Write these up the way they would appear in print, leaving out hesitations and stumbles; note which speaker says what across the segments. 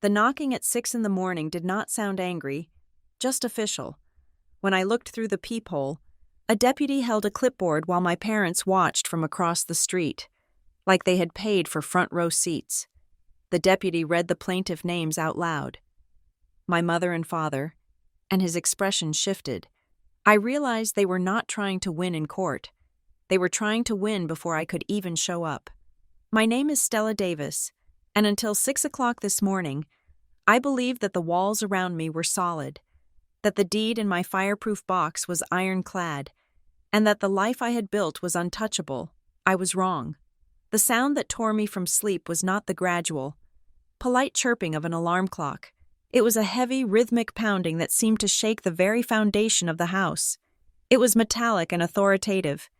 Speaker 1: The knocking at 6 in the morning did not sound angry, just official. When I looked through the peephole, a deputy held a clipboard while my parents watched from across the street, like they had paid for front row seats. The deputy read the plaintiff names out loud. My mother and father, and his expression shifted. I realized they were not trying to win in court. They were trying to win before I could even show up. My name is Stella Davis, and until 6 o'clock this morning, I believed that the walls around me were solid, that the deed in my fireproof box was ironclad, and that the life I had built was untouchable. I was wrong. The sound that tore me from sleep was not the gradual, polite chirping of an alarm clock. It was a heavy, rhythmic pounding that seemed to shake the very foundation of the house. It was metallic and authoritative,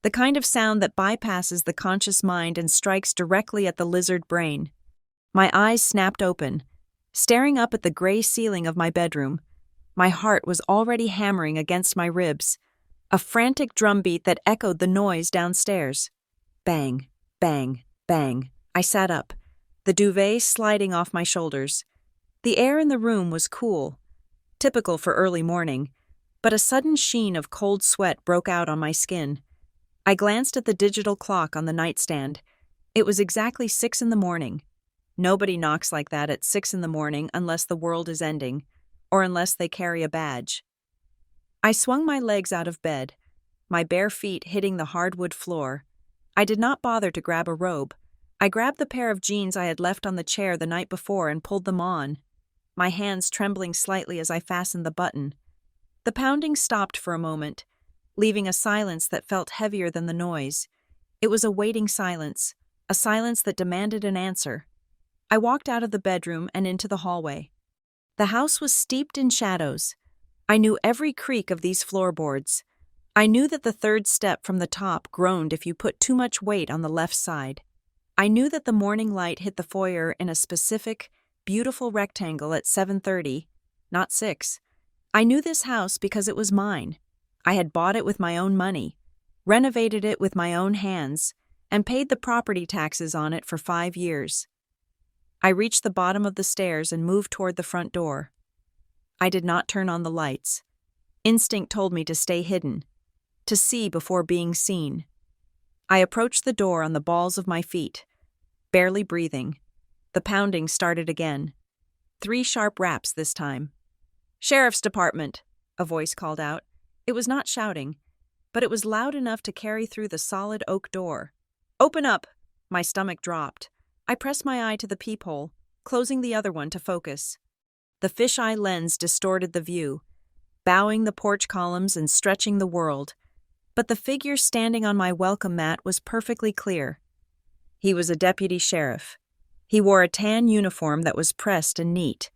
Speaker 1: the kind of sound that bypasses the conscious mind and strikes directly at the lizard brain. My eyes snapped open, staring up at the gray ceiling of my bedroom. My heart was already hammering against my ribs, a frantic drumbeat that echoed the noise downstairs. Bang, bang, bang. I sat up, the duvet sliding off my shoulders. The air in the room was cool, typical for early morning, but a sudden sheen of cold sweat broke out on my skin. I glanced at the digital clock on the nightstand. It was exactly 6 in the morning. Nobody knocks like that at 6 in the morning unless the world is ending, or unless they carry a badge. I swung my legs out of bed, my bare feet hitting the hardwood floor. I did not bother to grab a robe. I grabbed the pair of jeans I had left on the chair the night before and pulled them on, my hands trembling slightly as I fastened the button. The pounding stopped for a moment, leaving a silence that felt heavier than the noise. It was a waiting silence, a silence that demanded an answer. I walked out of the bedroom and into the hallway. The house was steeped in shadows. I knew every creak of these floorboards. I knew that the third step from the top groaned if you put too much weight on the left side. I knew that the morning light hit the foyer in a specific, beautiful rectangle at 7:30, not 6. I knew this house because it was mine. I had bought it with my own money, renovated it with my own hands, and paid the property taxes on it for 5 years. I reached the bottom of the stairs and moved toward the front door. I did not turn on the lights. Instinct told me to stay hidden, to see before being seen. I approached the door on the balls of my feet, barely breathing. The pounding started again. 3 sharp raps this time. "Sheriff's Department," a voice called out. It was not shouting, but it was loud enough to carry through the solid oak door. "Open up!" My stomach dropped. I pressed my eye to the peephole, closing the other one to focus. The fisheye lens distorted the view, bowing the porch columns and stretching the world, but the figure standing on my welcome mat was perfectly clear. He was a deputy sheriff. He wore a tan uniform that was pressed and neat,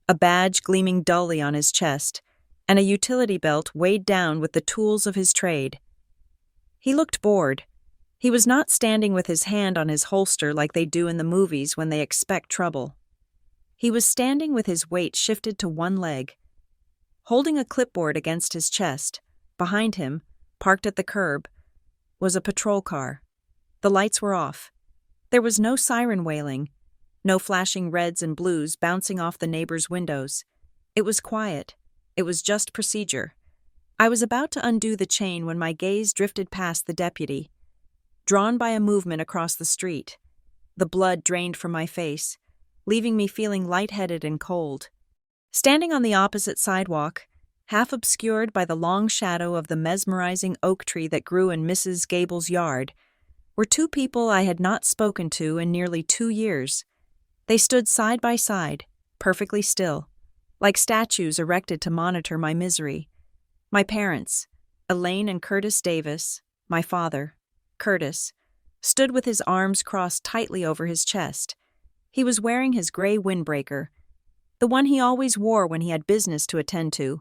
Speaker 1: a badge gleaming dully on his chest, and a utility belt weighed down with the tools of his trade. He looked bored. He was not standing with his hand on his holster like they do in the movies when they expect trouble. He was standing with his weight shifted to one leg, holding a clipboard against his chest. Behind him, parked at the curb, was a patrol car. The lights were off. There was no siren wailing, no flashing reds and blues bouncing off the neighbors' windows. It was quiet. It was just procedure. I was about to undo the chain when my gaze drifted past the deputy, drawn by a movement across the street. The blood drained from my face, leaving me feeling lightheaded and cold. Standing on the opposite sidewalk, half obscured by the long shadow of the mesmerizing oak tree that grew in Mrs. Gable's yard, were 2 people I had not spoken to in nearly 2 years. They stood side by side, perfectly still, like statues erected to monitor my misery. My parents, Elaine and Curtis Davis, my father, Curtis, stood with his arms crossed tightly over his chest. He was wearing his gray windbreaker, the one he always wore when he had business to attend to.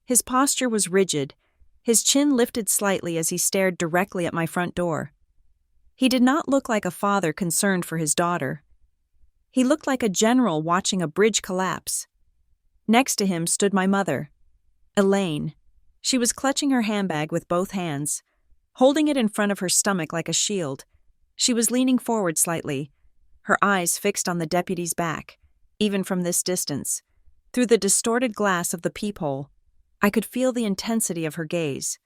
Speaker 1: His posture was rigid, his chin lifted slightly as he stared directly at my front door. He did not look like a father concerned for his daughter. He looked like a general watching a bridge collapse. Next to him stood my mother, Elaine. She was clutching her handbag with both hands, holding it in front of her stomach like a shield. She was leaning forward slightly, her eyes fixed on the deputy's back, even from this distance. Through the distorted glass of the peephole, I could feel the intensity of her gaze.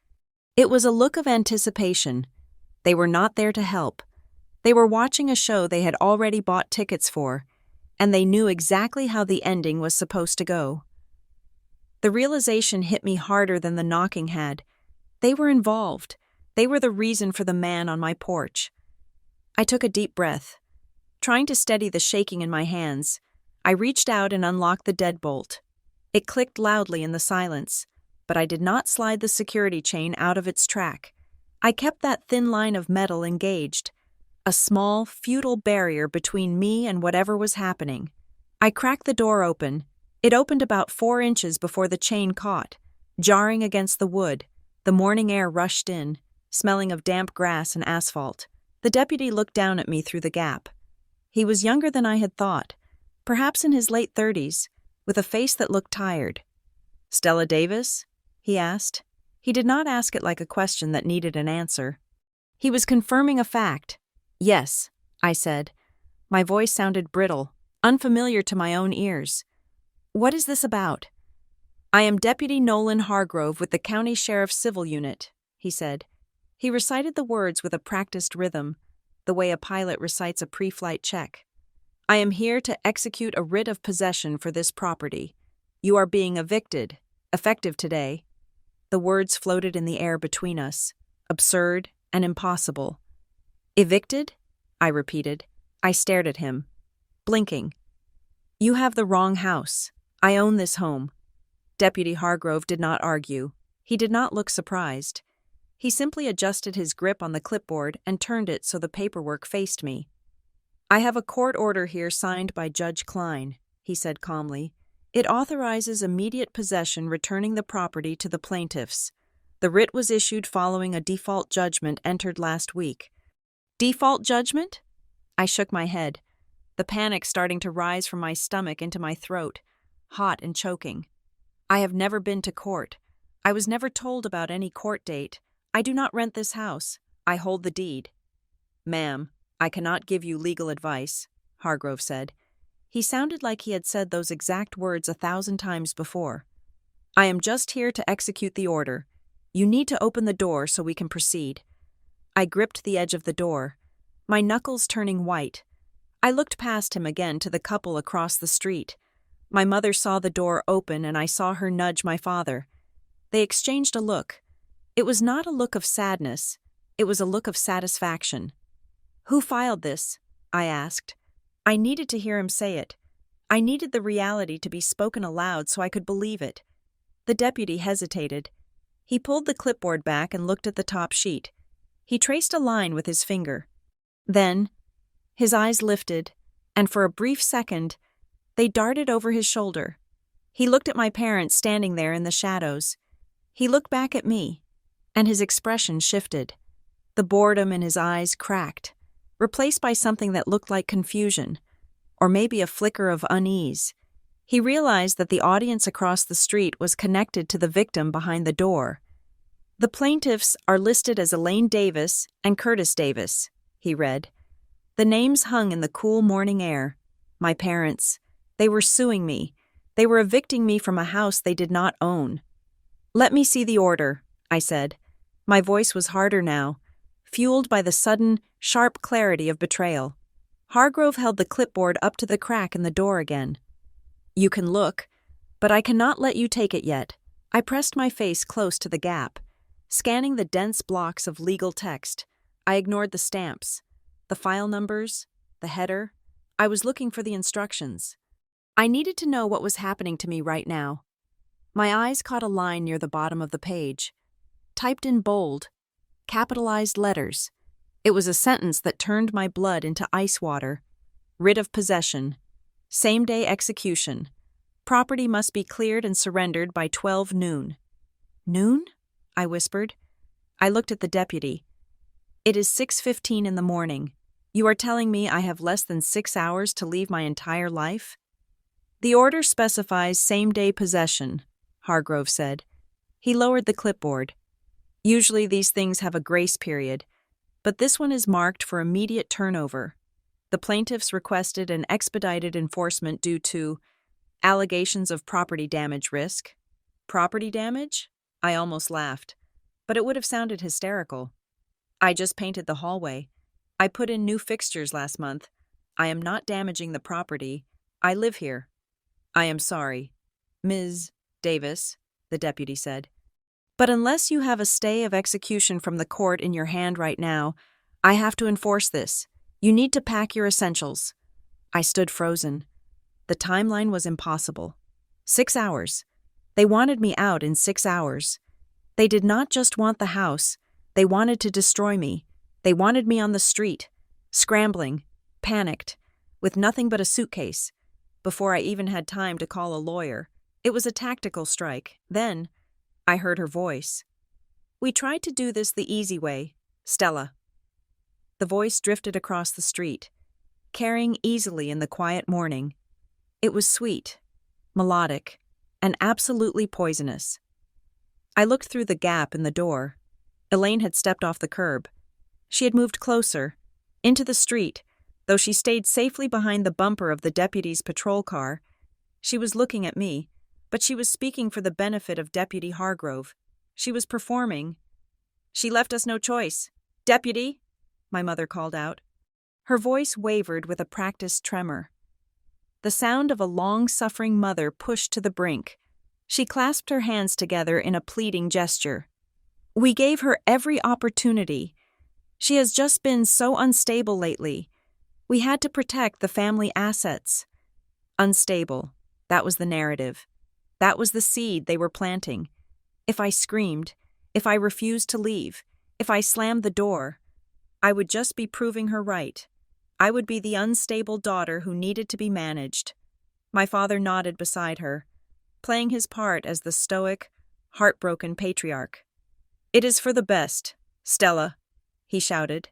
Speaker 1: It was a look of anticipation. They were not there to help. They were watching a show they had already bought tickets for, and they knew exactly how the ending was supposed to go. The realization hit me harder than the knocking had. They were involved. They were the reason for the man on my porch. I took a deep breath. Trying to steady the shaking in my hands, I reached out and unlocked the deadbolt. It clicked loudly in the silence, but I did not slide the security chain out of its track. I kept that thin line of metal engaged, a small, futile barrier between me and whatever was happening. I cracked the door open. It opened about 4 inches before the chain caught, jarring against the wood. The morning air rushed in, smelling of damp grass and asphalt. The deputy looked down at me through the gap. He was younger than I had thought, perhaps in his late 30s, with a face that looked tired. "Stella Davis?" he asked. He did not ask it like a question that needed an answer. He was confirming a fact. "Yes," I said. My voice sounded brittle, unfamiliar to my own ears. "What is this about?" "I am Deputy Nolan Hargrove with the County Sheriff's Civil Unit," he said. He recited the words with a practiced rhythm, the way a pilot recites a pre-flight check. "I am here to execute a writ of possession for this property. You are being evicted, effective today." The words floated in the air between us, absurd and impossible. "Evicted?" I repeated. I stared at him, blinking. "You have the wrong house. I own this home." Deputy Hargrove did not argue. He did not look surprised. He simply adjusted his grip on the clipboard and turned it so the paperwork faced me. "I have a court order here signed by Judge Klein," he said calmly. "It authorizes immediate possession, returning the property to the plaintiffs. The writ was issued following a default judgment entered last week." "Default judgment?" I shook my head, the panic starting to rise from my stomach into my throat, hot and choking. "I have never been to court. I was never told about any court date. I do not rent this house. I hold the deed." "Ma'am, I cannot give you legal advice," Hargrove said. He sounded like he had said those exact words 1,000 times before. "I am just here to execute the order. You need to open the door so we can proceed." I gripped the edge of the door, my knuckles turning white. I looked past him again to the couple across the street. My mother saw the door open and I saw her nudge my father. They exchanged a look. It was not a look of sadness. It was a look of satisfaction. "Who filed this?" I asked. I needed to hear him say it. I needed the reality to be spoken aloud so I could believe it. The deputy hesitated. He pulled the clipboard back and looked at the top sheet. He traced a line with his finger. Then, his eyes lifted, and for a brief second, they darted over his shoulder. He looked at my parents standing there in the shadows. He looked back at me, and his expression shifted. The boredom in his eyes cracked, replaced by something that looked like confusion, or maybe a flicker of unease. He realized that the audience across the street was connected to the victim behind the door. "The plaintiffs are listed as Elaine Davis and Curtis Davis," he read. The names hung in the cool morning air. My parents. They were suing me. They were evicting me from a house they did not own. "Let me see the order," I said. My voice was harder now, fueled by the sudden, sharp clarity of betrayal. Hargrove held the clipboard up to the crack in the door again. "You can look, but I cannot let you take it yet." I pressed my face close to the gap, scanning the dense blocks of legal text. I ignored the stamps, the file numbers, the header. I was looking for the instructions. I needed to know what was happening to me right now. My eyes caught a line near the bottom of the page, typed in bold, capitalized letters. It was a sentence that turned my blood into ice water. "Writ of possession. Same-day execution. Property must be cleared and surrendered by 12 noon. "Noon?" I whispered. I looked at the deputy. "It is 6:15 in the morning. You are telling me I have less than 6 hours to leave my entire life?" "The order specifies same-day possession," Hargrove said. He lowered the clipboard. "Usually these things have a grace period, but this one is marked for immediate turnover." The plaintiffs requested an expedited enforcement due to allegations of property damage risk. Property damage? I almost laughed, but it would have sounded hysterical. I just painted the hallway. I put in new fixtures last month. I am not damaging the property. I live here. I am sorry, Ms. Davis, the deputy said. But unless you have a stay of execution from the court in your hand right now, I have to enforce this. You need to pack your essentials. I stood frozen. The timeline was impossible. 6 hours. They wanted me out in 6 hours. They did not just want the house. They wanted to destroy me. They wanted me on the street, scrambling, panicked, with nothing but a suitcase. Before I even had time to call a lawyer, it was a tactical strike. Then, I heard her voice. We tried to do this the easy way, Stella. The voice drifted across the street, carrying easily in the quiet morning. It was sweet, melodic, and absolutely poisonous. I looked through the gap in the door. Elaine had stepped off the curb. She had moved closer, into the street, though she stayed safely behind the bumper of the deputy's patrol car. She was looking at me, but she was speaking for the benefit of Deputy Hargrove. She was performing. She left us no choice. Deputy, my mother called out. Her voice wavered with a practiced tremor. The sound of a long-suffering mother pushed to the brink. She clasped her hands together in a pleading gesture. We gave her every opportunity. She has just been so unstable lately. We had to protect the family assets. Unstable. That was the narrative. That was the seed they were planting. If I screamed, if I refused to leave, if I slammed the door, I would just be proving her right. I would be the unstable daughter who needed to be managed. My father nodded beside her, playing his part as the stoic, heartbroken patriarch. It is for the best, Stella, he shouted,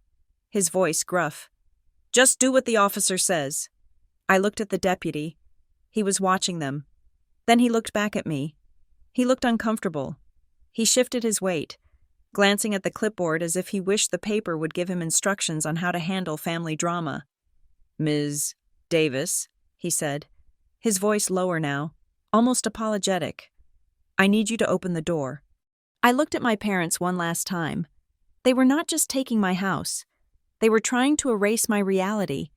Speaker 1: his voice gruff. Just do what the officer says. I looked at the deputy. He was watching them. Then he looked back at me. He looked uncomfortable. He shifted his weight, glancing at the clipboard as if he wished the paper would give him instructions on how to handle family drama. Ms. Davis, he said, his voice lower now, almost apologetic. I need you to open the door. I looked at my parents one last time. They were not just taking my house. They were trying to erase my reality.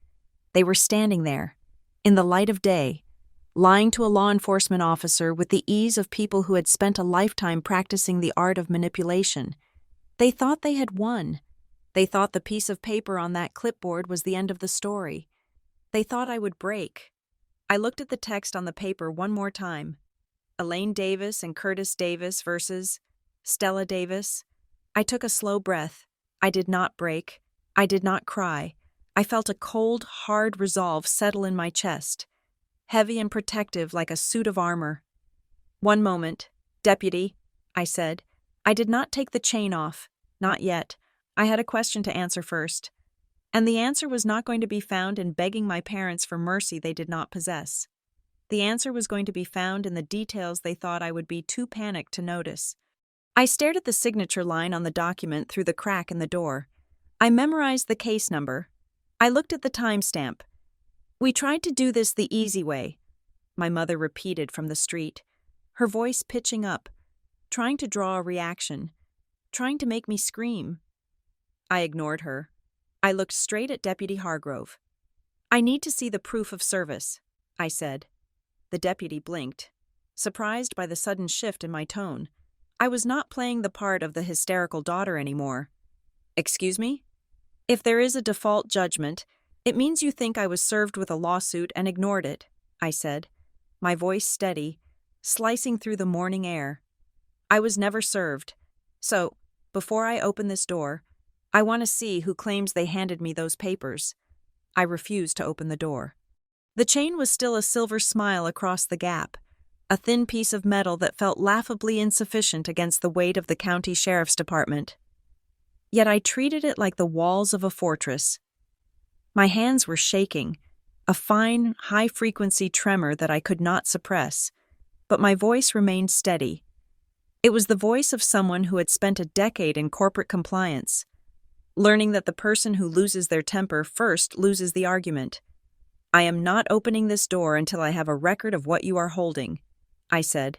Speaker 1: They were standing there, in the light of day, lying to a law enforcement officer with the ease of people who had spent a lifetime practicing the art of manipulation. They thought they had won. They thought the piece of paper on that clipboard was the end of the story. They thought I would break. I looked at the text on the paper one more time. Elaine Davis and Curtis Davis versus Stella Davis. I took a slow breath. I did not break. I did not cry. I felt a cold, hard resolve settle in my chest, heavy and protective like a suit of armor. One moment, Deputy, I said. I did not take the chain off. Not yet. I had a question to answer first. And the answer was not going to be found in begging my parents for mercy they did not possess. The answer was going to be found in the details they thought I would be too panicked to notice. I stared at the signature line on the document through the crack in the door. I memorized the case number. I looked at the timestamp. We tried to do this the easy way, my mother repeated from the street, her voice pitching up, trying to draw a reaction, trying to make me scream. I ignored her. I looked straight at Deputy Hargrove. I need to see the proof of service, I said. The deputy blinked, surprised by the sudden shift in my tone. I was not playing the part of the hysterical daughter anymore. Excuse me? If there is a default judgment, it means you think I was served with a lawsuit and ignored it, I said, my voice steady, slicing through the morning air. I was never served. So, before I open this door, I want to see who claims they handed me those papers. I refused to open the door. The chain was still a silver smile across the gap, a thin piece of metal that felt laughably insufficient against the weight of the county sheriff's department. Yet I treated it like the walls of a fortress. My hands were shaking, a fine, high-frequency tremor that I could not suppress, but my voice remained steady. It was the voice of someone who had spent a decade in corporate compliance. learning that the person who loses their temper first loses the argument. "I am not opening this door until I have a record of what you are holding," I said.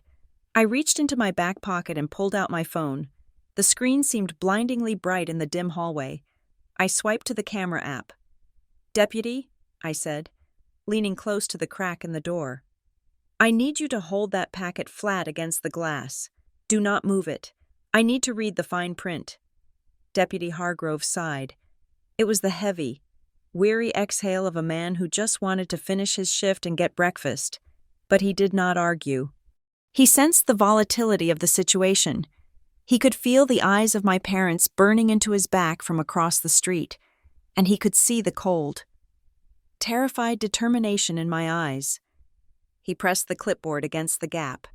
Speaker 1: I reached into my back pocket and pulled out my phone. The screen seemed blindingly bright in the dim hallway. I swiped to the camera app. "Deputy," I said, leaning close to the crack in the door, "I need you to hold that packet flat against the glass. Do not move it. I need to read the fine print." Deputy Hargrove sighed. It was the heavy, weary exhale of a man who just wanted to finish his shift and get breakfast. But he did not argue. He sensed the volatility of the situation. He could feel the eyes of my parents burning into his back from across the street, and he could see the cold, terrified determination in my eyes. He pressed the clipboard against the gap.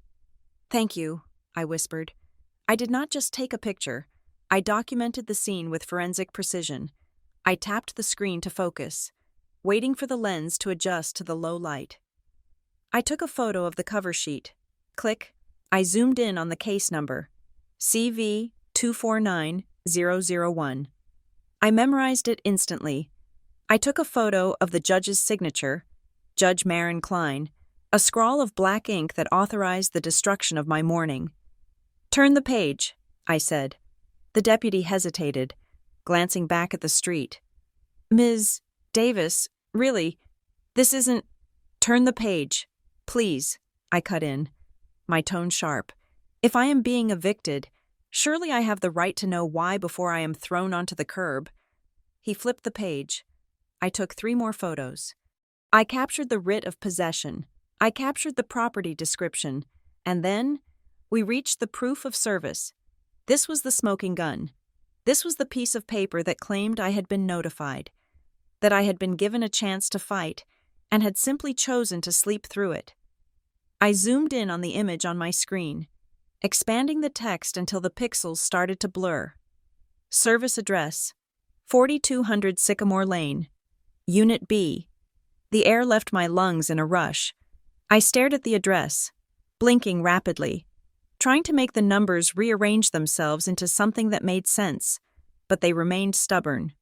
Speaker 1: "Thank you," I whispered. "I did not just take a picture. I documented the scene with forensic precision. I tapped the screen to focus, waiting for the lens to adjust to the low light. I took a photo of the cover sheet. Click. I zoomed in on the case number, CV249001. I memorized it instantly. I took a photo of the judge's signature, Judge Marin Klein, a scrawl of black ink that authorized the destruction of my morning. "Turn the page," I said. The deputy hesitated, glancing back at the street. "Ms. Davis, really, this isn't—" "Turn the page, please," I cut in, my tone sharp. "If I am being evicted, surely I have the right to know why before I am thrown onto the curb." He flipped the page. I took 3 more photos. I captured the writ of possession. I captured the property description. And then we reached the proof of service. This was the smoking gun. This was the piece of paper that claimed I had been notified, that I had been given a chance to fight, and had simply chosen to sleep through it. I zoomed in on the image on my screen, expanding the text until the pixels started to blur. Service address, 4200 Sycamore Lane, Unit B. The air left my lungs in a rush. I stared at the address, blinking rapidly, trying to make the numbers rearrange themselves into something that made sense, but they remained stubborn.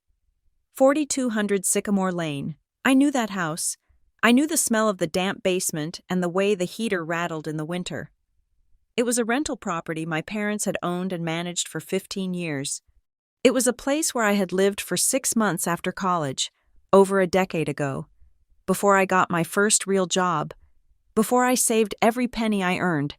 Speaker 1: 4200 Sycamore Lane. I knew that house. I knew the smell of the damp basement and the way the heater rattled in the winter. It was a rental property my parents had owned and managed for 15 years. It was a place where I had lived for 6 months after college, over a decade ago, before I got my first real job, before I saved every penny I earned,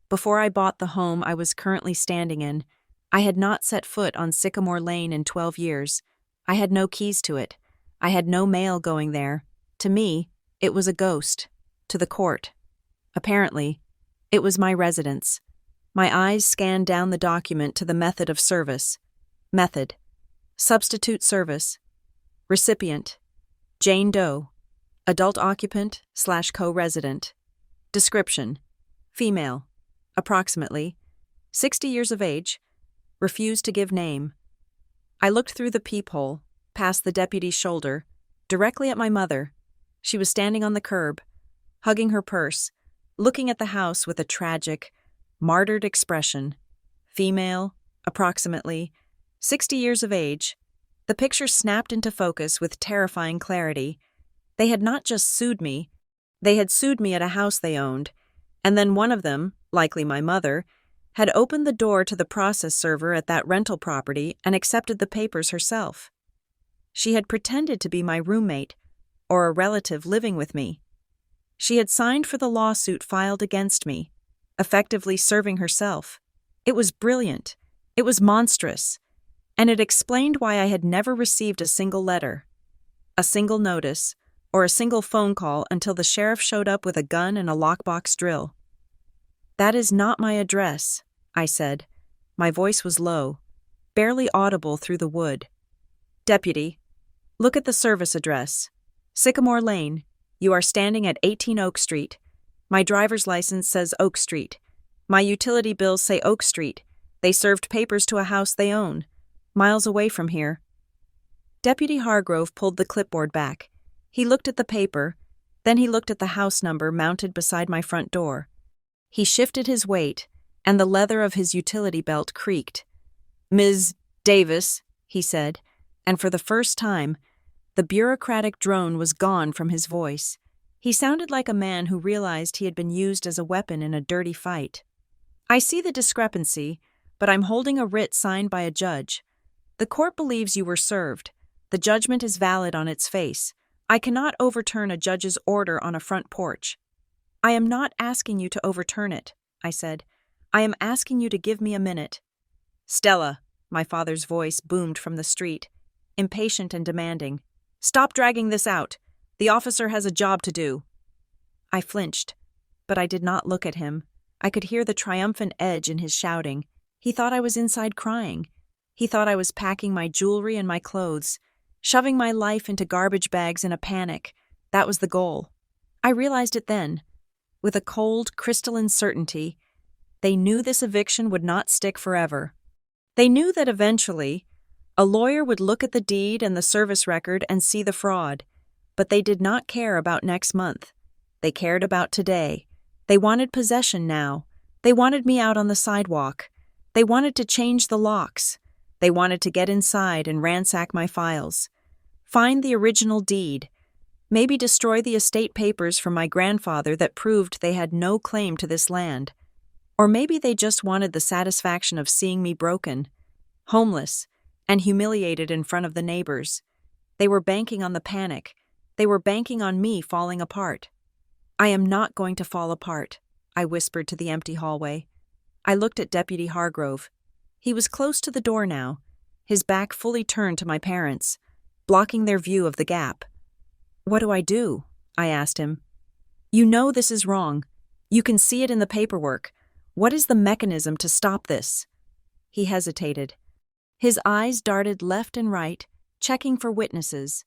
Speaker 1: before I bought the home I was currently standing in. I had not set foot on Sycamore Lane in 12 years. I had no keys to it. I had no mail going there. To me, it was a ghost. To the court, apparently, it was my residence. My eyes scanned down the document to the method of service. Method: substitute service. Recipient: Jane Doe, adult occupant / co-resident. Description: female, approximately, 60 years of age, refused to give name. I looked through the peephole, past the deputy's shoulder, directly at my mother. She was standing on the curb, hugging her purse, looking at the house with a tragic, martyred expression. Female, approximately, 60 years of age. The picture snapped into focus with terrifying clarity. They had not just sued me, they had sued me at a house they owned, and then one of them, likely my mother, had opened the door to the process server at that rental property and accepted the papers herself. She had pretended to be my roommate, or a relative living with me. She had signed for the lawsuit filed against me, effectively serving herself. It was brilliant. It was monstrous. And it explained why I had never received a single letter, a single notice, or a single phone call until the sheriff showed up with a gun and a lockbox drill. "That is not my address," I said. My voice was low, barely audible through the wood. "Deputy, look at the service address. Sycamore Lane. You are standing at 18 Oak Street. My driver's license says Oak Street. My utility bills say Oak Street. They served papers to a house they own, miles away from here." Deputy Hargrove pulled the clipboard back. He looked at the paper, then he looked at the house number mounted beside my front door. He shifted his weight, and the leather of his utility belt creaked. "Ms. Davis," he said, And for the first time, the bureaucratic drone was gone from his voice. He sounded like a man who realized he had been used as a weapon in a dirty fight. I see the discrepancy, but I'm holding a writ signed by a judge. The court believes you were served. The judgment is valid on its face. I cannot overturn a judge's order on a front porch. I am not asking you to overturn it, I said. I am asking you to give me a minute. Stella, my father's voice boomed from the street, impatient and demanding. Stop dragging this out. The officer has a job to do. I flinched, but I did not look at him. I could hear the triumphant edge in his shouting. He thought I was inside crying. He thought I was packing my jewelry and my clothes, shoving my life into garbage bags in a panic. That was the goal. I realized it then. With a cold, crystalline certainty, they knew this eviction would not stick forever. They knew that eventually, a lawyer would look at the deed and the service record and see the fraud. But they did not care about next month. They cared about today. They wanted possession now. They wanted me out on the sidewalk. They wanted to change the locks. They wanted to get inside and ransack my files. Find the original deed. Maybe destroy the estate papers from my grandfather that proved they had no claim to this land. Or maybe they just wanted the satisfaction of seeing me broken, homeless, and humiliated in front of the neighbors. They were banking on the panic. They were banking on me falling apart. I am not going to fall apart, I whispered to the empty hallway. I looked at Deputy Hargrove. He was close to the door now, his back fully turned to my parents, blocking their view of the gap. What do I do? I asked him. You know this is wrong. You can see it in the paperwork. What is the mechanism to stop this? He hesitated. His eyes darted left and right, checking for witnesses.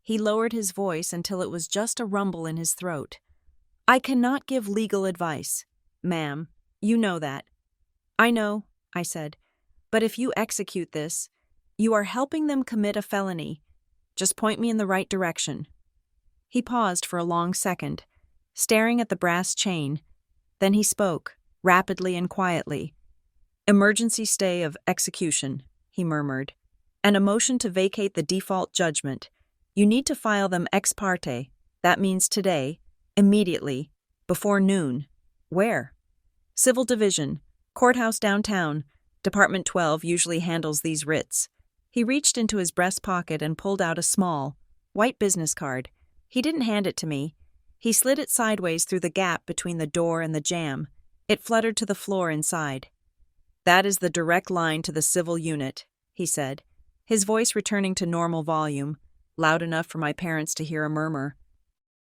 Speaker 1: He lowered his voice until it was just a rumble in his throat. I cannot give legal advice, ma'am. You know that. I know, I said. But if you execute this, you are helping them commit a felony. Just point me in the right direction. He paused for a long second, staring at the brass chain. Then he spoke, rapidly and quietly. Emergency stay of execution, he murmured, and a motion to vacate the default judgment. You need to file them ex parte. That means today, immediately, before noon. Where? Civil Division, Courthouse downtown. Department 12 usually handles these writs. He reached into his breast pocket and pulled out a small, white business card. He didn't hand it to me. He slid it sideways through the gap between the door and the jamb. It fluttered to the floor inside. That is the direct line to the civil unit, he said, his voice returning to normal volume, loud enough for my parents to hear a murmur.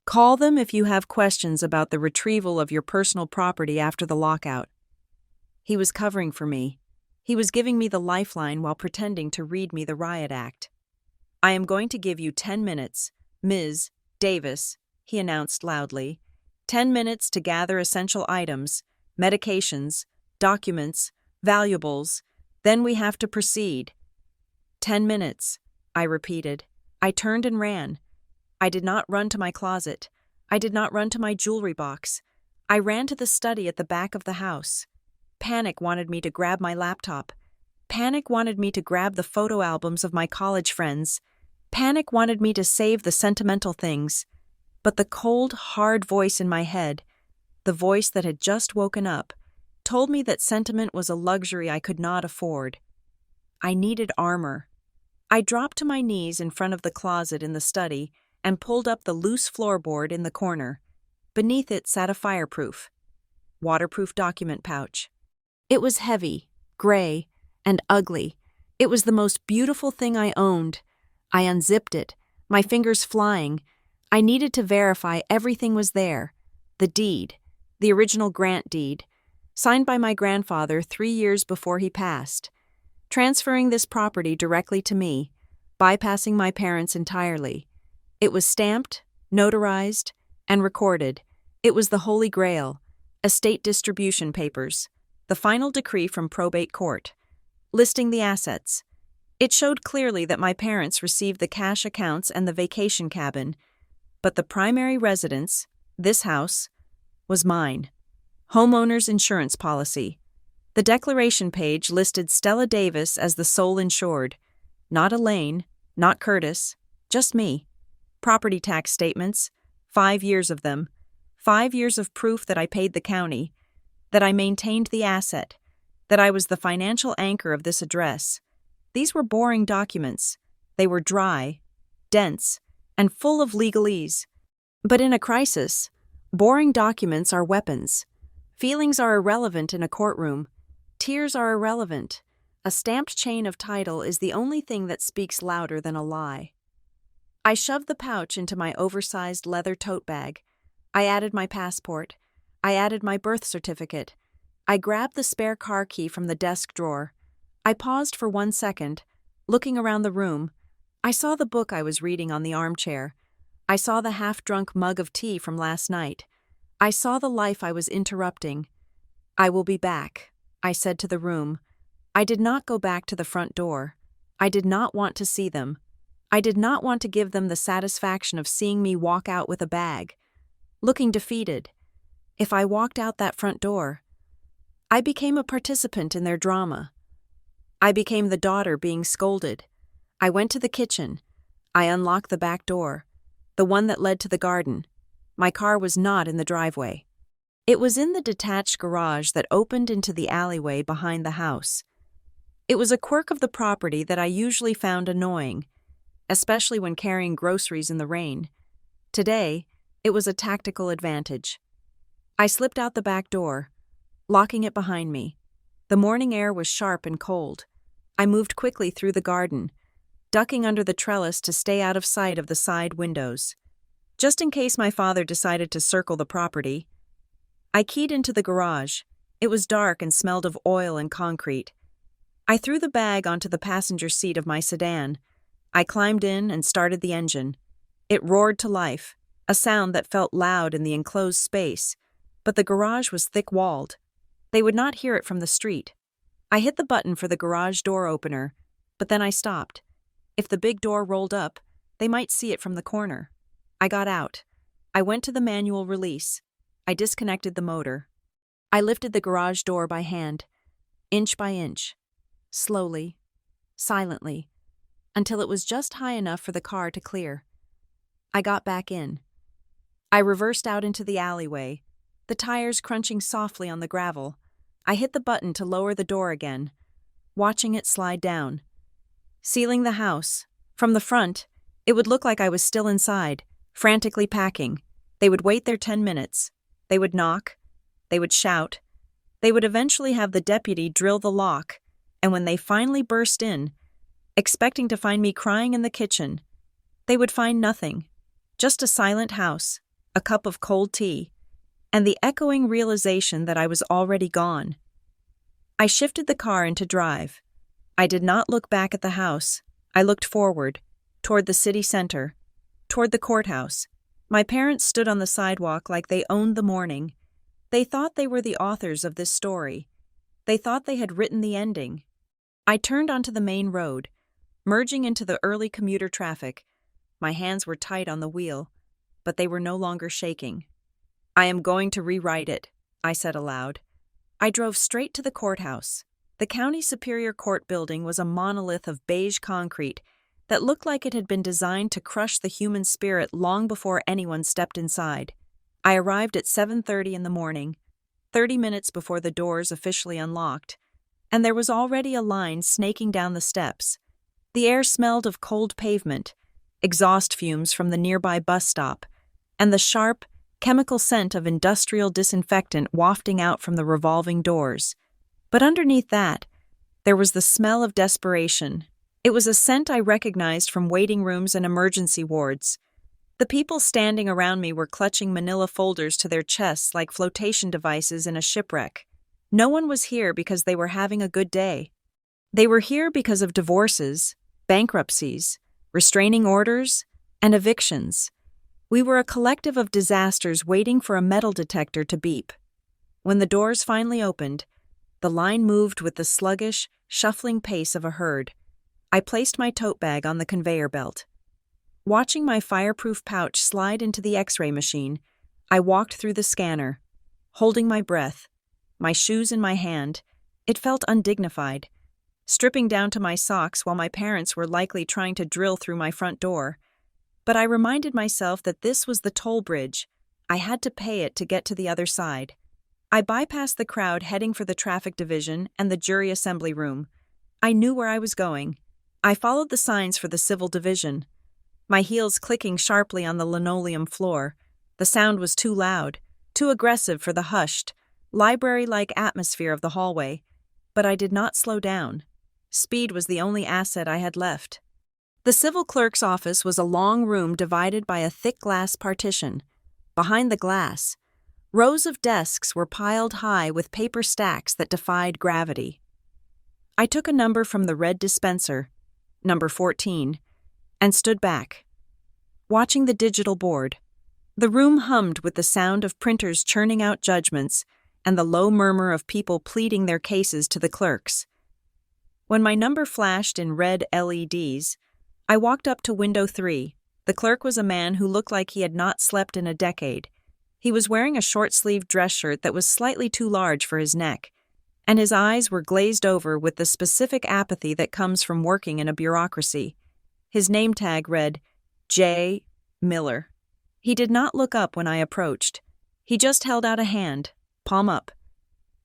Speaker 1: Call them if you have questions about the retrieval of your personal property after the lockout. He was covering for me. He was giving me the lifeline while pretending to read me the riot act. I am going to give you 10 minutes, Ms. Davis, he announced loudly. 10 minutes to gather essential items, medications, documents, valuables. Then we have to proceed. 10 minutes, I repeated. I turned and ran. I did not run to my closet. I did not run to my jewelry box. I ran to the study at the back of the house. Panic wanted me to grab my laptop. Panic wanted me to grab the photo albums of my college friends. Panic wanted me to save the sentimental things. But the cold, hard voice in my head, the voice that had just woken up, told me that sentiment was a luxury I could not afford. I needed armor. I dropped to my knees in front of the closet in the study and pulled up the loose floorboard in the corner. Beneath it sat a waterproof document pouch. It was heavy, gray, and ugly. It was the most beautiful thing I owned. I unzipped it, my fingers flying. I needed to verify everything was there. The deed, the original grant deed, signed by my grandfather 3 years before he passed, transferring this property directly to me, bypassing my parents entirely. It was stamped, notarized, and recorded. It was the Holy Grail, estate distribution papers, the final decree from probate court, listing the assets. It showed clearly that my parents received the cash accounts and the vacation cabin, but the primary residence, this house, was mine. Homeowner's insurance policy. The declaration page listed Stella Davis as the sole insured, not Elaine, Not Curtis. Just me. Property tax statements. 5 years of them. 5 years of proof that I paid the county, that I maintained the asset, that I was the financial anchor of this address. These were boring documents. They were dry, dense, and full of legalese. But in a crisis, boring documents are weapons. Feelings are irrelevant in a courtroom. Tears are irrelevant. A stamped chain of title is the only thing that speaks louder than a lie. I shoved the pouch into my oversized leather tote bag. I added my passport. I added my birth certificate. I grabbed the spare car key from the desk drawer. I paused for 1 second, looking around the room. I saw the book I was reading on the armchair. I saw the half-drunk mug of tea from last night. I saw the life I was interrupting. I will be back, I said to the room. I did not go back to the front door. I did not want to see them. I did not want to give them the satisfaction of seeing me walk out with a bag, looking defeated. If I walked out that front door, I became a participant in their drama. I became the daughter being scolded. I went to the kitchen. I unlocked the back door, the one that led to the garden. My car was not in the driveway. It was in the detached garage that opened into the alleyway behind the house. It was a quirk of the property that I usually found annoying, especially when carrying groceries in the rain. Today, it was a tactical advantage. I slipped out the back door, locking it behind me. The morning air was sharp and cold. I moved quickly through the garden, ducking under the trellis to stay out of sight of the side windows. Just in case my father decided to circle the property, I keyed into the garage. It was dark and smelled of oil and concrete. I threw the bag onto the passenger seat of my sedan. I climbed in and started the engine. It roared to life, a sound that felt loud in the enclosed space, but the garage was thick-walled. They would not hear it from the street. I hit the button for the garage door opener, but then I stopped. If the big door rolled up, they might see it from the corner. I got out. I went to the manual release. I disconnected the motor. I lifted the garage door by hand, inch by inch, slowly, silently, until it was just high enough for the car to clear. I got back in. I reversed out into the alleyway, the tires crunching softly on the gravel. I hit the button to lower the door again, watching it slide down. Sealing the house. From the front, it would look like I was still inside, frantically packing. They would wait their 10 minutes. They would knock. They would shout. They would eventually have the deputy drill the lock, and when they finally burst in, expecting to find me crying in the kitchen, they would find nothing. Just a silent house, a cup of cold tea, and the echoing realization that I was already gone. I shifted the car into drive. I did not look back at the house. I looked forward, toward the city center, toward the courthouse. My parents stood on the sidewalk like they owned the morning. They thought they were the authors of this story. They thought they had written the ending. I turned onto the main road, merging into the early commuter traffic. My hands were tight on the wheel, but they were no longer shaking. I am going to rewrite it, I said aloud. I drove straight to the courthouse. The County Superior Court building was a monolith of beige concrete that looked like it had been designed to crush the human spirit long before anyone stepped inside. I arrived at 7:30 in the morning, 30 minutes before the doors officially unlocked, and there was already a line snaking down the steps. The air smelled of cold pavement, exhaust fumes from the nearby bus stop, and the sharp, chemical scent of industrial disinfectant wafting out from the revolving doors. But underneath that, there was the smell of desperation. It was a scent I recognized from waiting rooms and emergency wards. The people standing around me were clutching manila folders to their chests like flotation devices in a shipwreck. No one was here because they were having a good day. They were here because of divorces, bankruptcies, restraining orders, and evictions. We were a collective of disasters waiting for a metal detector to beep. When the doors finally opened, the line moved with the sluggish, shuffling pace of a herd. I placed my tote bag on the conveyor belt. Watching my fireproof pouch slide into the X-ray machine, I walked through the scanner, holding my breath, my shoes in my hand. It felt undignified. stripping down to my socks while my parents were likely trying to drill through my front door. But I reminded myself that this was the toll bridge. I had to pay it to get to the other side. I bypassed the crowd heading for the traffic division and the jury assembly room. I knew where I was going. I followed the signs for the civil division, my heels clicking sharply on the linoleum floor. The sound was too loud, too aggressive for the hushed, library-like atmosphere of the hallway. But I did not slow down. Speed was the only asset I had left. The civil clerk's office was a long room divided by a thick glass partition. Behind the glass, rows of desks were piled high with paper stacks that defied gravity. I took a number from the red dispenser, number 14, and stood back, watching the digital board. The room hummed with the sound of printers churning out judgments and the low murmur of people pleading their cases to the clerks. When my number flashed in red LEDs, I walked up to window 3. The clerk was a man who looked like he had not slept in a decade. He was wearing a short-sleeved dress shirt that was slightly too large for his neck, and his eyes were glazed over with the specific apathy that comes from working in a bureaucracy. His name tag read, J. Miller. He did not look up when I approached. He just held out a hand, palm up.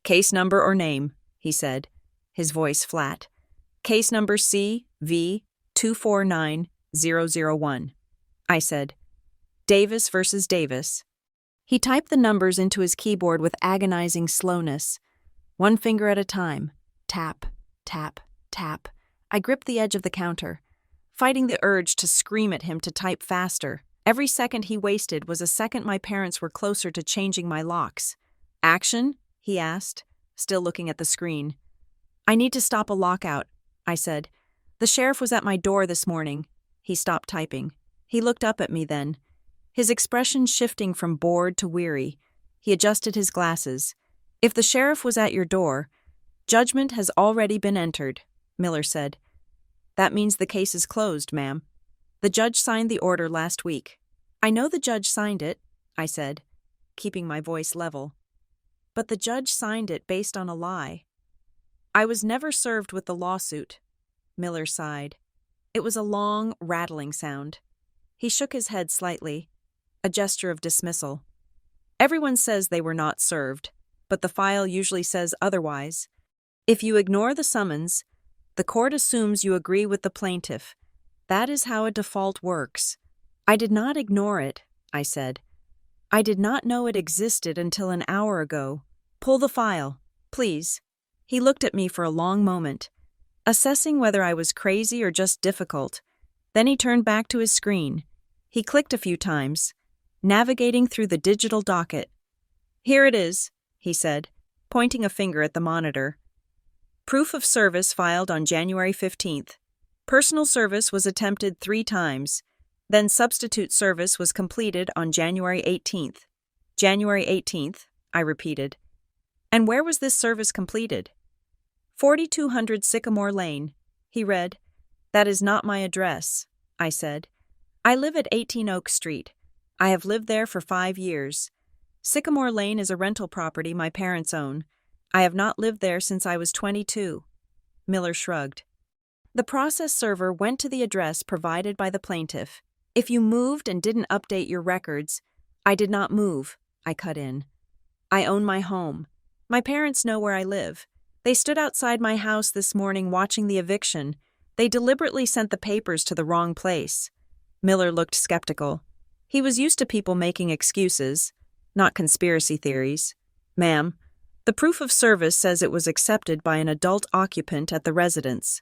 Speaker 1: "Case number or name," he said, his voice flat. "Case number CV 249001. I said, "Davis versus Davis." He typed the numbers into his keyboard with agonizing slowness. One finger at a time. Tap, tap, tap. I gripped the edge of the counter, fighting the urge to scream at him to type faster. Every second he wasted was a second my parents were closer to changing my locks. "Action?" he asked, still looking at the screen. "I need to stop a lockout," I said. "The sheriff was at my door this morning." He stopped typing. He looked up at me then, his expression shifting from bored to weary. He adjusted his glasses. "If the sheriff was at your door, judgment has already been entered," Miller said. "That means the case is closed, ma'am. The judge signed the order last week." "I know the judge signed it," I said, keeping my voice level. "But the judge signed it based on a lie." "I was never served with the lawsuit," Miller sighed. It was a long, rattling sound. He shook his head slightly, a gesture of dismissal. "Everyone says they were not served, but the file usually says otherwise. If you ignore the summons, the court assumes you agree with the plaintiff. That is how a default works." "I did not ignore it," I said. "I did not know it existed until an hour ago. Pull the file, please." He looked at me for a long moment, assessing whether I was crazy or just difficult. Then he turned back to his screen. He clicked a few times, navigating through the digital docket. "Here it is," he said, pointing a finger at the monitor. "Proof of service filed on January 15th. Personal service was attempted 3 times. Then substitute service was completed on January 18th. January 18th, I repeated. "And where was this service completed?" 4200 Sycamore Lane, he read. "That is not my address," I said. "I live at 18 Oak Street. I have lived there for 5 years. Sycamore Lane is a rental property my parents own. I have not lived there since I was 22. Miller shrugged. The process server went to the address provided by the plaintiff. "If you moved and didn't update your records—" "I did not move," I cut in. "I own my home. My parents know where I live. They stood outside my house this morning watching the eviction. They deliberately sent the papers to the wrong place." Miller looked skeptical. He was used to people making excuses, not conspiracy theories. "Ma'am, the proof of service says it was accepted by an adult occupant at the residence."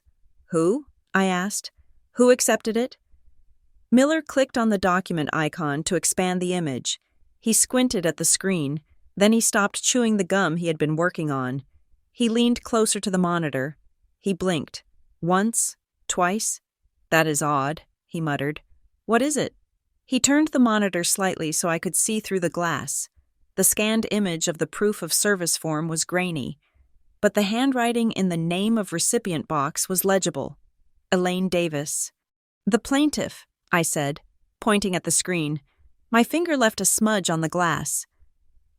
Speaker 1: "Who?" I asked. "Who accepted it?" Miller clicked on the document icon to expand the image. He squinted at the screen, then he stopped chewing the gum he had been working on. He leaned closer to the monitor. He blinked. "Once? Twice? That is odd," he muttered. "What is it?" He turned the monitor slightly so I could see through the glass. The scanned image of the proof of service form was grainy, but the handwriting in the name of recipient box was legible. Elaine Davis. "The plaintiff," I said, pointing at the screen. My finger left a smudge on the glass.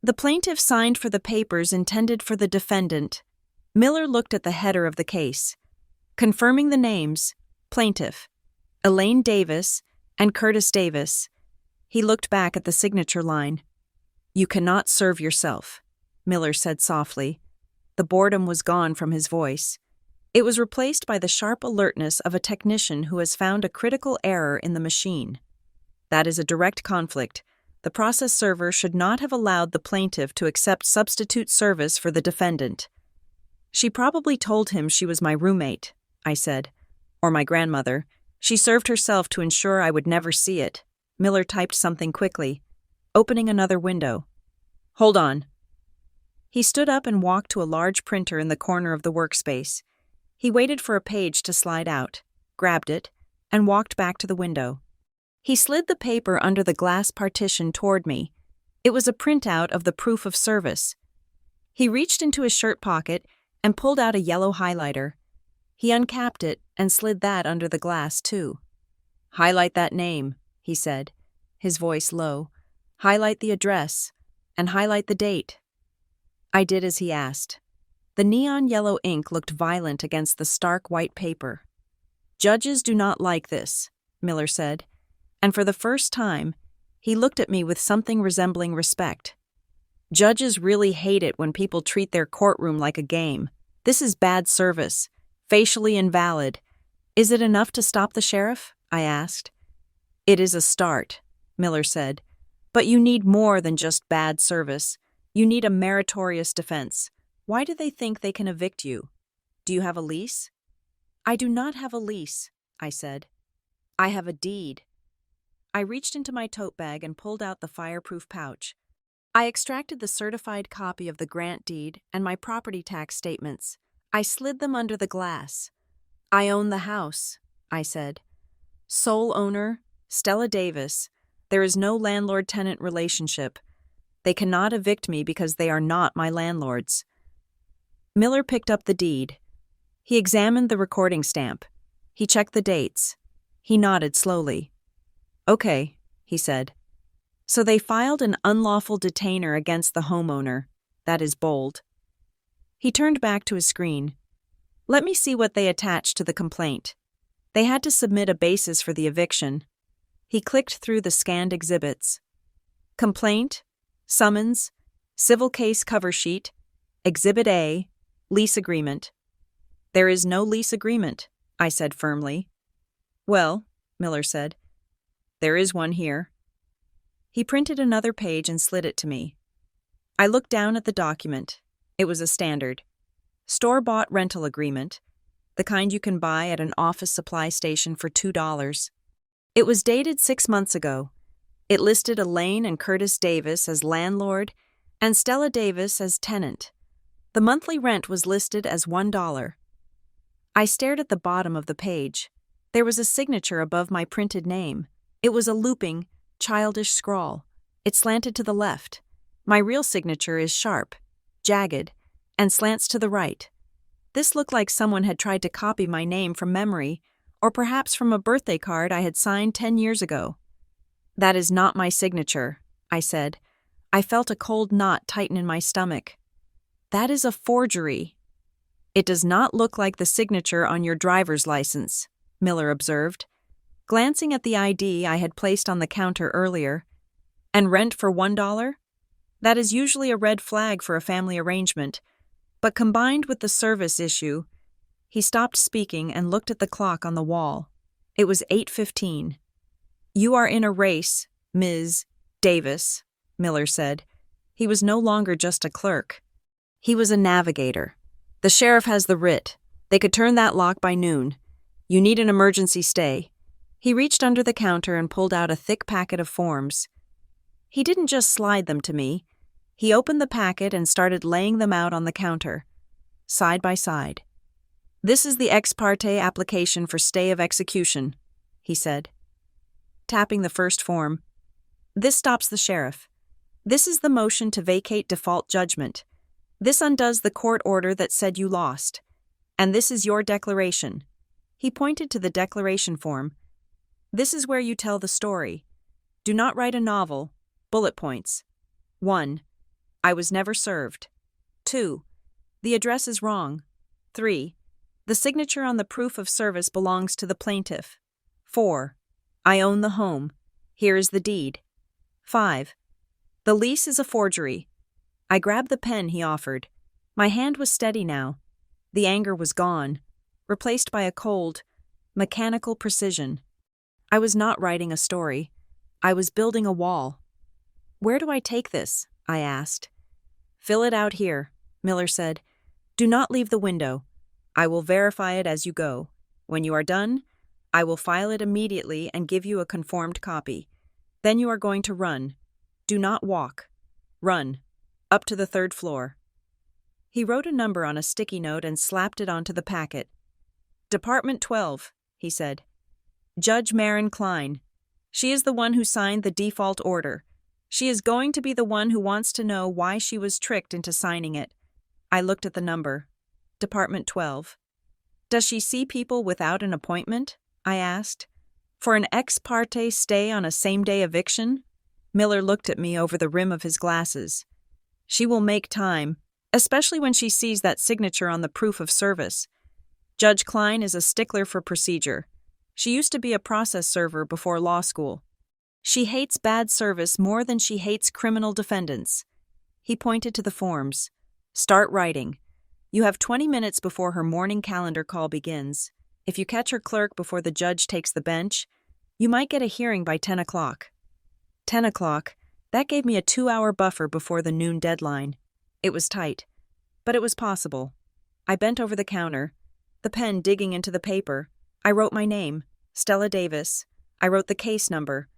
Speaker 1: "The plaintiff signed for the papers intended for the defendant." Miller looked at the header of the case. confirming the names, plaintiff, Elaine Davis and Curtis Davis. He looked back at the signature line. "You cannot serve yourself," Miller said softly. The boredom was gone from his voice. It was replaced by the sharp alertness of a technician who has found a critical error in the machine. That is a direct conflict. The process server should not have allowed the plaintiff to accept substitute service for the defendant. "She probably told him she was my roommate," I said. "Or my grandmother. She served herself to ensure I would never see it." Miller typed something quickly, opening another window. "Hold on." He stood up and walked to a large printer in the corner of the workspace. He waited for a page to slide out, grabbed it, and walked back to the window. He slid the paper under the glass partition toward me. It was a printout of the proof of service. He reached into his shirt pocket and pulled out a yellow highlighter. He uncapped it and slid that under the glass, too. "Highlight that name," he said, his voice low. "Highlight the address, and highlight the date." I did as he asked. The neon yellow ink looked violent against the stark white paper. "Judges do not like this," Miller said, and for the first time, he looked at me with something resembling respect. "Judges really hate it when people treat their courtroom like a game. This is bad service, facially invalid. Is it enough to stop the sheriff?" I asked. "It is a start," Miller said, "but you need more than just bad service. You need a meritorious defense. Why do they think they can evict you? Do you have a lease?" "I do not have a lease," I said. "I have a deed." I reached into my tote bag and pulled out the fireproof pouch. I extracted the certified copy of the grant deed and my property tax statements. I slid them under the glass. "I own the house," I said. "Sole owner, Stella Davis. There is no landlord-tenant relationship. They cannot evict me because they are not my landlords." Miller picked up the deed. He examined the recording stamp. He checked the dates. He nodded slowly. "Okay," he said. "So they filed an unlawful detainer against the homeowner. That is bold." He turned back to his screen. "Let me see what they attached to the complaint. They had to submit a basis for the eviction." He clicked through the scanned exhibits. "Complaint, summons, civil case cover sheet, Exhibit A, lease agreement." "There is no lease agreement," I said firmly. "Well," Miller said, "there is one here." He printed another page and slid it to me. I looked down at the document. It was a standard store-bought rental agreement, the kind you can buy at an office supply station for $2. It was dated 6 months ago. It listed Elaine and Curtis Davis as landlord and Stella Davis as tenant. The monthly rent was listed as $1. I stared at the bottom of the page. There was a signature above my printed name. It was a looping, childish scrawl. It slanted to the left. My real signature is sharp, jagged, and slants to the right. This looked like someone had tried to copy my name from memory, or perhaps from a birthday card I had signed 10 years ago. "That is not my signature," I said. I felt a cold knot tighten in my stomach. "That is a forgery." "It does not look like the signature on your driver's license," Miller observed, glancing at the ID I had placed on the counter earlier. "And rent for $1? That is usually a red flag for a family arrangement, but combined with the service issue..." He stopped speaking and looked at the clock on the wall. It was 8:15. "You are in a race, Ms. Davis," Miller said. He was no longer just a clerk. He was a navigator. "The sheriff has the writ. They could turn that lock by noon. You need an emergency stay." He reached under the counter and pulled out a thick packet of forms. He didn't just slide them to me. He opened the packet and started laying them out on the counter, side by side. "This is the ex parte application for stay of execution," he said, tapping the first form. "This stops the sheriff. This is the motion to vacate default judgment. This undoes the court order that said you lost. And this is your declaration." He pointed to the declaration form. "This is where you tell the story. Do not write a novel. Bullet points. 1. I was never served. 2. The address is wrong. 3. The signature on the proof of service belongs to the plaintiff. 4. I own the home. Here is the deed. 5. The lease is a forgery. I grabbed the pen he offered. My hand was steady now. The anger was gone, replaced by a cold, mechanical precision. I was not writing a story. I was building a wall. Where do I take this? I asked. Fill it out here, Miller said. Do not leave the window. I will verify it as you go. When you are done, I will file it immediately and give you a conformed copy. Then you are going to run. Do not walk. Run. Up to the 3rd floor. He wrote a number on a sticky note and slapped it onto the packet. Department 12, he said. Judge Maren Klein. She is the one who signed the default order. She is going to be the one who wants to know why she was tricked into signing it. I looked at the number. Department 12. Does she see people without an appointment? I asked. For an ex parte stay on a same-day eviction? Miller looked at me over the rim of his glasses. She will make time, especially when she sees that signature on the proof of service. Judge Klein is a stickler for procedure. She used to be a process server before law school. She hates bad service more than she hates criminal defendants. He pointed to the forms. Start writing. You have 20 minutes before her morning calendar call begins. If you catch her clerk before the judge takes the bench, you might get a hearing by 10 o'clock. 10 o'clock, that gave me a 2-hour buffer before the noon deadline. It was tight, but it was possible. I bent over the counter, the pen digging into the paper. I wrote my name, Stella Davis. I wrote the case number,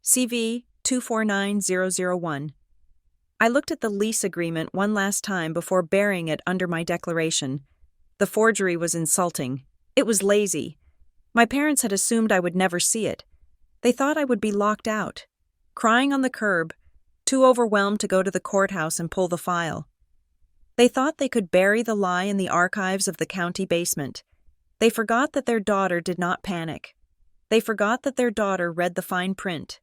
Speaker 1: CV 249001. I looked at the lease agreement one last time before burying it under my declaration. The forgery was insulting. It was lazy. My parents had assumed I would never see it. They thought I would be locked out, crying on the curb, too overwhelmed to go to the courthouse and pull the file. They thought they could bury the lie in the archives of the county basement. They forgot that their daughter did not panic. They forgot that their daughter read the fine print.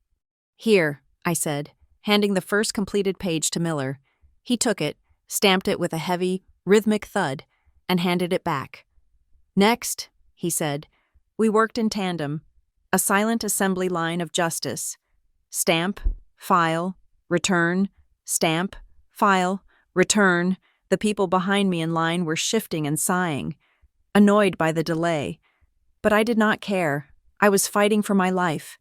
Speaker 1: Here, I said, handing the first completed page to Miller. He took it, stamped it with a heavy, rhythmic thud, and handed it back. Next, he said. We worked in tandem, a silent assembly line of justice. Stamp, file, return, stamp, file, return. The people behind me in line were shifting and sighing, annoyed by the delay. But I did not care. I was fighting for my life.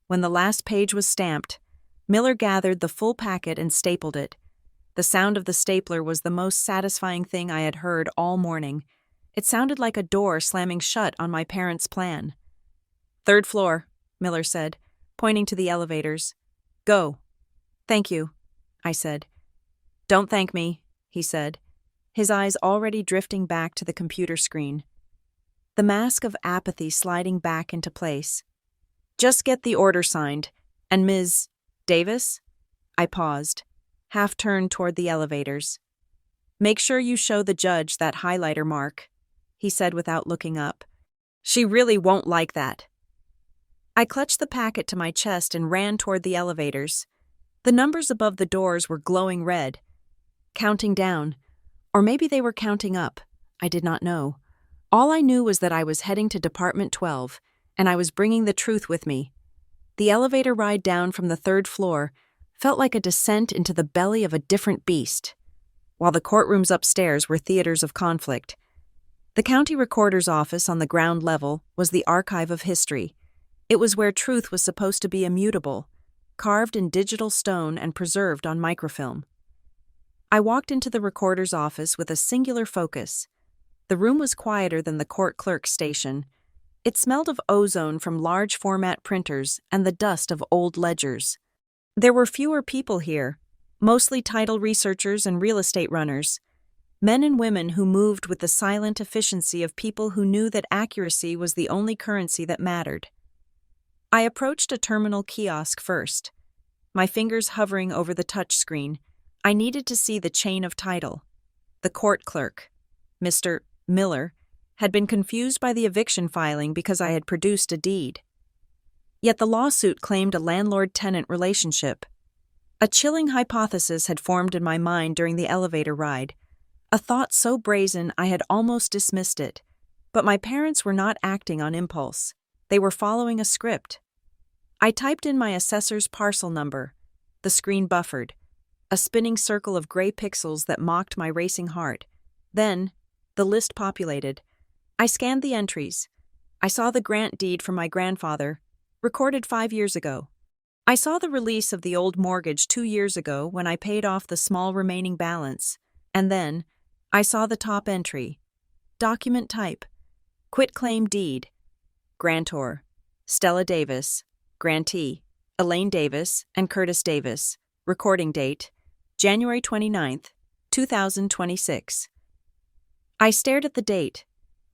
Speaker 1: When the last page was stamped, Miller gathered the full packet and stapled it. The sound of the stapler was the most satisfying thing I had heard all morning. It sounded like a door slamming shut on my parents' plan. 3rd floor, Miller said, pointing to the elevators. Go. Thank you, I said. Don't thank me, he said, his eyes already drifting back to the computer screen. The mask of apathy sliding back into place. Just get the order signed, and Ms. Davis? I paused, half turned toward the elevators. Make sure you show the judge that highlighter mark, he said without looking up. She really won't like that. I clutched the packet to my chest and ran toward the elevators. The numbers above the doors were glowing red, counting down, or maybe they were counting up. I did not know. All I knew was that I was heading to Department 12, and I was bringing the truth with me. The elevator ride down from the 3rd floor felt like a descent into the belly of a different beast, while the courtrooms upstairs were theaters of conflict. The county recorder's office on the ground level was the archive of history. It was where truth was supposed to be immutable, carved in digital stone and preserved on microfilm. I walked into the recorder's office with a singular focus. The room was quieter than the court clerk's station. It smelled of ozone from large format printers and the dust of old ledgers. There were fewer people here, mostly title researchers and real estate runners. Men and women who moved with the silent efficiency of people who knew that accuracy was the only currency that mattered. I approached a terminal kiosk first, my fingers hovering over the touchscreen. I needed to see the chain of title. The court clerk, Mr. Miller, had been confused by the eviction filing because I had produced a deed. Yet the lawsuit claimed a landlord-tenant relationship. A chilling hypothesis had formed in my mind during the elevator ride, a thought so brazen I had almost dismissed it. But my parents were not acting on impulse. They were following a script. I typed in my assessor's parcel number. The screen buffered, a spinning circle of gray pixels that mocked my racing heart. Then, the list populated. I scanned the entries. I saw the grant deed from my grandfather, recorded 5 years ago. I saw the release of the old mortgage 2 years ago when I paid off the small remaining balance. And then, I saw the top entry. Document type. Quitclaim deed. Grantor. Stella Davis. Grantee. Elaine Davis and Curtis Davis. Recording date. January 29th, 2026. I stared at the date.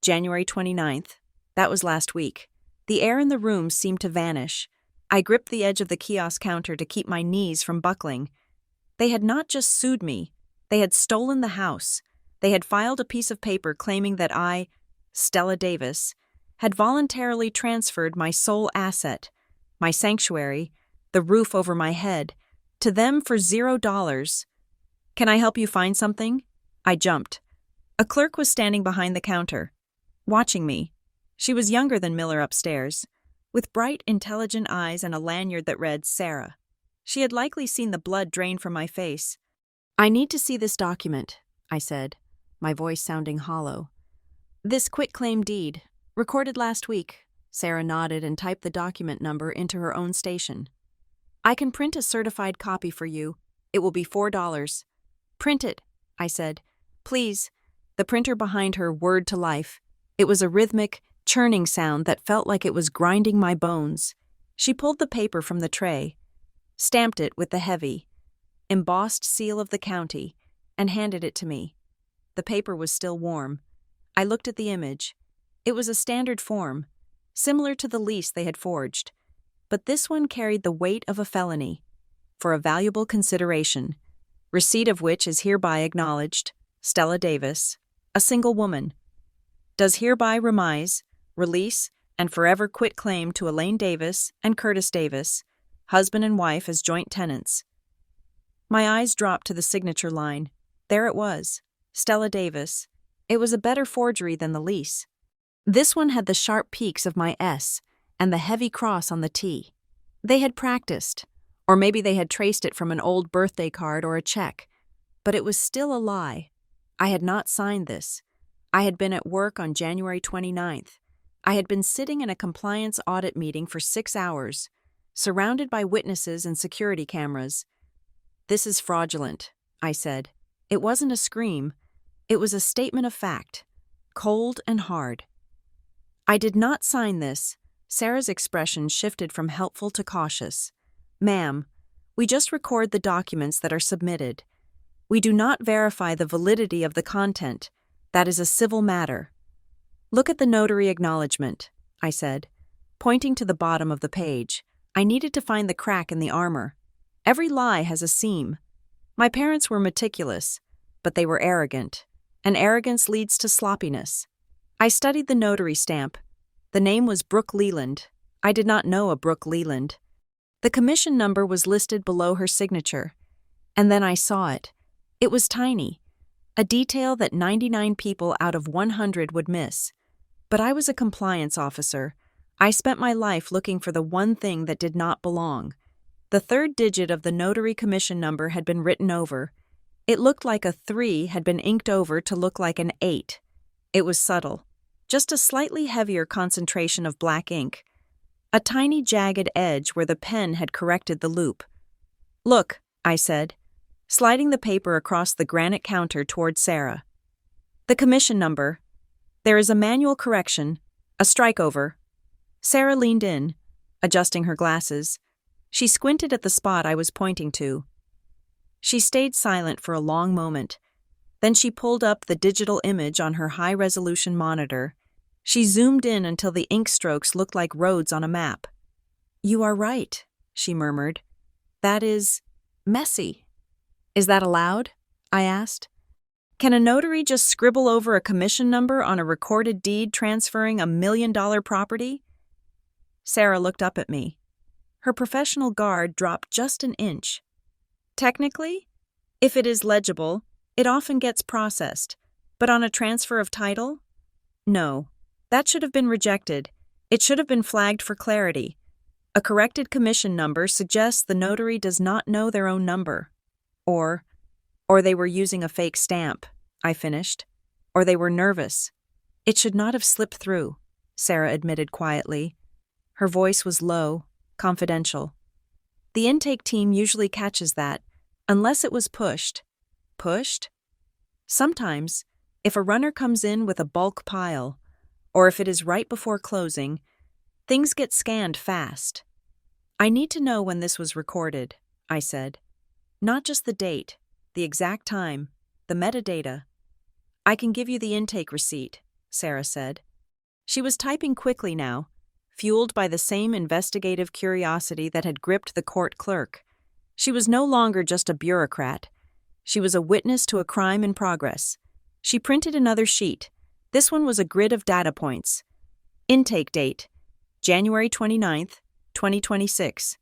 Speaker 1: January 29th. That was last week. The air in the room seemed to vanish. I gripped the edge of the kiosk counter to keep my knees from buckling. They had not just sued me. They had stolen the house. They had filed a piece of paper claiming that I, Stella Davis, had voluntarily transferred my sole asset, my sanctuary, the roof over my head, to them for $0. Can I help you find something? I jumped. A clerk was standing behind the counter, watching me. She was younger than Miller upstairs, with bright, intelligent eyes and a lanyard that read Sarah. She had likely seen the blood drain from my face. I need to see this document, I said, my voice sounding hollow. This quitclaim deed, recorded last week. Sarah nodded and typed the document number into her own station. I can print a certified copy for you. It will be $4. Print it, I said. Please. The printer behind her whirred to life. It was a rhythmic, churning sound that felt like it was grinding my bones. She pulled the paper from the tray, stamped it with the heavy, embossed seal of the county, and handed it to me. The paper was still warm. I looked at the image. It was a standard form, similar to the lease they had forged, but this one carried the weight of a felony, for a valuable consideration, receipt of which is hereby acknowledged, Stella Davis, a single woman, does hereby remise, release, and forever quit claim to Elaine Davis and Curtis Davis, husband and wife as joint tenants. My eyes dropped to the signature line. There it was, Stella Davis. It was a better forgery than the lease. This one had the sharp peaks of my S and the heavy cross on the T. They had practiced, or maybe they had traced it from an old birthday card or a check, but it was still a lie. I had not signed this. I had been at work on January 29th. I had been sitting in a compliance audit meeting for 6 hours, surrounded by witnesses and security cameras. This is fraudulent, I said. It wasn't a scream. It was a statement of fact, cold and hard. I did not sign this. Sarah's expression shifted from helpful to cautious. Ma'am, we just record the documents that are submitted. We do not verify the validity of the content. That is a civil matter. Look at the notary acknowledgement, I said, pointing to the bottom of the page. I needed to find the crack in the armor. Every lie has a seam. My parents were meticulous, but they were arrogant, and arrogance leads to sloppiness. I studied the notary stamp. The name was Brooke Leland. I did not know a Brooke Leland. The commission number was listed below her signature, and then I saw it. It was tiny, a detail that 99 people out of 100 would miss. But I was a compliance officer. I spent my life looking for the one thing that did not belong. The third digit of the notary commission number had been written over. It looked like a 3 had been inked over to look like an 8. It was subtle, just a slightly heavier concentration of black ink, a tiny jagged edge where the pen had corrected the loop. Look, I said, sliding the paper across the granite counter toward Sarah. The commission number. There is a manual correction, a strikeover. Sarah leaned in, adjusting her glasses. She squinted at the spot I was pointing to. She stayed silent for a long moment. Then she pulled up the digital image on her high-resolution monitor. She zoomed in until the ink strokes looked like roads on a map. You are right, she murmured. That is messy. Is that allowed? I asked. Can a notary just scribble over a commission number on a recorded deed transferring $1 million property? Sarah looked up at me. Her professional guard dropped just an inch. Technically, if it is legible, it often gets processed, but on a transfer of title? No, That should have been rejected. It should have been flagged for clarity. A corrected commission number suggests the notary does not know their own number. Or they were using a fake stamp, I finished. Or they were nervous. It should not have slipped through, Sarah admitted quietly. Her voice was low, confidential. The intake team usually catches that, unless it was pushed. Pushed? Sometimes, if a runner comes in with a bulk pile, or if it is right before closing, things get scanned fast. I need to know when this was recorded, I said. Not just the date, the exact time, the metadata. I can give you the intake receipt, Sarah said. She was typing quickly now, fueled by the same investigative curiosity that had gripped the court clerk. She was no longer just a bureaucrat. She was a witness to a crime in progress. She printed another sheet. This one was a grid of data points. Intake date, January 29th, 2026.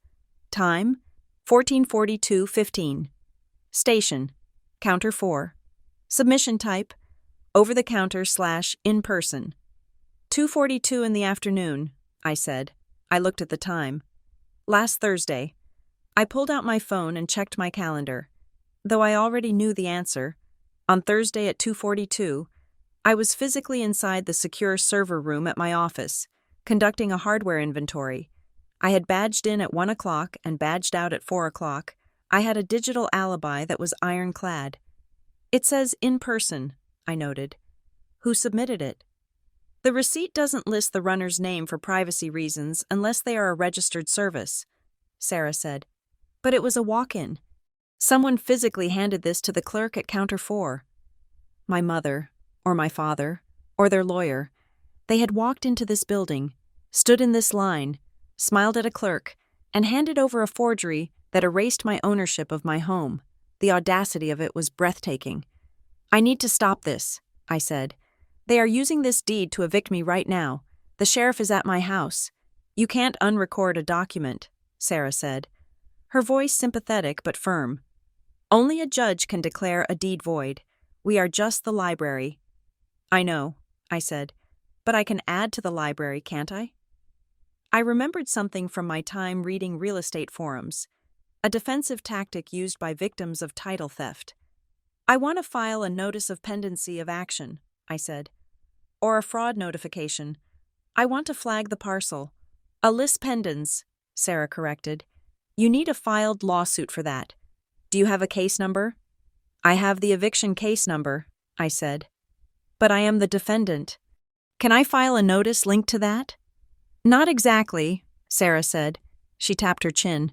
Speaker 1: Time, 14:42:15. Station, Counter 4. Submission type, over-the-counter/in-person. 2:42 in the afternoon, I said. I looked at the time. Last Thursday. I pulled out my phone and checked my calendar. Though I already knew the answer, on Thursday at 2:42, I was physically inside the secure server room at my office, conducting a hardware inventory. I had badged in at 1 o'clock and badged out at 4 o'clock. I had a digital alibi that was ironclad. It says in person, I noted. Who submitted it? The receipt doesn't list the runner's name for privacy reasons unless they are a registered service, Sarah said. But it was a walk-in. Someone physically handed this to the clerk at Counter 4. My mother, or my father, or their lawyer. They had walked into this building, stood in this line, smiled at a clerk, and handed over a forgery that erased my ownership of my home. The audacity of it was breathtaking. I need to stop this, I said. They are using this deed to evict me right now. The sheriff is at my house. You can't unrecord a document, Sarah said. Her voice sympathetic but firm. Only a judge can declare a deed void. We are just the library. I know, I said, but I can add to the library, can't I? I remembered something from my time reading real estate forums, a defensive tactic used by victims of title theft. I want to file a notice of pendency of action, I said, or a fraud notification. I want to flag the parcel. A lis pendens, Sarah corrected. You need a filed lawsuit for that. Do you have a case number? I have the eviction case number, I said. But I am the defendant. Can I file a notice linked to that? Not exactly, Sarah said. She tapped her chin.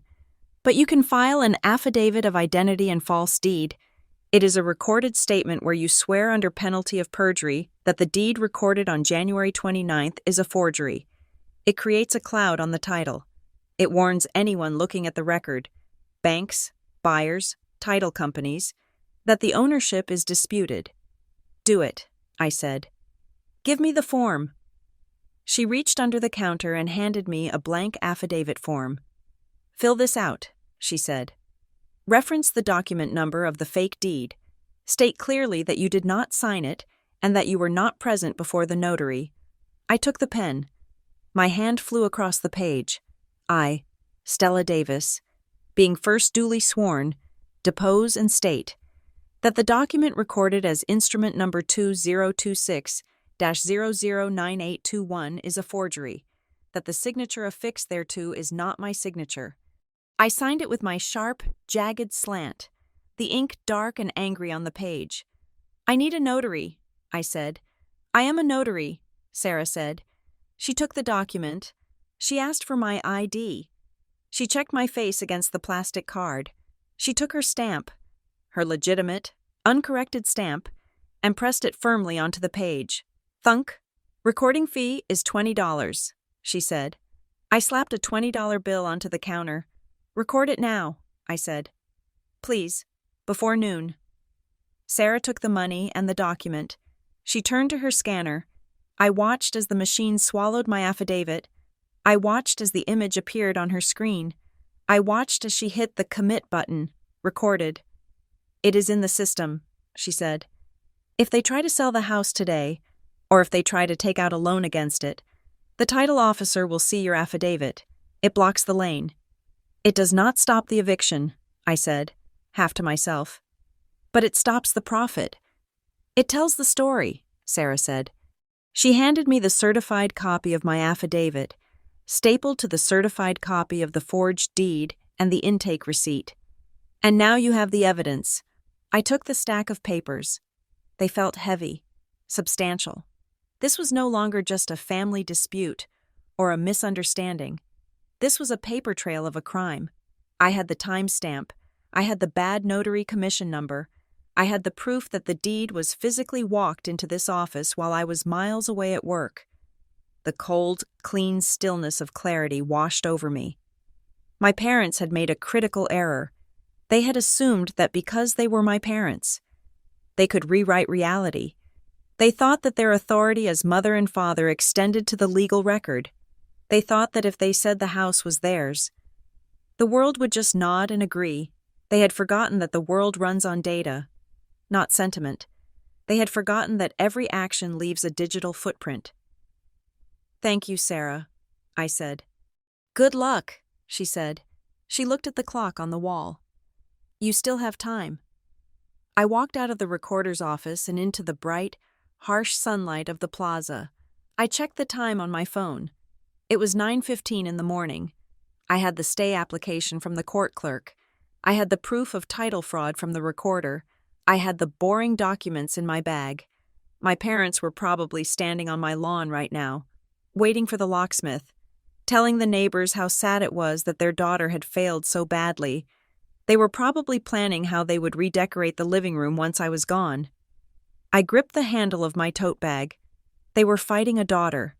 Speaker 1: But you can file an affidavit of identity and false deed. It is a recorded statement where you swear under penalty of perjury that the deed recorded on January 29th is a forgery. It creates a cloud on the title. It warns anyone looking at the record, banks, buyers, title companies, that the ownership is disputed. Do it, I said. Give me the form. She reached under the counter and handed me a blank affidavit form. Fill this out, she said. Reference the document number of the fake deed. State clearly that you did not sign it and that you were not present before the notary. I took the pen. My hand flew across the page. I, Stella Davis, being first duly sworn, depose and state that the document recorded as instrument number 2026-009821 is a forgery, that the signature affixed thereto is not my signature. I signed it with my sharp, jagged slant, the ink dark and angry on the page. I need a notary, I said. I am a notary, Sarah said. She took the document. She asked for my ID. She checked my face against the plastic card. She took her stamp, her legitimate, uncorrected stamp, and pressed it firmly onto the page. Thunk. Recording fee is $20, she said. I slapped a $20 bill onto the counter. Record it now, I said. Please, before noon. Sarah took the money and the document. She turned to her scanner. I watched as the machine swallowed my affidavit. I watched as the image appeared on her screen. I watched as she hit the commit button. Recorded. It is in the system, she said. If they try to sell the house today, or if they try to take out a loan against it. The title officer will see your affidavit. It blocks the lane. It does not stop the eviction, I said, half to myself. But it stops the profit. It tells the story, Sarah said. She handed me the certified copy of my affidavit, stapled to the certified copy of the forged deed and the intake receipt. And now you have the evidence. I took the stack of papers. They felt heavy, substantial. This was no longer just a family dispute or a misunderstanding. This was a paper trail of a crime. I had the timestamp. I had the bad notary commission number. I had the proof that the deed was physically walked into this office while I was miles away at work. The cold, clean stillness of clarity washed over me. My parents had made a critical error. They had assumed that because they were my parents, they could rewrite reality. They thought that their authority as mother and father extended to the legal record. They thought that if they said the house was theirs, the world would just nod and agree. They had forgotten that the world runs on data, not sentiment. They had forgotten that every action leaves a digital footprint. "Thank you, Sarah," I said. "Good luck," she said. She looked at the clock on the wall. "You still have time." I walked out of the recorder's office and into the bright, harsh sunlight of the plaza. I checked the time on my phone. It was 9:15 in the morning. I had the stay application from the court clerk. I had the proof of title fraud from the recorder. I had the boring documents in my bag. My parents were probably standing on my lawn right now, waiting for the locksmith, telling the neighbors how sad it was that their daughter had failed so badly. They were probably planning how they would redecorate the living room once I was gone. I gripped the handle of my tote bag. They were fighting a daughter.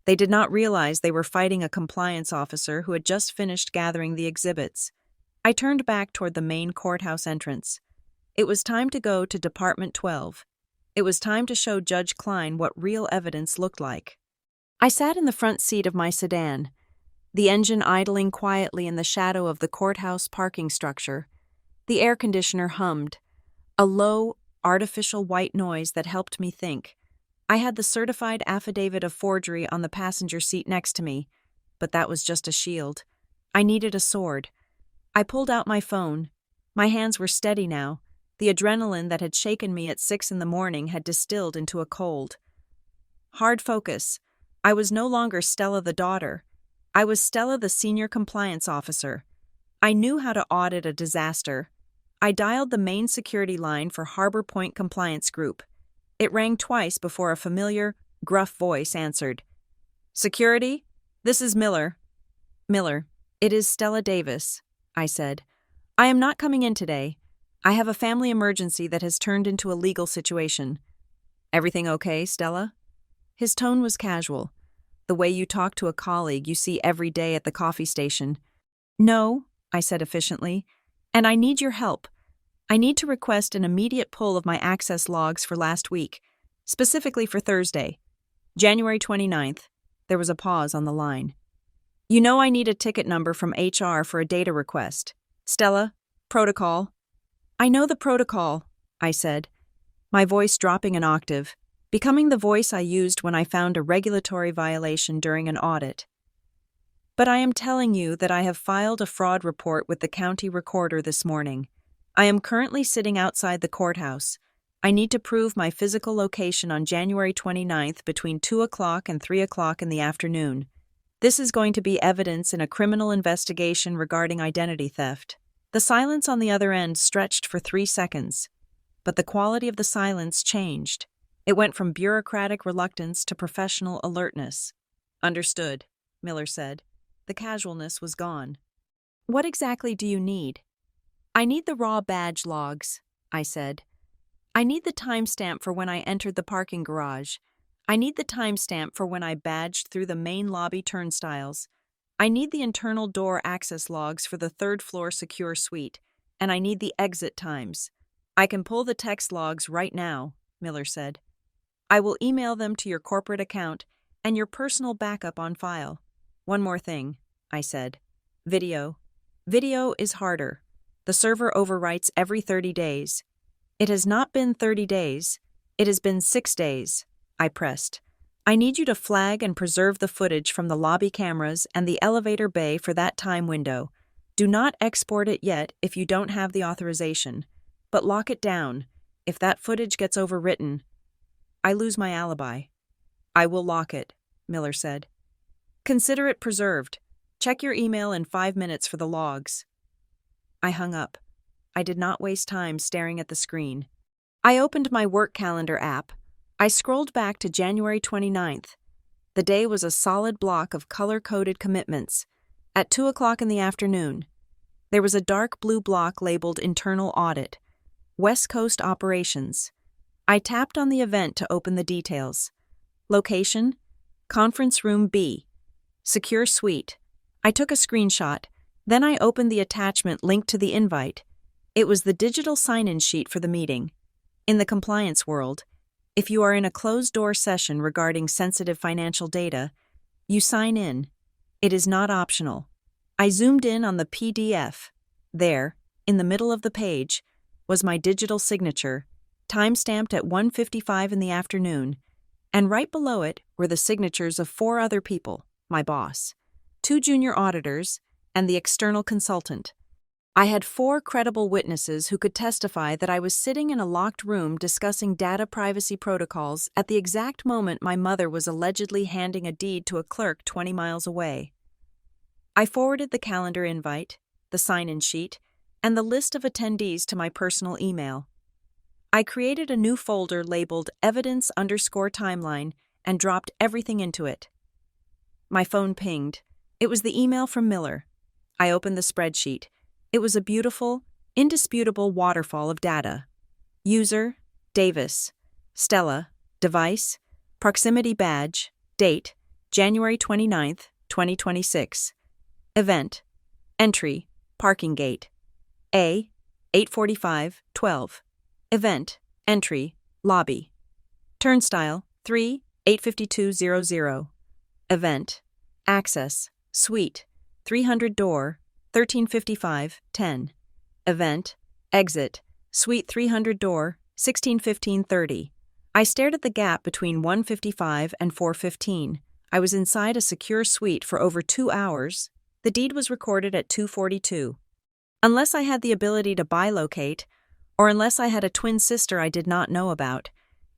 Speaker 1: They did not realize they were fighting a compliance officer who had just finished gathering the exhibits. I turned back toward the main courthouse entrance. It was time to go to Department 12. It was time to show Judge Klein what real evidence looked like. I sat in the front seat of my sedan, the engine idling quietly in the shadow of the courthouse parking structure. The air conditioner hummed, a low, artificial white noise that helped me think. I had the certified affidavit of forgery on the passenger seat next to me, but that was just a shield. I needed a sword. I pulled out my phone. My hands were steady now. The adrenaline that had shaken me at 6 in the morning had distilled into a cold. Hard focus. I was no longer Stella the daughter. I was Stella the senior compliance officer. I knew how to audit a disaster. I dialed the main security line for Harbor Point Compliance Group. It rang twice before a familiar, gruff voice answered. "Security? This is Miller." "Miller, it is Stella Davis," I said. "I am not coming in today. I have a family emergency that has turned into a legal situation." "Everything okay, Stella?" His tone was casual, the way you talk to a colleague you see every day at the coffee station. "No," I said efficiently, "and I need your help. I need to request an immediate pull of my access logs for last week, specifically for Thursday, January 29th. There was a pause on the line. "You know I need a ticket number from HR for a data request. Stella, protocol." "I know the protocol," I said, my voice dropping an octave, becoming the voice I used when I found a regulatory violation during an audit. "But I am telling you that I have filed a fraud report with the county recorder this morning. I am currently sitting outside the courthouse. I need to prove my physical location on January 29th between 2 o'clock and 3 o'clock in the afternoon. This is going to be evidence in a criminal investigation regarding identity theft." The silence on the other end stretched for 3 seconds, but the quality of the silence changed. It went from bureaucratic reluctance to professional alertness. "Understood," Miller said. The casualness was gone. "What exactly do you need?" "I need the raw badge logs," I said. "I need the timestamp for when I entered the parking garage. I need the timestamp for when I badged through the main lobby turnstiles. I need the internal door access logs for the third-floor secure suite, and I need the exit times. I can pull the text logs right now," Miller said. "I will email them to your corporate account and your personal backup on file. One more thing," I said. "Video. Video is harder. The server overwrites every 30 days. It has not been 30 days. It has been 6 days. I pressed. I need you to flag and preserve the footage from the lobby cameras and the elevator bay for that time window. Do not export it yet if you don't have the authorization, but lock it down. If that footage gets overwritten, I lose my alibi. I will lock it, Miller said. Consider it preserved. Check your email in 5 minutes for the logs. I hung up. I did not waste time staring at the screen. I opened my work calendar app. I scrolled back to January 29th. The day was a solid block of color-coded commitments. At 2 o'clock in the afternoon, there was a dark blue block labeled Internal Audit, West Coast Operations. I tapped on the event to open the details. Location: Conference Room B. Secure Suite. I took a screenshot. Then I opened the attachment linked to the invite. It was the digital sign-in sheet for the meeting. In the compliance world, if you are in a closed-door session regarding sensitive financial data, you sign in. It is not optional. I zoomed in on the PDF. There, in the middle of the page, was my digital signature, time-stamped at 1:55 in the afternoon, and right below it were the signatures of 4 other people, my boss, 2 junior auditors, and the external consultant. I had 4 credible witnesses who could testify that I was sitting in a locked room discussing data privacy protocols at the exact moment my mother was allegedly handing a deed to a clerk 20 miles away. I forwarded the calendar invite, the sign-in sheet, and the list of attendees to my personal email. I created a new folder labeled Evidence_Timeline and dropped everything into it. My phone pinged. It was the email from Miller. I opened the spreadsheet. It was a beautiful, indisputable waterfall of data. User: Davis. Stella. Device: Proximity Badge. Date: January 29th, 2026. Event: Entry: Parking Gate. A: 8:45:12. Event: Entry: Lobby. Turnstile: 3, 852:00. Event: Access: Suite: 300 door, 13:55:10. Event: Exit: Suite 300 door, 16:15:30. I stared at the gap between 1:55 and 4:15. I was inside a secure suite for over 2 hours. The deed was recorded at 2:42. Unless I had the ability to bilocate, or unless I had a twin sister I did not know about,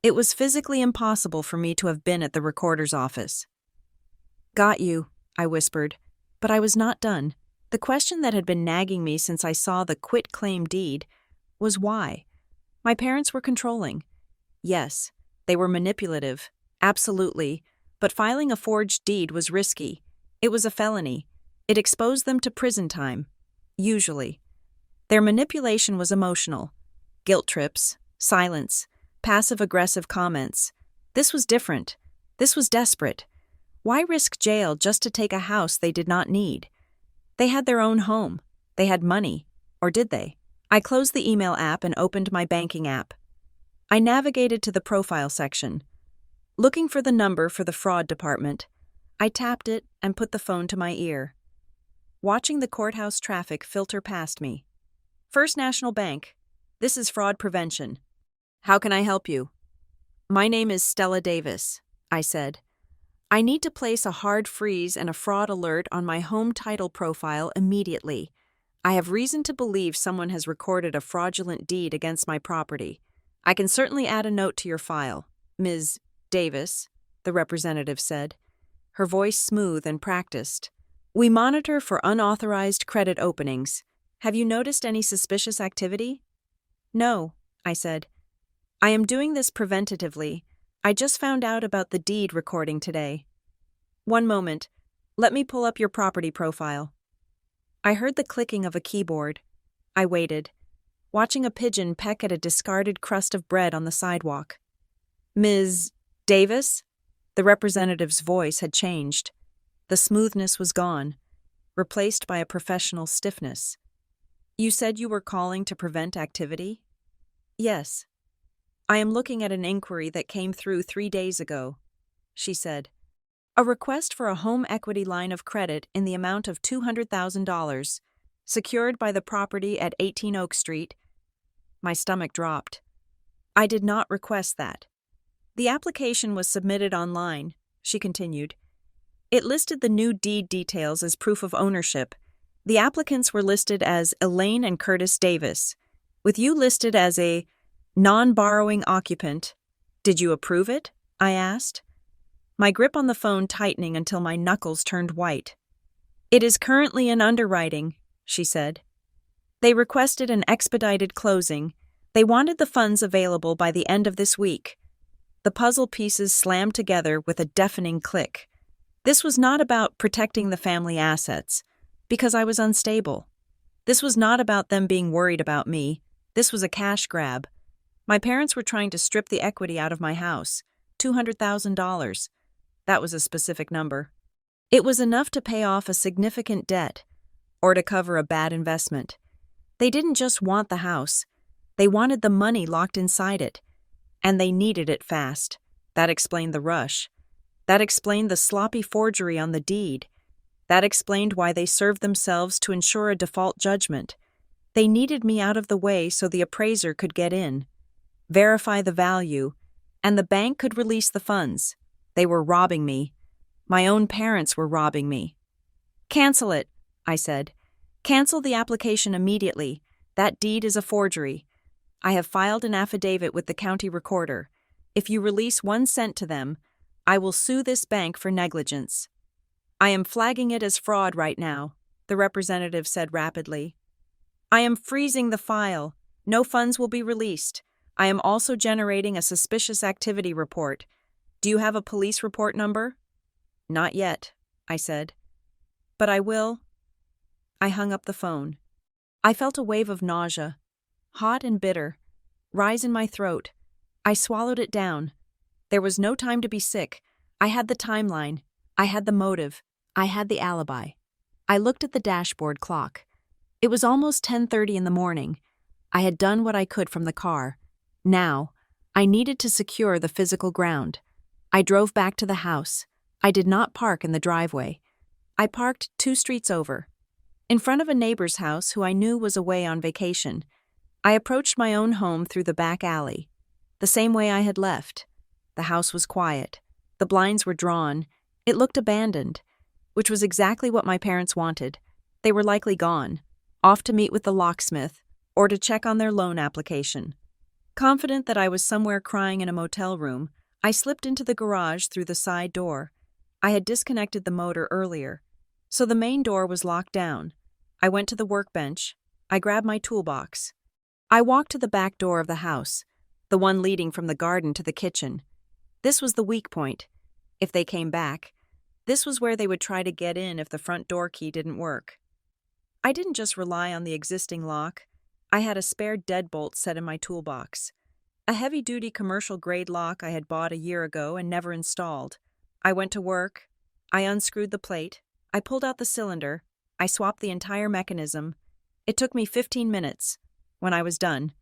Speaker 1: it was physically impossible for me to have been at the recorder's office. "Got you," I whispered, but I was not done. The question that had been nagging me since I saw the quit-claim deed was why. My parents were controlling. Yes, they were manipulative, absolutely, but filing a forged deed was risky. It was a felony. It exposed them to prison time, usually. Their manipulation was emotional. Guilt trips, silence, passive-aggressive comments. This was different. This was desperate. Why risk jail just to take a house they did not need? They had their own home. They had money. Or did they? I closed the email app and opened my banking app. I navigated to the profile section. Looking for the number for the fraud department, I tapped it and put the phone to my ear. Watching the courthouse traffic filter past me. "First National Bank. This is fraud prevention. How can I help you?" "My name is Stella Davis," I said. "I need to place a hard freeze and a fraud alert on my home title profile immediately. I have reason to believe someone has recorded a fraudulent deed against my property. I can certainly add a note to your file, Ms. Davis," the representative said, her voice smooth and practiced. "We monitor for unauthorized credit openings. Have you noticed any suspicious activity?" "No," I said. "I am doing this preventatively. I just found out about the deed recording today." "One moment. Let me pull up your property profile." I heard the clicking of a keyboard. I waited, watching a pigeon peck at a discarded crust of bread on the sidewalk. "Ms. Davis?" The representative's voice had changed. The smoothness was gone, replaced by a professional stiffness. "You said you were calling to prevent activity?" "Yes. I am looking at an inquiry that came through 3 days ago," she said. "A request for a home equity line of credit in the amount of $200,000, secured by the property at 18 Oak Street." My stomach dropped. "I did not request that." The application was submitted online, she continued. It listed the new deed details as proof of ownership. The applicants were listed as Elaine and Curtis Davis, with you listed as a non-borrowing occupant. Did you approve it? I asked, my grip on the phone tightening until my knuckles turned white. It is currently in underwriting, she said. They requested an expedited closing. They wanted the funds available by the end of this week. The puzzle pieces slammed together with a deafening click. This was not about protecting the family assets, because I was unstable. This was not about them being worried about me. This was a cash grab. My parents were trying to strip the equity out of my house, $200,000. That was a specific number. It was enough to pay off a significant debt, or to cover a bad investment. They didn't just want the house. They wanted the money locked inside it. And they needed it fast. That explained the rush. That explained the sloppy forgery on the deed. That explained why they served themselves to ensure a default judgment. They needed me out of the way so the appraiser could get in, verify the value, and the bank could release the funds. They were robbing me. My own parents were robbing me. Cancel it, I said. Cancel the application immediately. That deed is a forgery. I have filed an affidavit with the county recorder. If you release 1 cent to them, I will sue this bank for negligence. I am flagging it as fraud right now, the representative said rapidly. I am freezing the file. No funds will be released. I am also generating a suspicious activity report. Do you have a police report number? Not yet, I said. But I will. I hung up the phone. I felt a wave of nausea, hot and bitter, rise in my throat. I swallowed it down. There was no time to be sick. I had the timeline. I had the motive. I had the alibi. I looked at the dashboard clock. It was almost 10:30 in the morning. I had done what I could from the car. Now, I needed to secure the physical ground. I drove back to the house. I did not park in the driveway. I parked 2 streets over, in front of a neighbor's house who I knew was away on vacation. I approached my own home through the back alley, the same way I had left. The house was quiet. The blinds were drawn. It looked abandoned, which was exactly what my parents wanted. They were likely gone, off to meet with the locksmith or to check on their loan application. Confident that I was somewhere crying in a motel room, I slipped into the garage through the side door. I had disconnected the motor earlier, so the main door was locked down. I went to the workbench. I grabbed my toolbox. I walked to the back door of the house, the one leading from the garden to the kitchen. This was the weak point. If they came back, this was where they would try to get in if the front door key didn't work. I didn't just rely on the existing lock. I had a spare deadbolt set in my toolbox. A heavy-duty commercial-grade lock I had bought a year ago and never installed. I went to work. I unscrewed the plate. I pulled out the cylinder. I swapped the entire mechanism. It took me 15 minutes. When I was done,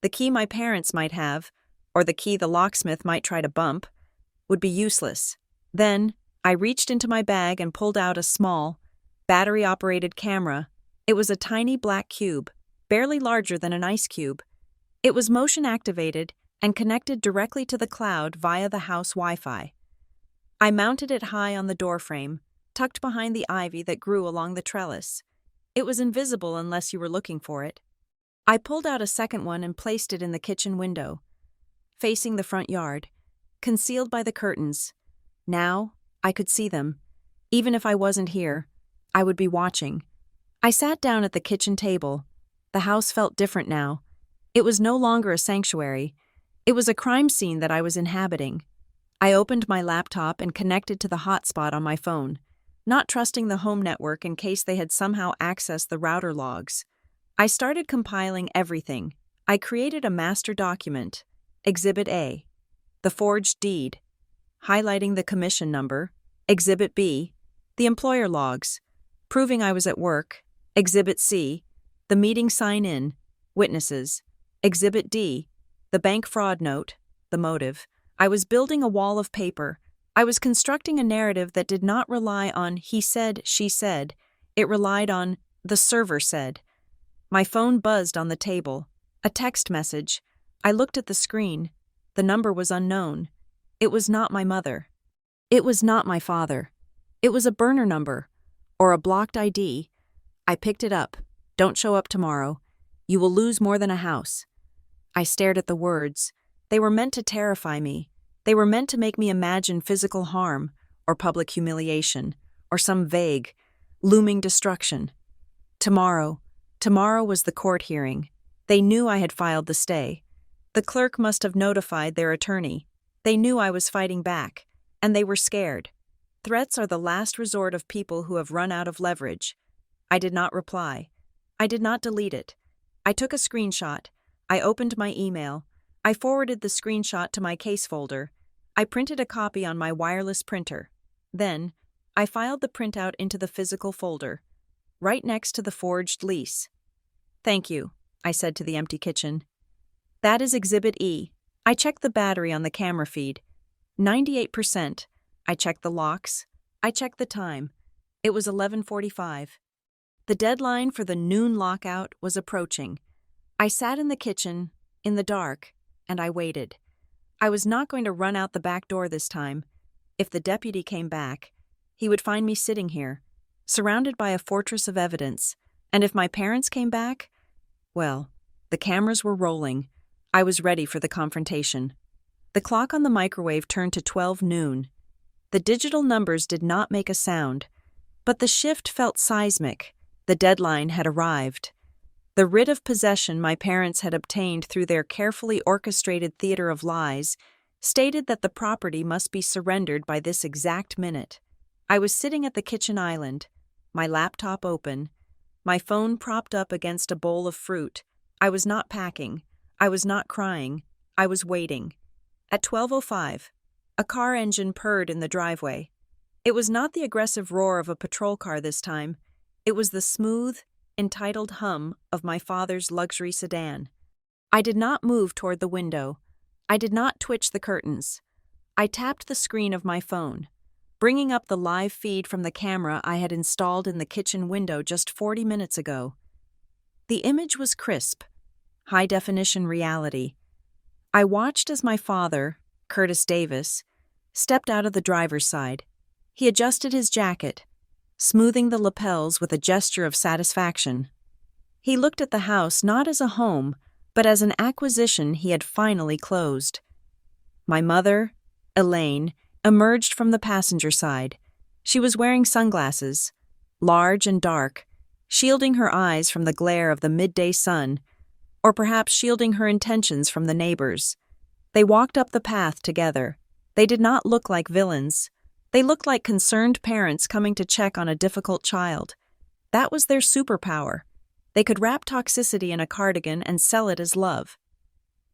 Speaker 1: the key my parents might have, or the key the locksmith might try to bump, would be useless. Then, I reached into my bag and pulled out a small, battery-operated camera. It was a tiny black cube, barely larger than an ice cube. It was motion-activated and connected directly to the cloud via the house Wi-Fi. I mounted it high on the doorframe, tucked behind the ivy that grew along the trellis. It was invisible unless you were looking for it. I pulled out a second one and placed it in the kitchen window, facing the front yard, concealed by the curtains. Now, I could see them. Even if I wasn't here, I would be watching. I sat down at the kitchen table. The house felt different now. It was no longer a sanctuary. It was a crime scene that I was inhabiting. I opened my laptop and connected to the hotspot on my phone, not trusting the home network in case they had somehow accessed the router logs. I started compiling everything. I created a master document, Exhibit A, the forged deed, highlighting the commission number, Exhibit B, the employer logs, proving I was at work, Exhibit C, the meeting sign-in, witnesses, Exhibit D, the bank fraud note, the motive. I was building a wall of paper. I was constructing a narrative that did not rely on he said, she said. It relied on the server said. My phone buzzed on the table. A text message. I looked at the screen. The number was unknown. It was not my mother. It was not my father. It was a burner number, or a blocked ID. I picked it up. Don't show up tomorrow. You will lose more than a house. I stared at the words. They were meant to terrify me. They were meant to make me imagine physical harm, or public humiliation, or some vague, looming destruction. Tomorrow was the court hearing. They knew I had filed the stay. The clerk must have notified their attorney. They knew I was fighting back, and they were scared. Threats are the last resort of people who have run out of leverage. I did not reply. I did not delete it. I took a screenshot. I opened my email. I forwarded the screenshot to my case folder. I printed a copy on my wireless printer. Then, I filed the printout into the physical folder, right next to the forged lease. "Thank you," I said to the empty kitchen. "That is Exhibit E." I checked the battery on the camera feed. 98%. I checked the locks. I checked the time. It was 11:45. The deadline for the noon lockout was approaching. I sat in the kitchen, in the dark, and I waited. I was not going to run out the back door this time. If the deputy came back, he would find me sitting here, surrounded by a fortress of evidence. And if my parents came back, well, the cameras were rolling. I was ready for the confrontation. The clock on the microwave turned to 12 noon. The digital numbers did not make a sound, but the shift felt seismic. The deadline had arrived. The writ of possession my parents had obtained through their carefully orchestrated theater of lies stated that the property must be surrendered by this exact minute. I was sitting at the kitchen island, my laptop open, my phone propped up against a bowl of fruit. I was not packing. I was not crying. I was waiting. At 12:05, a car engine purred in the driveway. It was not the aggressive roar of a patrol car this time. It was the smooth, entitled hum of my father's luxury sedan. I did not move toward the window. I did not twitch the curtains. I tapped the screen of my phone, bringing up the live feed from the camera I had installed in the kitchen window just 40 minutes ago. The image was crisp, high-definition reality. I watched as my father, Curtis Davis, stepped out of the driver's side. He adjusted his jacket, smoothing the lapels with a gesture of satisfaction. He looked at the house not as a home, but as an acquisition he had finally closed. My mother, Elaine, emerged from the passenger side. She was wearing sunglasses, large and dark, shielding her eyes from the glare of the midday sun, or perhaps shielding her intentions from the neighbors. They walked up the path together. They did not look like villains. They looked like concerned parents coming to check on a difficult child. That was their superpower. They could wrap toxicity in a cardigan and sell it as love.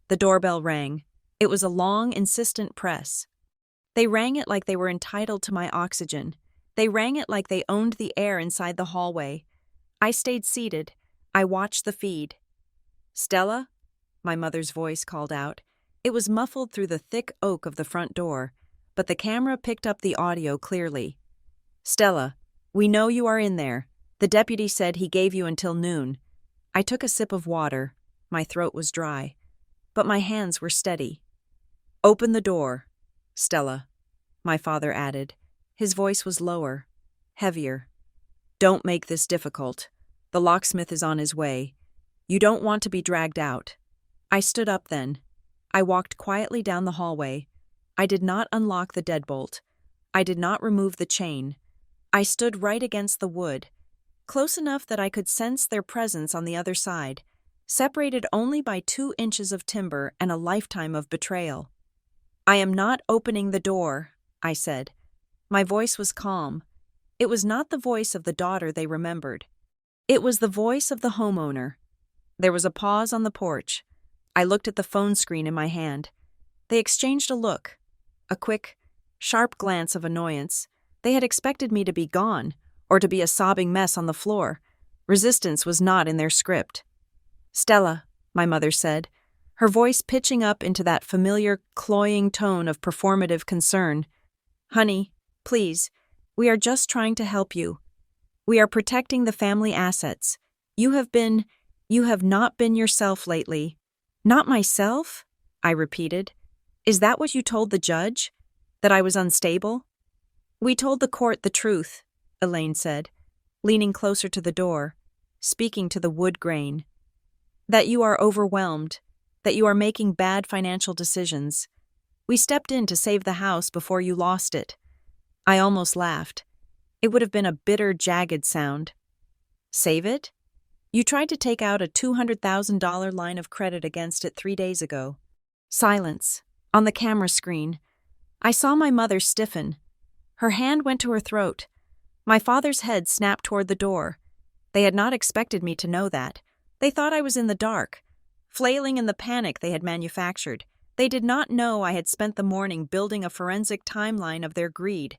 Speaker 1: The doorbell rang. It was a long, insistent press. They rang it like they were entitled to my oxygen. They rang it like they owned the air inside the hallway. I stayed seated. I watched the feed. "Stella?" my mother's voice called out. It was muffled through the thick oak of the front door, but the camera picked up the audio clearly. "Stella, we know you are in there. The deputy said he gave you until noon." I took a sip of water. My throat was dry, but my hands were steady. "Open the door, Stella," my father added. His voice was lower, heavier. "Don't make this difficult. The locksmith is on his way. You don't want to be dragged out." I stood up then. I walked quietly down the hallway. I did not unlock the deadbolt. I did not remove the chain. I stood right against the wood, close enough that I could sense their presence on the other side, separated only by 2 inches of timber and a lifetime of betrayal. "I am not opening the door," I said. My voice was calm. It was not the voice of the daughter they remembered. It was the voice of the homeowner. There was a pause on the porch. I looked at the phone screen in my hand. They exchanged a look, a quick, sharp glance of annoyance. They had expected me to be gone, or to be a sobbing mess on the floor. Resistance was not in their script. "Stella," my mother said, her voice pitching up into that familiar, cloying tone of performative concern. "Honey, please, we are just trying to help you. We are protecting the family assets. You have not been yourself lately." "Not myself?" I repeated. "Is that what you told the judge?" That I was unstable? We told the court the truth, Elaine said, leaning closer to the door, speaking to the wood grain. That you are overwhelmed, that you are making bad financial decisions. We stepped in to save the house before you lost it. I almost laughed. It would have been a bitter, jagged sound. Save it? You tried to take out a $200,000 line of credit against it 3 days ago. Silence. On the camera screen, I saw my mother stiffen. Her hand went to her throat. My father's head snapped toward the door. They had not expected me to know that. They thought I was in the dark, flailing in the panic they had manufactured. They did not know I had spent the morning building a forensic timeline of their greed.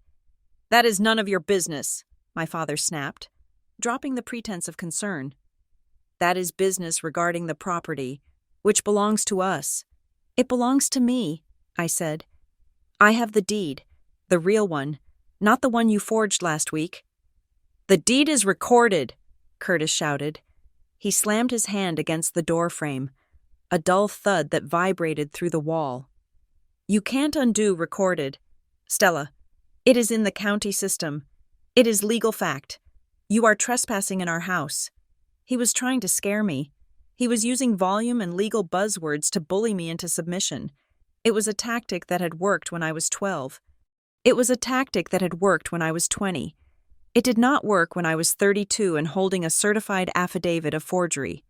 Speaker 1: That is none of your business, my father snapped, dropping the pretense of concern. That is business regarding the property, which belongs to us. It belongs to me, I said. I have the deed, the real one, not the one you forged last week. The deed is recorded, Curtis shouted. He slammed his hand against the door frame, a dull thud that vibrated through the wall. You can't undo recorded. Stella, it is in the county system. It is legal fact. You are trespassing in our house. He was trying to scare me. He was using volume and legal buzzwords to bully me into submission. It was a tactic that had worked when I was 12. It was a tactic that had worked when I was 20. It did not work when I was 32 and holding a certified affidavit of forgery.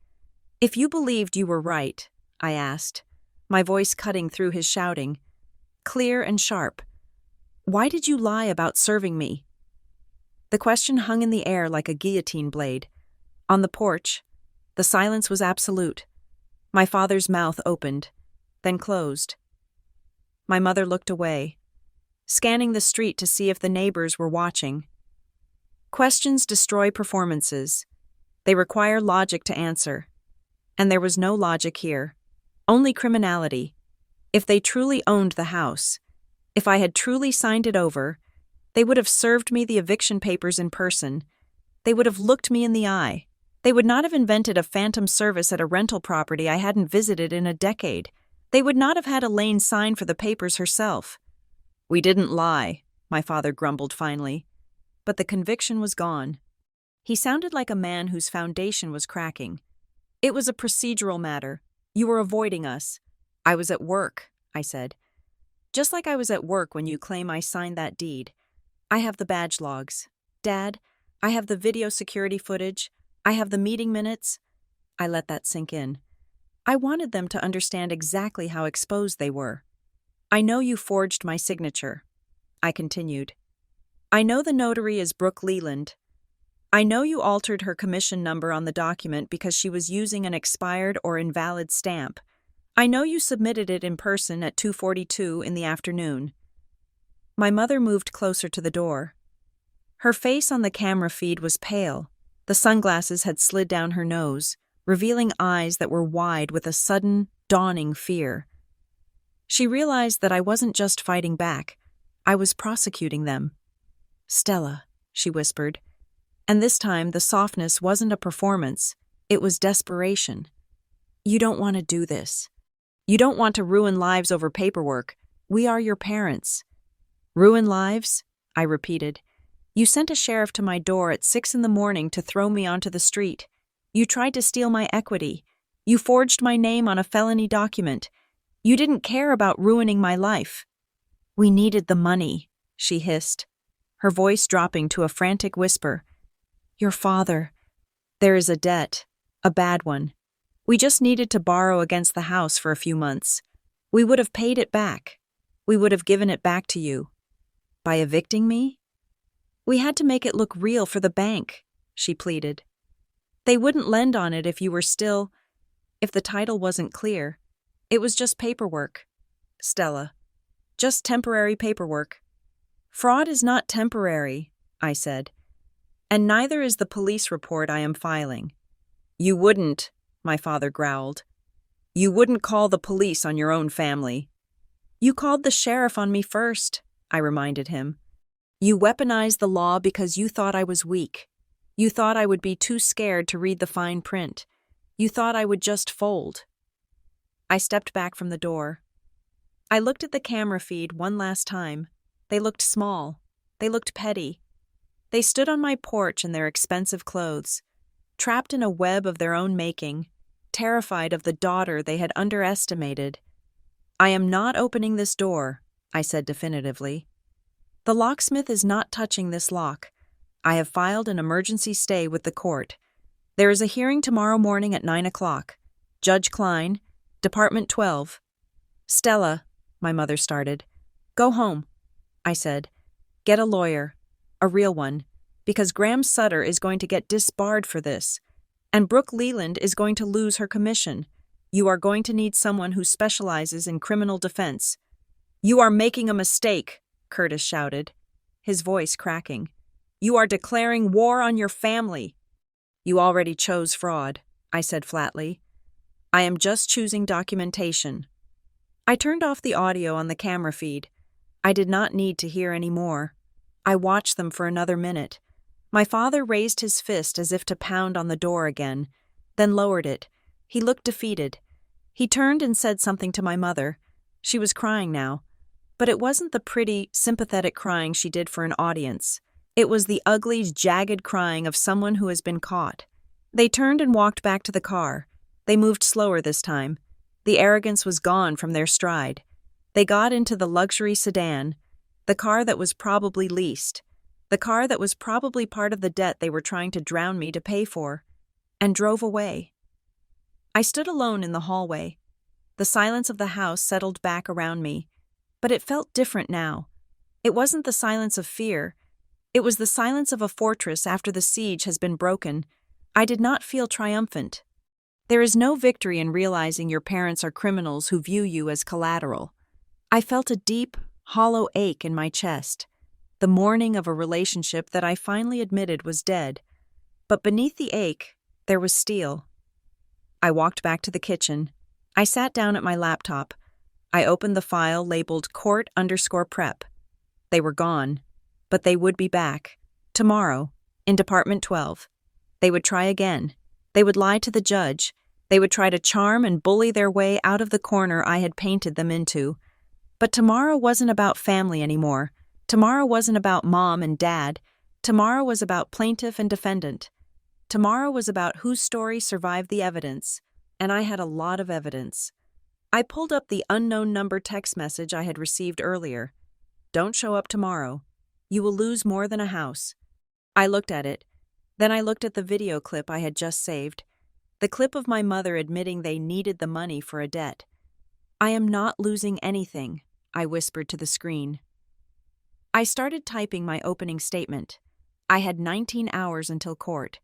Speaker 1: If you believed you were right, I asked, my voice cutting through his shouting, clear and sharp, why did you lie about serving me? The question hung in the air like a guillotine blade. On the porch, the silence was absolute. My father's mouth opened, then closed. My mother looked away, scanning the street to see if the neighbors were watching. Questions destroy performances. They require logic to answer. And there was no logic here. Only criminality. If they truly owned the house, if I had truly signed it over, they would have served me the eviction papers in person. They would have looked me in the eye. They would not have invented a phantom service at a rental property I hadn't visited in a decade. They would not have had Elaine sign for the papers herself. We didn't lie, my father grumbled finally. But the conviction was gone. He sounded like a man whose foundation was cracking. It was a procedural matter. You were avoiding us. I was at work, I said. Just like I was at work when you claim I signed that deed. I have the badge logs. Dad, I have the video security footage. I have the meeting minutes. I let that sink in. I wanted them to understand exactly how exposed they were. I know you forged my signature, I continued. I know the notary is Brooke Leland. I know you altered her commission number on the document because she was using an expired or invalid stamp. I know you submitted it in person at 2:42 in the afternoon. My mother moved closer to the door. Her face on the camera feed was pale. The sunglasses had slid down her nose, revealing eyes that were wide with a sudden, dawning fear. She realized that I wasn't just fighting back. I was prosecuting them. Stella, she whispered. And this time the softness wasn't a performance. It was desperation. You don't want to do this. You don't want to ruin lives over paperwork. We are your parents. Ruin lives? I repeated. You sent a sheriff to my door at 6 a.m. to throw me onto the street. You tried to steal my equity. You forged my name on a felony document. You didn't care about ruining my life. We needed the money, she hissed, her voice dropping to a frantic whisper. Your father. There is a debt, a bad one. We just needed to borrow against the house for a few months. We would have paid it back. We would have given it back to you. By evicting me? We had to make it look real for the bank, she pleaded. They wouldn't lend on it if the title wasn't clear. It was just paperwork. Stella. Just temporary paperwork. Fraud is not temporary, I said. And neither is the police report I am filing. You wouldn't, my father growled. You wouldn't call the police on your own family. You called the sheriff on me first, I reminded him. You weaponized the law because you thought I was weak. You thought I would be too scared to read the fine print. You thought I would just fold. I stepped back from the door. I looked at the camera feed one last time, They looked small. They looked petty. They stood on my porch in their expensive clothes, trapped in a web of their own making, terrified of the daughter they had underestimated. "I am not opening this door," I said definitively. "The locksmith is not touching this lock. I have filed an emergency stay with the court. There is a hearing tomorrow morning at 9 o'clock. Judge Klein, Department 12. "Stella," my mother started. "Go home," I said. "Get a lawyer, a real one, because Graham Sutter is going to get disbarred for this, and Brooke Leland is going to lose her commission. You are going to need someone who specializes in criminal defense." "You are making a mistake," Curtis shouted, his voice cracking. "You are declaring war on your family." "You already chose fraud," I said flatly. "I am just choosing documentation." I turned off the audio on the camera feed. I did not need to hear any more. I watched them for another minute. My father raised his fist as if to pound on the door again, then lowered it. He looked defeated. He turned and said something to my mother. She was crying now. But it wasn't the pretty, sympathetic crying she did for an audience. It was the ugly, jagged crying of someone who has been caught. They turned and walked back to the car. They moved slower this time. The arrogance was gone from their stride. They got into the luxury sedan, the car that was probably leased, the car that was probably part of the debt they were trying to drown me to pay for, and drove away. I stood alone in the hallway. The silence of the house settled back around me, but it felt different now. It wasn't the silence of fear. It was the silence of a fortress after the siege has been broken. I did not feel triumphant. There is no victory in realizing your parents are criminals who view you as collateral. I felt a deep, hollow ache in my chest, the mourning of a relationship that I finally admitted was dead. But beneath the ache, there was steel. I walked back to the kitchen. I sat down at my laptop. I opened the file labeled court_prep. They were gone, but they would be back. Tomorrow, in Department 12. They would try again. They would lie to the judge. They would try to charm and bully their way out of the corner I had painted them into. But tomorrow wasn't about family anymore. Tomorrow wasn't about mom and dad. Tomorrow was about plaintiff and defendant. Tomorrow was about whose story survived the evidence, and I had a lot of evidence. I pulled up the unknown number text message I had received earlier. "Don't show up tomorrow. You will lose more than a house." I looked at it. Then I looked at the video clip I had just saved, the clip of my mother admitting they needed the money for a debt. "I am not losing anything," I whispered to the screen. I started typing my opening statement. I had 19 hours until court.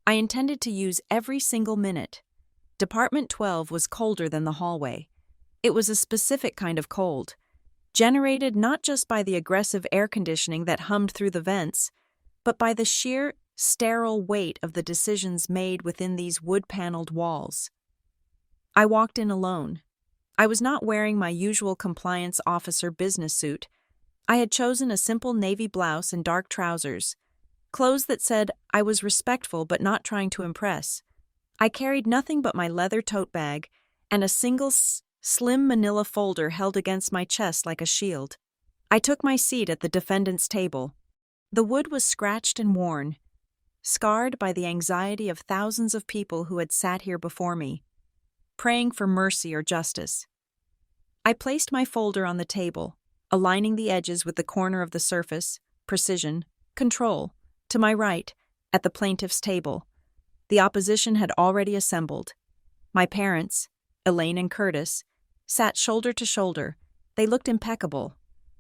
Speaker 1: I intended to use every single minute. Department 12 was colder than the hallway. It was a specific kind of cold, generated not just by the aggressive air conditioning that hummed through the vents, but by the sheer, sterile weight of the decisions made within these wood-paneled walls. I walked in alone. I was not wearing my usual compliance officer business suit. I had chosen a simple navy blouse and dark trousers, clothes that said I was respectful but not trying to impress. I carried nothing but my leather tote bag and a single slim manila folder held against my chest like a shield. I took my seat at the defendant's table. The wood was scratched and worn, scarred by the anxiety of thousands of people who had sat here before me, praying for mercy or justice. I placed my folder on the table, aligning the edges with the corner of the surface, precision, control, to my right, at the plaintiff's table. The opposition had already assembled. My parents, Elaine and Curtis, sat shoulder to shoulder. They looked impeccable.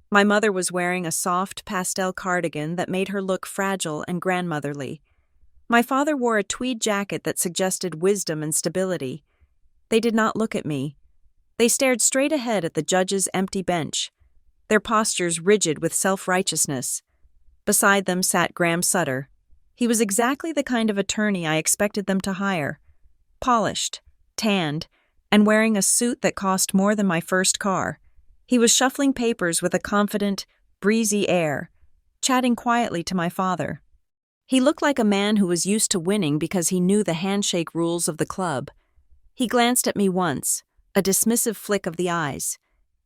Speaker 1: My mother was wearing a soft pastel cardigan that made her look fragile and grandmotherly. My father wore a tweed jacket that suggested wisdom and stability. They did not look at me. They stared straight ahead at the judge's empty bench, their postures rigid with self-righteousness. Beside them sat Graham Sutter. He was exactly the kind of attorney I expected them to hire. Polished, tanned, and wearing a suit that cost more than my first car. He was shuffling papers with a confident, breezy air, chatting quietly to my father. He looked like a man who was used to winning because he knew the handshake rules of the club. He glanced at me once, a dismissive flick of the eyes,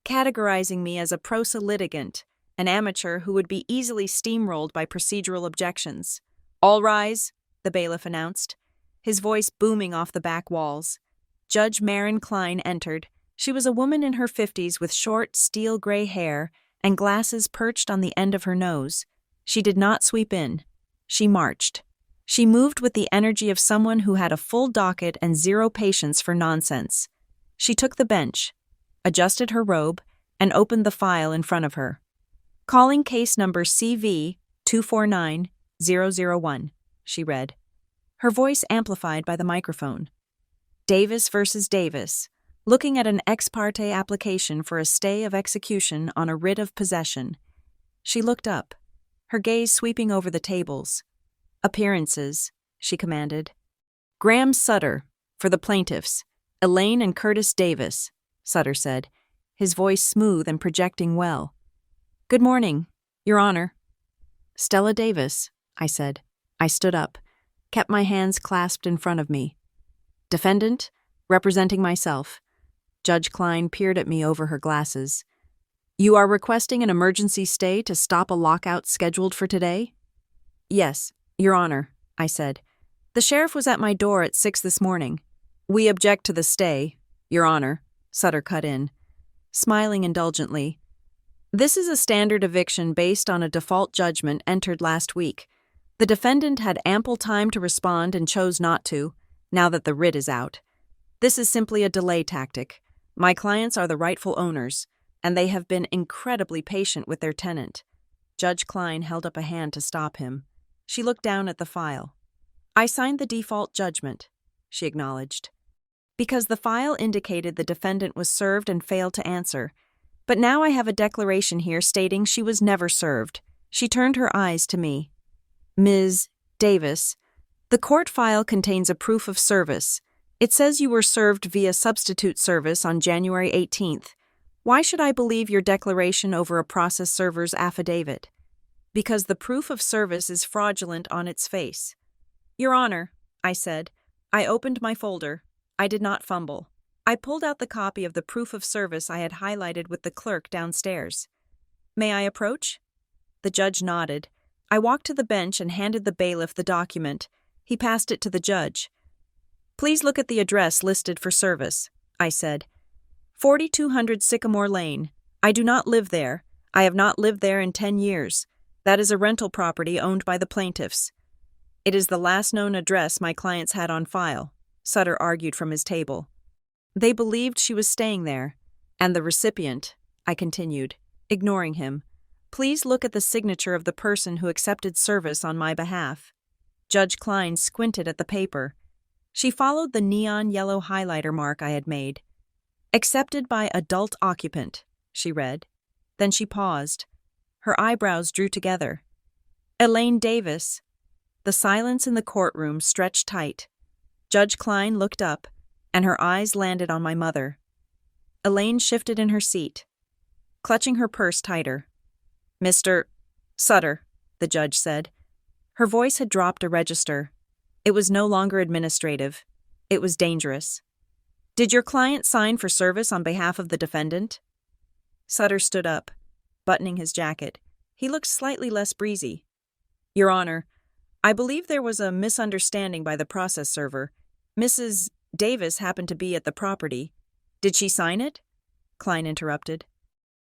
Speaker 1: categorizing me as a prosa litigant, an amateur who would be easily steamrolled by procedural objections. "All rise," the bailiff announced, his voice booming off the back walls. Judge Maren Klein entered. She was a woman in her 50s with short, steel-gray hair and glasses perched on the end of her nose. She did not sweep in. She marched. She moved with the energy of someone who had a full docket and zero patience for nonsense. She took the bench, adjusted her robe, and opened the file in front of her. "Calling case number CV 249001, she read, her voice amplified by the microphone. Davis versus Davis, looking at an ex parte application for a stay of execution on a writ of possession. She looked up, her gaze sweeping over the tables. "Appearances," she commanded. "Graham Sutter, for the plaintiffs. Elaine and Curtis Davis," Sutter said, his voice smooth and projecting well. "Good morning, Your Honor." "Stella Davis," I said. I stood up, kept my hands clasped in front of me. "Defendant, representing myself." Judge Klein peered at me over her glasses. "You are requesting an emergency stay to stop a lockout scheduled for today?" "Yes, Your Honor," I said. "The sheriff was at my door at 6 this morning." "We object to the stay, Your Honor," Sutter cut in, smiling indulgently. "This is a standard eviction based on a default judgment entered last week. The defendant had ample time to respond and chose not to, now that the writ is out. This is simply a delay tactic. My clients are the rightful owners, and they have been incredibly patient with their tenant." Judge Klein held up a hand to stop him. She looked down at the file. "I signed the default judgment," she acknowledged, "because the file indicated the defendant was served and failed to answer. But now I have a declaration here stating she was never served." She turned her eyes to me. "Ms. Davis, the court file contains a proof of service. It says you were served via substitute service on January 18th. Why should I believe your declaration over a process server's affidavit?" "Because the proof of service is fraudulent on its face." "Your Honor," I said. I opened my folder. I did not fumble. I pulled out the copy of the proof of service I had highlighted with the clerk downstairs. "May I approach?" The judge nodded. I walked to the bench and handed the bailiff the document. He passed it to the judge. "Please look at the address listed for service," I said. 4200 Sycamore Lane. I do not live there. I have not lived there in 10 years. That is a rental property owned by the plaintiffs. It is the last known address my clients had on file, Sutter argued from his table. They believed she was staying there. And the recipient, I continued, ignoring him. "Please look at the signature of the person who accepted service on my behalf." Judge Klein squinted at the paper. She followed the neon yellow highlighter mark I had made. "Accepted by adult occupant," she read. Then she paused. Her eyebrows drew together. "Elaine Davis." The silence in the courtroom stretched tight. Judge Klein looked up, and her eyes landed on my mother. Elaine shifted in her seat, clutching her purse tighter. "Mr. Sutter," the judge said. Her voice had dropped a register. It was no longer administrative. It was dangerous. "Did your client sign for service on behalf of the defendant?" Sutter stood up, buttoning his jacket. He looked slightly less breezy. "Your Honor, I believe there was a misunderstanding by the process server. Mrs. Davis happened to be at the property. Did she sign it?" Klein interrupted.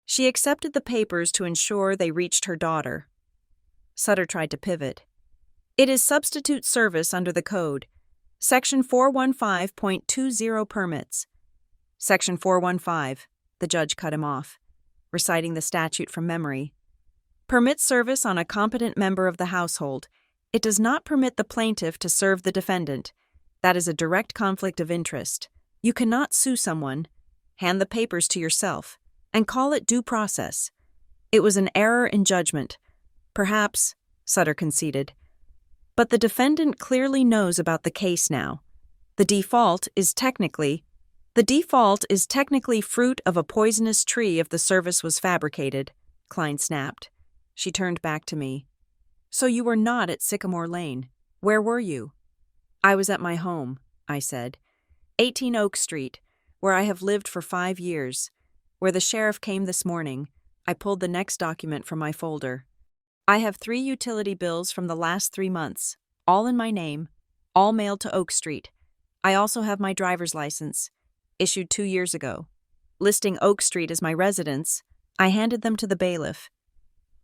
Speaker 1: "She accepted the papers to ensure they reached her daughter." Sutter tried to pivot. "It is substitute service under the code. Section 415.20 permits." "Section 415, the judge cut him off, reciting the statute from memory. "Permits service on a competent member of the household. It does not permit the plaintiff to serve the defendant. That is a direct conflict of interest. You cannot sue someone, hand the papers to yourself, and call it due process. It was an error in judgment. Perhaps," Sutter conceded. "But the defendant clearly knows about the case now. The default is technically fruit of a poisonous tree if the service was fabricated," Klein snapped. She turned back to me. "So you were not at Sycamore Lane. Where were you?" "I was at my home," I said. 18 Oak Street, where I have lived for 5 years. Where the sheriff came this morning. I pulled the next document from my folder. I have 3 utility bills from the last 3 months, all in my name, all mailed to Oak Street. I also have my driver's license, issued 2 years ago. Listing Oak Street as my residence, I handed them to the bailiff.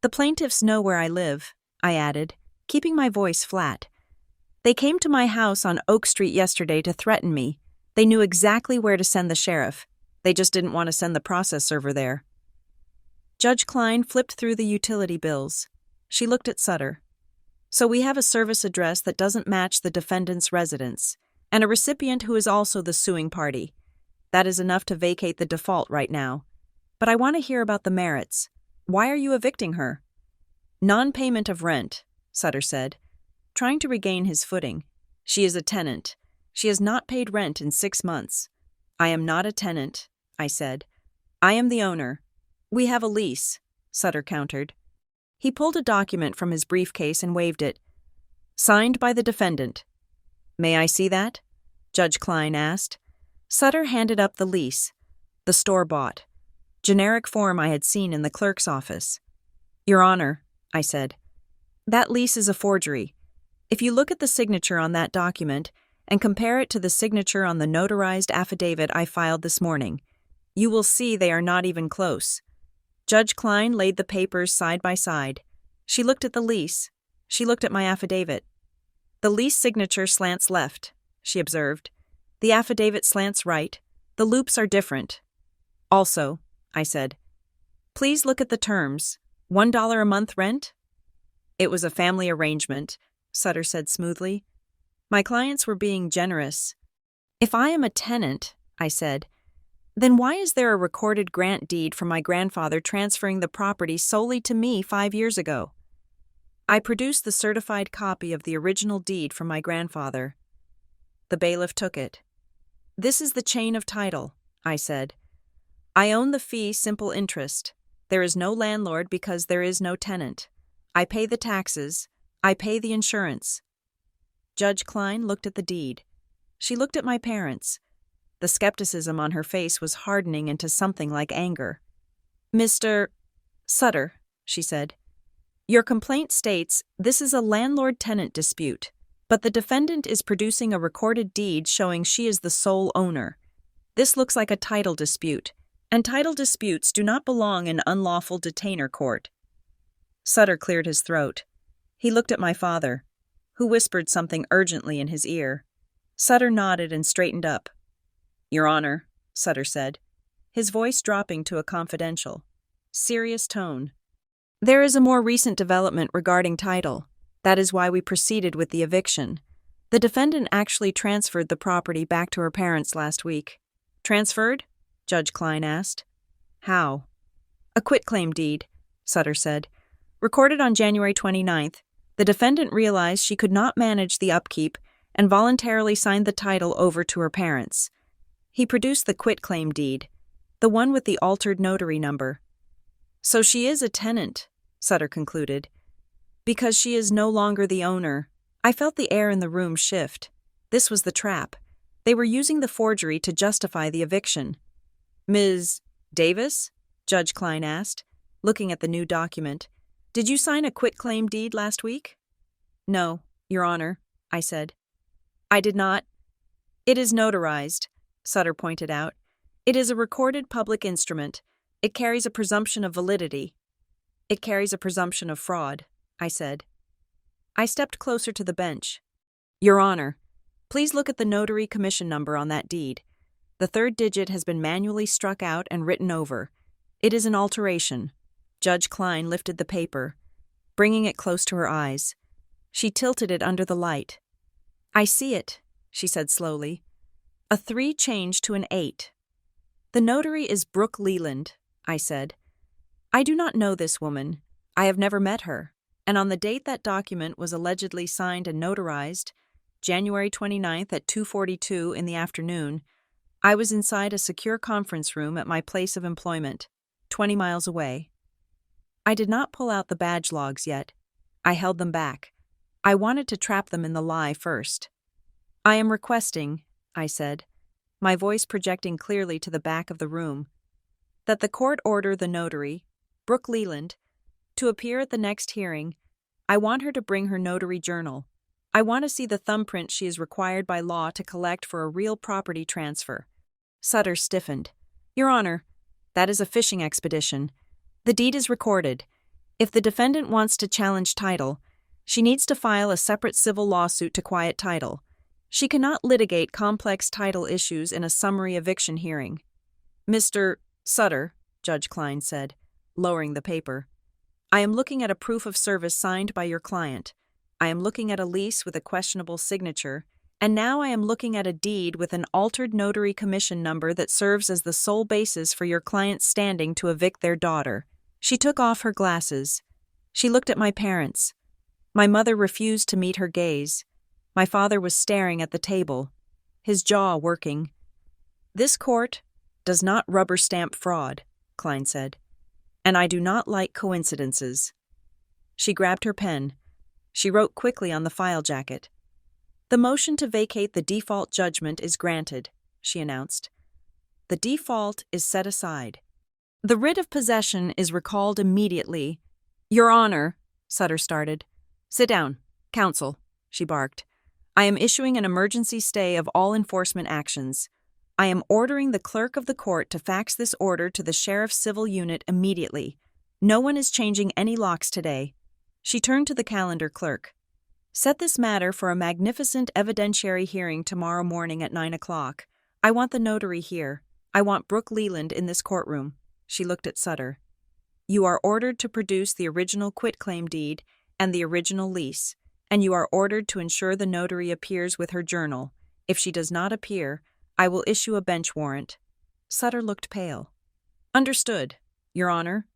Speaker 1: The plaintiffs know where I live, I added, keeping my voice flat. They came to my house on Oak Street yesterday to threaten me. They knew exactly where to send the sheriff. They just didn't want to send the process server there. Judge Klein flipped through the utility bills. She looked at Sutter. So we have a service address that doesn't match the defendant's residence, and a recipient who is also the suing party. That is enough to vacate the default right now. But I want to hear about the merits. Why are you evicting her? Non-payment of rent, Sutter said, trying to regain his footing. She is a tenant. She has not paid rent in 6 months. I am not a tenant, I said. I am the owner. We have a lease, Sutter countered. He pulled a document from his briefcase and waved it. Signed by the defendant. May I see that? Judge Klein asked. Sutter handed up the lease, the store-bought, generic form I had seen in the clerk's office. Your Honor, I said, that lease is a forgery. If you look at the signature on that document and compare it to the signature on the notarized affidavit I filed this morning, you will see they are not even close. Judge Klein laid the papers side by side. She looked at the lease. She looked at my affidavit. The lease signature slants left, she observed. The affidavit slants right. The loops are different. Also, I said, please look at the terms. $1 a month rent? It was a family arrangement, Sutter said smoothly. My clients were being generous. If I am a tenant, I said, then why is there a recorded grant deed from my grandfather transferring the property solely to me 5 years ago? I produced the certified copy of the original deed from my grandfather. The bailiff took it. This is the chain of title, I said. I own the fee simple interest. There is no landlord because there is no tenant. I pay the taxes. I pay the insurance. Judge Klein looked at the deed. She looked at my parents. The skepticism on her face was hardening into something like anger. Mr. Sutter, she said, your complaint states this is a landlord-tenant dispute, but the defendant is producing a recorded deed showing she is the sole owner. This looks like a title dispute, and title disputes do not belong in unlawful detainer court. Sutter cleared his throat. He looked at my father, who whispered something urgently in his ear. Sutter nodded and straightened up. Your Honor, Sutter said, his voice dropping to a confidential, serious tone. There is a more recent development regarding title. That is why we proceeded with the eviction. The defendant actually transferred the property back to her parents last week. Transferred? Judge Klein asked. How? A quitclaim deed, Sutter said. Recorded on January 29th, the defendant realized she could not manage the upkeep and voluntarily signed the title over to her parents. He produced the quitclaim deed, the one with the altered notary number. So she is a tenant, Sutter concluded. Because she is no longer the owner. I felt the air in the room shift. This was the trap. They were using the forgery to justify the eviction. Ms. Davis? Judge Klein asked, looking at the new document. Did you sign a quitclaim deed last week? No, Your Honor, I said. I did not. It is notarized, Sutter pointed out. It is a recorded public instrument. It carries a presumption of validity. It carries a presumption of fraud, I said. I stepped closer to the bench. Your Honor, please look at the notary commission number on that deed. The third digit has been manually struck out and written over. It is an alteration. Judge Klein lifted the paper, bringing it close to her eyes. She tilted it under the light. I see it, she said slowly. A 3 changed to an 8. The notary is Brooke Leland, I said. I do not know this woman. I have never met her. And on the date that document was allegedly signed and notarized, January 29th at 2:42 in the afternoon, I was inside a secure conference room at my place of employment, 20 miles away. I did not pull out the badge logs yet. I held them back. I wanted to trap them in the lie first. I am requesting, I said, my voice projecting clearly to the back of the room, that the court order the notary, Brooke Leland, to appear at the next hearing. I want her to bring her notary journal. I want to see the thumbprint she is required by law to collect for a real property transfer." Sutter stiffened. "Your Honor, that is a fishing expedition. The deed is recorded. If the defendant wants to challenge title, she needs to file a separate civil lawsuit to quiet title. She cannot litigate complex title issues in a summary eviction hearing." "Mr. Sutter," Judge Klein said, lowering the paper, "I am looking at a proof of service signed by your client. I am looking at a lease with a questionable signature, and now I am looking at a deed with an altered notary commission number that serves as the sole basis for your client's standing to evict their daughter." She took off her glasses. She looked at my parents. My mother refused to meet her gaze. My father was staring at the table, his jaw working. "This court does not rubber stamp fraud," Klein said, "and I do not like coincidences." She grabbed her pen. She wrote quickly on the file jacket. "The motion to vacate the default judgment is granted," she announced. "The default is set aside. The writ of possession is recalled immediately." "Your Honor," Sutter started. "Sit down. Counsel," she barked. "I am issuing an emergency stay of all enforcement actions. I am ordering the clerk of the court to fax this order to the sheriff's civil unit immediately. No one is changing any locks today." She turned to the calendar clerk. "Set this matter for a magnificent evidentiary hearing tomorrow morning at 9 o'clock. I want the notary here. I want Brooke Leland in this courtroom." She looked at Sutter. "You are ordered to produce the original quitclaim deed and the original lease, and you are ordered to ensure the notary appears with her journal. If she does not appear, I will issue a bench warrant." Sutter looked pale. "Understood, Your Honor."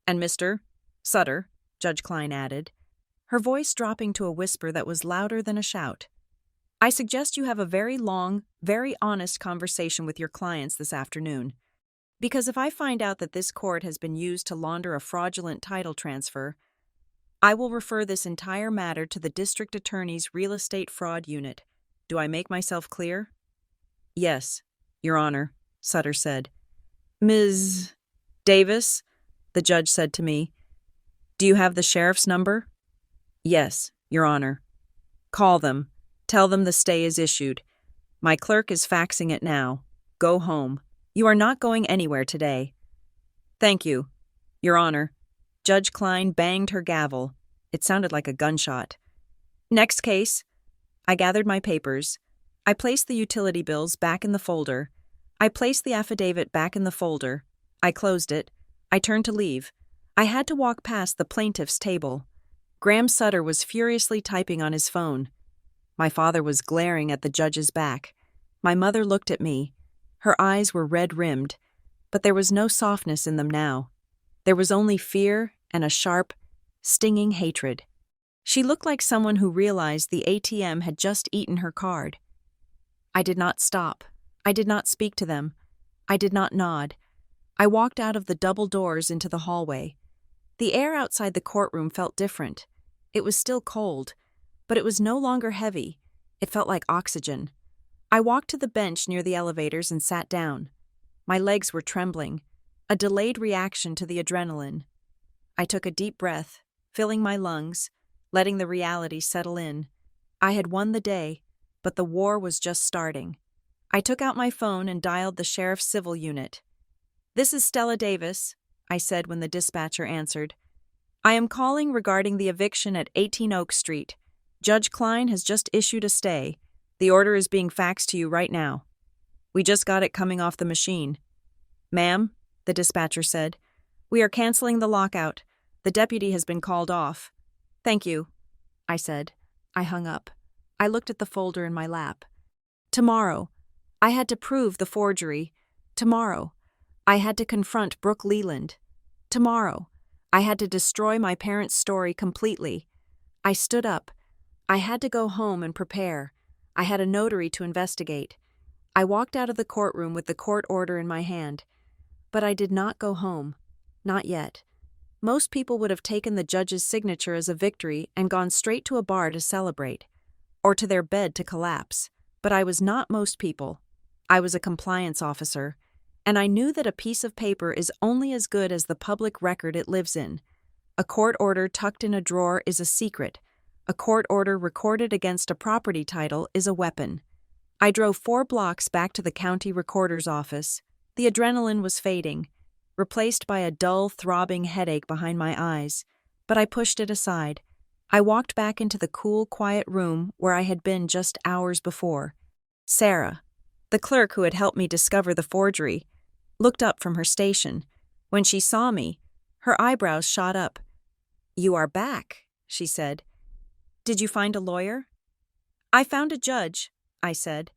Speaker 1: "And Mr. Sutter," Judge Klein added, her voice dropping to a whisper that was louder than a shout, "I suggest you have a very long, very honest conversation with your clients this afternoon. Because if I find out that this court has been used to launder a fraudulent title transfer, I will refer this entire matter to the district attorney's real estate fraud unit. Do I make myself clear?" "Yes, Your Honor," Sutter said. "Ms. Davis," the judge said to me, "do you have the sheriff's number?" "Yes, Your Honor." "Call them. Tell them the stay is issued. My clerk is faxing it now. Go home. You are not going anywhere today." "Thank you, Your Honor." Judge Klein banged her gavel. It sounded like a gunshot. "Next case." I gathered my papers. I placed the utility bills back in the folder. I placed the affidavit back in the folder. I closed it. I turned to leave. I had to walk past the plaintiff's table. Graham Sutter was furiously typing on his phone. My father was glaring at the judge's back. My mother looked at me. Her eyes were red-rimmed, but there was no softness in them now. There was only fear and a sharp, stinging hatred. She looked like someone who realized the ATM had just eaten her card. I did not stop. I did not speak to them. I did not nod. I walked out of the double doors into the hallway. The air outside the courtroom felt different. It was still cold, but it was no longer heavy. It felt like oxygen. I walked to the bench near the elevators and sat down. My legs were trembling, a delayed reaction to the adrenaline. I took a deep breath, filling my lungs, letting the reality settle in. I had won the day, but the war was just starting. I took out my phone and dialed the sheriff's civil unit. "This is Stella Davis," I said when the dispatcher answered. "I am calling regarding the eviction at 18 Oak Street. Judge Klein has just issued a stay. The order is being faxed to you right now. We just got it coming off the machine." "Ma'am," the dispatcher said, "we are canceling the lockout. The deputy has been called off." "Thank you," I said. I hung up. I looked at the folder in my lap. Tomorrow, I had to prove the forgery. Tomorrow, I had to confront Brooke Leland. Tomorrow, I had to destroy my parents' story completely. I stood up. I had to go home and prepare. I had a notary to investigate. I walked out of the courtroom with the court order in my hand. But I did not go home. Not yet. Most people would have taken the judge's signature as a victory and gone straight to a bar to celebrate, or to their bed to collapse. But I was not most people. I was a compliance officer, And I knew that a piece of paper is only as good as the public record it lives in. A court order tucked in a drawer is a secret. A court order recorded against a property title is a weapon. I drove 4 blocks back to the county recorder's office. The adrenaline was fading, replaced by a dull, throbbing headache behind my eyes, but I pushed it aside. I walked back into the cool, quiet room where I had been just hours before. Sarah, the clerk who had helped me discover the forgery, looked up from her station. When she saw me, her eyebrows shot up. "You are back," she said. "Did you find a lawyer?" "I found a judge," I said.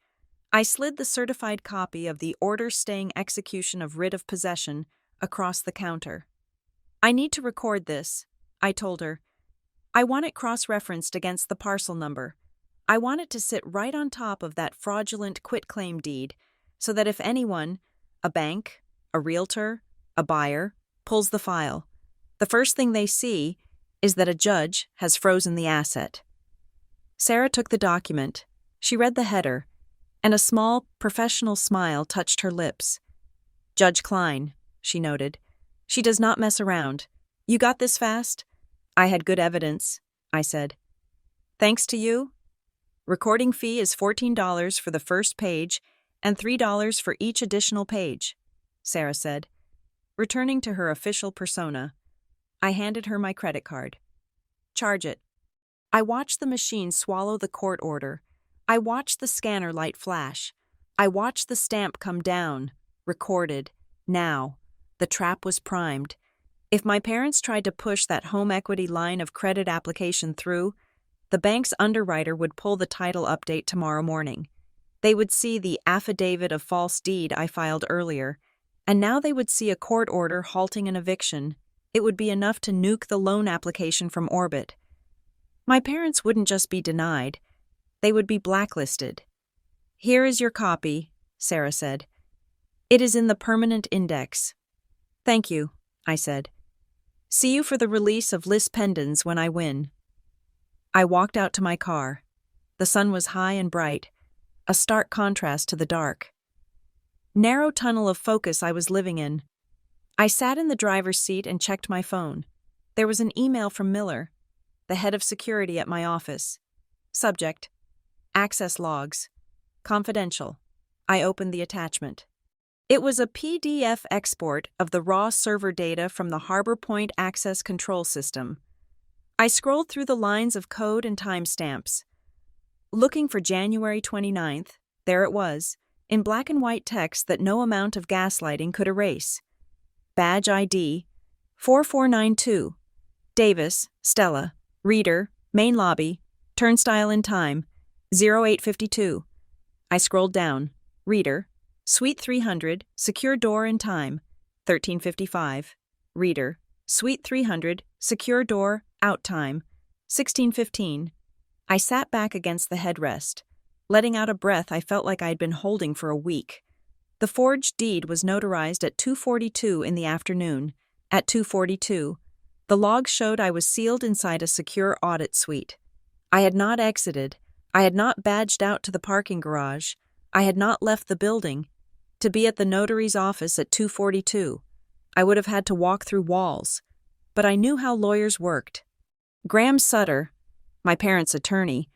Speaker 1: I slid the certified copy of the order staying execution of writ of possession across the counter. "I need to record this," I told her. "I want it cross-referenced against the parcel number. I want it to sit right on top of that fraudulent quitclaim deed, so that if anyone, a bank, a realtor, a buyer, pulls the file, the first thing they see is that a judge has frozen the asset." Sarah took the document. She read the header, and a small, professional smile touched her lips. "Judge Klein," she noted. "She does not mess around. You got this fast?" "I had good evidence," I said. "Thanks to you?" "Recording fee is $14 for the first page and $3 for each additional page," Sarah said. Returning to her official persona, I handed her my credit card. "Charge it." I watched the machine swallow the court order. I watched the scanner light flash. I watched the stamp come down. Recorded. Now. The trap was primed. If my parents tried to push that home equity line of credit application through, the bank's underwriter would pull the title update tomorrow morning. They would see the affidavit of false deed I filed earlier, and now they would see a court order halting an eviction. It would be enough to nuke the loan application from orbit. My parents wouldn't just be denied. They would be blacklisted. "Here is your copy," Sarah said. "It is in the permanent index." "Thank you," I said. "See you for the release of Lis Pendens when I win." I walked out to my car. The sun was high and bright, a stark contrast to the dark. Narrow tunnel of focus I was living in. I sat in the driver's seat and checked my phone. There was an email from Miller, the head of security at my office. Subject: Access logs. Confidential. I opened the attachment. It was a PDF export of the raw server data from the Harbor Point Access Control System. I scrolled through the lines of code and timestamps. Looking for January 29th, there it was, in black and white text that no amount of gaslighting could erase. Badge ID 4492. Davis, Stella. Reader, main lobby, turnstile in time, 0852. I scrolled down. Reader, Suite 300, secure door in time, 1355. Reader, Suite 300, secure door, out time, 1615. I sat back against the headrest. Letting out a breath I felt like I had been holding for a week. The forged deed was notarized at 2:42 in the afternoon. At 2:42, the logs showed I was sealed inside a secure audit suite. I had not exited. I had not badged out to the parking garage. I had not left the building. To be at the notary's office at 2:42, I would have had to walk through walls. But I knew how lawyers worked. Graham Sutter, my parents' attorney,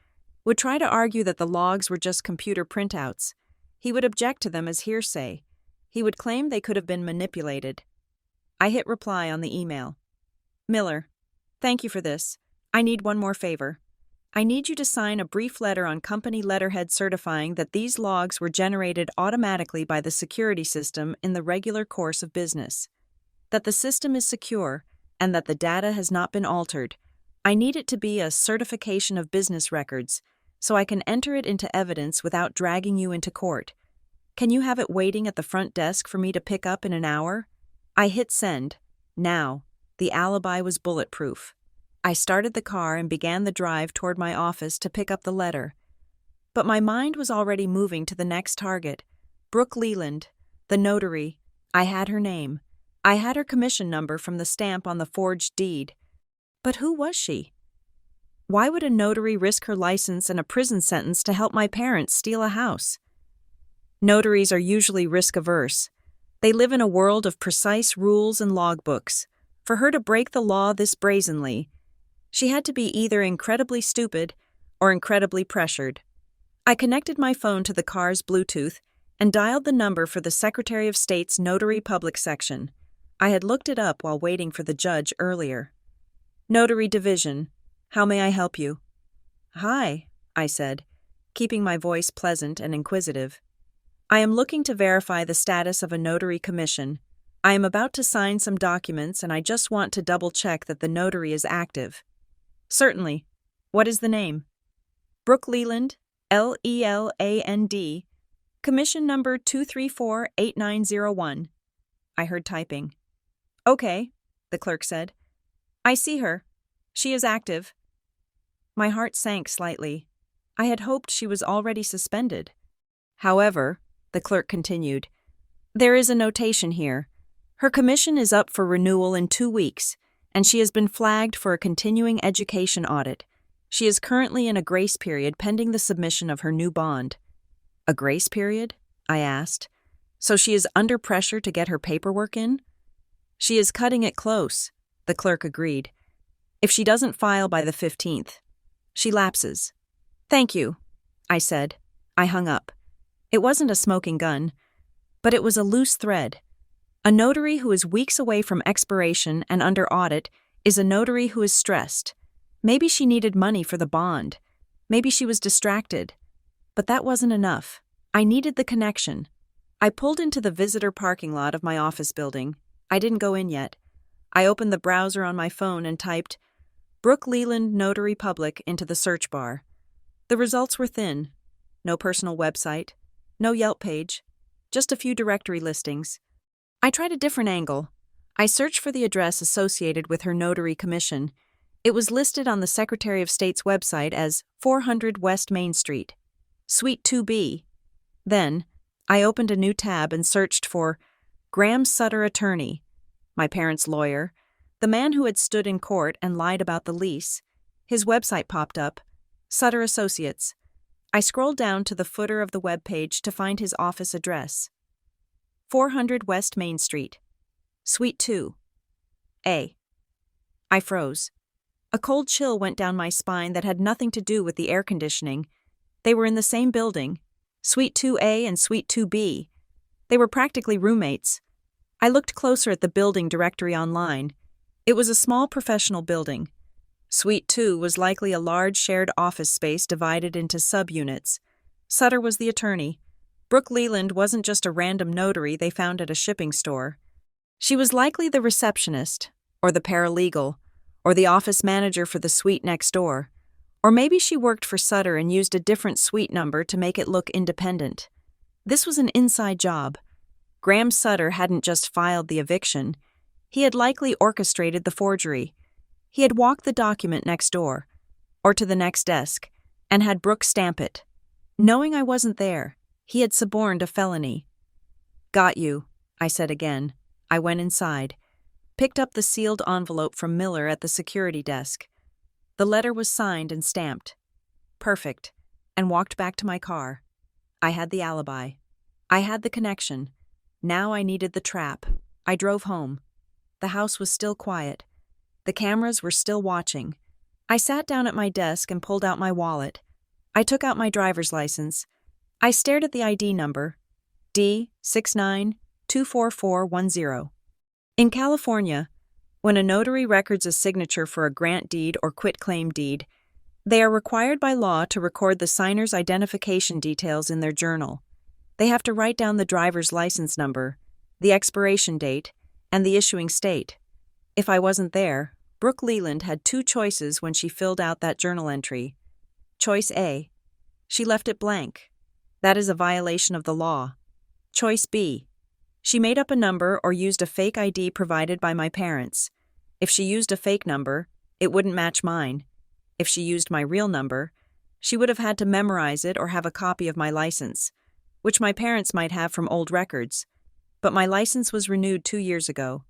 Speaker 1: would try to argue that the logs were just computer printouts. He would object to them as hearsay. He would claim they could have been manipulated. I hit reply on the email. "Miller, thank you for this. I need one more favor. I need you to sign a brief letter on company letterhead certifying that these logs were generated automatically by the security system in the regular course of business, that the system is secure, and that the data has not been altered. I need it to be a certification of business records, so I can enter it into evidence without dragging you into court. Can you have it waiting at the front desk for me to pick up in an hour?" I hit send. Now, the alibi was bulletproof. I started the car and began the drive toward my office to pick up the letter. But my mind was already moving to the next target. Brooke Leland, the notary. I had her name. I had her commission number from the stamp on the forged deed. But who was she? Why would a notary risk her license and a prison sentence to help my parents steal a house? Notaries are usually risk-averse. They live in a world of precise rules and logbooks. For her to break the law this brazenly, she had to be either incredibly stupid or incredibly pressured. I connected my phone to the car's Bluetooth and dialed the number for the Secretary of State's Notary Public section. I had looked it up while waiting for the judge earlier. Notary Division, how may I help you? Hi, I said, keeping my voice pleasant and inquisitive. I am looking to verify the status of a notary commission. I am about to sign some documents and I just want to double-check that the notary is active. Certainly. What is the name? Brooke Leland, Leland, commission number 2348901. I heard typing. Okay, the clerk said. I see her. She is active. My heart sank slightly. I had hoped she was already suspended. However, the clerk continued, there is a notation here. Her commission is up for renewal in 2 weeks, and she has been flagged for a continuing education audit. She is currently in a grace period pending the submission of her new bond. A grace period? I asked. So she is under pressure to get her paperwork in? She is cutting it close, the clerk agreed. If she doesn't file by the 15th, she lapses. Thank you, I said. I hung up. It wasn't a smoking gun, but it was a loose thread. A notary who is weeks away from expiration and under audit is a notary who is stressed. Maybe she needed money for the bond. Maybe she was distracted. But that wasn't enough. I needed the connection. I pulled into the visitor parking lot of my office building. I didn't go in yet. I opened the browser on my phone and typed Brooke Leland Notary Public into the search bar. The results were thin. No personal website. No Yelp page. Just a few directory listings. I tried a different angle. I searched for the address associated with her notary commission. It was listed on the Secretary of State's website as 400 West Main Street, Suite 2B. Then, I opened a new tab and searched for Graham Sutter Attorney, my parents' lawyer, the man who had stood in court and lied about the lease. His website popped up, Sutter Associates. I scrolled down to the footer of the web page to find his office address. 400 West Main Street, Suite 2, A. I froze. A cold chill went down my spine that had nothing to do with the air conditioning. They were in the same building, Suite 2A and Suite 2B. They were practically roommates. I looked closer at the building directory online. It was a small professional building. Suite 2 was likely a large shared office space divided into subunits. Sutter was the attorney. Brooke Leland wasn't just a random notary they found at a shipping store. She was likely the receptionist, or the paralegal, or the office manager for the suite next door. Or maybe she worked for Sutter and used a different suite number to make it look independent. This was an inside job. Graham Sutter hadn't just filed the eviction. He had likely orchestrated the forgery. He had walked the document next door, or to the next desk, and had Brooke stamp it. Knowing I wasn't there, he had suborned a felony. Got you, I said again. I went inside, picked up the sealed envelope from Miller at the security desk. The letter was signed and stamped. Perfect, and walked back to my car. I had the alibi. I had the connection. Now I needed the trap. I drove home. The house was still quiet. The cameras were still watching. I sat down at my desk and pulled out my wallet. I took out my driver's license. I stared at the ID number, D69-24410. In California, when a notary records a signature for a grant deed or quitclaim deed, they are required by law to record the signer's identification details in their journal. They have to write down the driver's license number, the expiration date, and the issuing state. If I wasn't there, Brooke Leland had 2 choices when she filled out that journal entry. Choice A. She left it blank. That is a violation of the law. Choice B. She made up a number or used a fake ID provided by my parents. If she used a fake number, it wouldn't match mine. If she used my real number, she would have had to memorize it or have a copy of my license, which my parents might have from old records. But my license was renewed 2 years ago.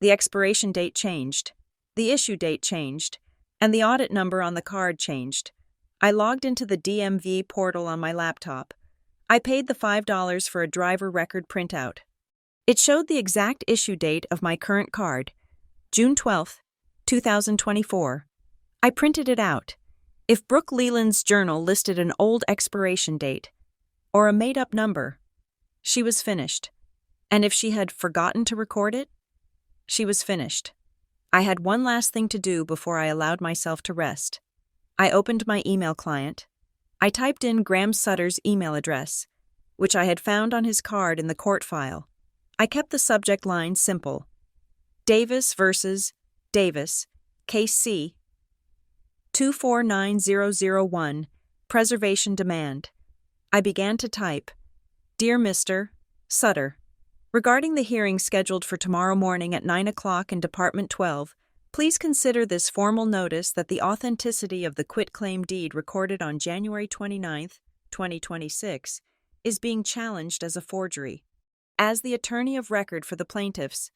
Speaker 1: The expiration date changed. The issue date changed. And the audit number on the card changed. I logged into the DMV portal on my laptop. I paid the $5 for a driver record printout. It showed the exact issue date of my current card, June 12, 2024. I printed it out. If Brooke Leland's journal listed an old expiration date, or a made-up number, she was finished. And if she had forgotten to record it, she was finished. I had one last thing to do before I allowed myself to rest. I opened my email client. I typed in Graham Sutter's email address, which I had found on his card in the court file. I kept the subject line simple. Davis versus Davis, Case C, 249001, Preservation Demand. I began to type, Dear Mr. Sutter, regarding the hearing scheduled for tomorrow morning at 9 o'clock in Department 12, please consider this formal notice that the authenticity of the quitclaim deed recorded on January 29, 2026, is being challenged as a forgery. As the attorney of record for the plaintiffs,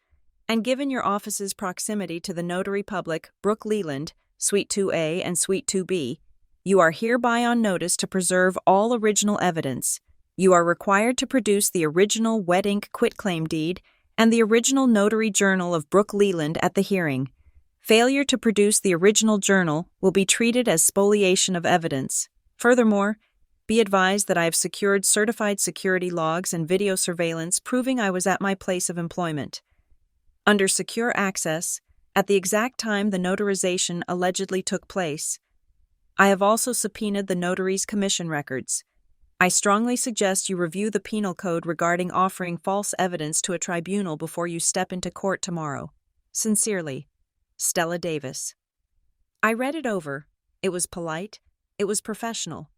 Speaker 1: and given your office's proximity to the notary public Brooke Leland, Suite 2A and Suite 2B, you are hereby on notice to preserve all original evidence. You are required to produce the original wet ink quitclaim deed and the original notary journal of Brooke Leland at the hearing. Failure to produce the original journal will be treated as spoliation of evidence. Furthermore, be advised that I have secured certified security logs and video surveillance proving I was at my place of employment. Under secure access, at the exact time the notarization allegedly took place, I have also subpoenaed the notary's commission records. I strongly suggest you review the penal code regarding offering false evidence to a tribunal before you step into court tomorrow. Sincerely, Stella Davis. I read it over. It was polite, it was professional,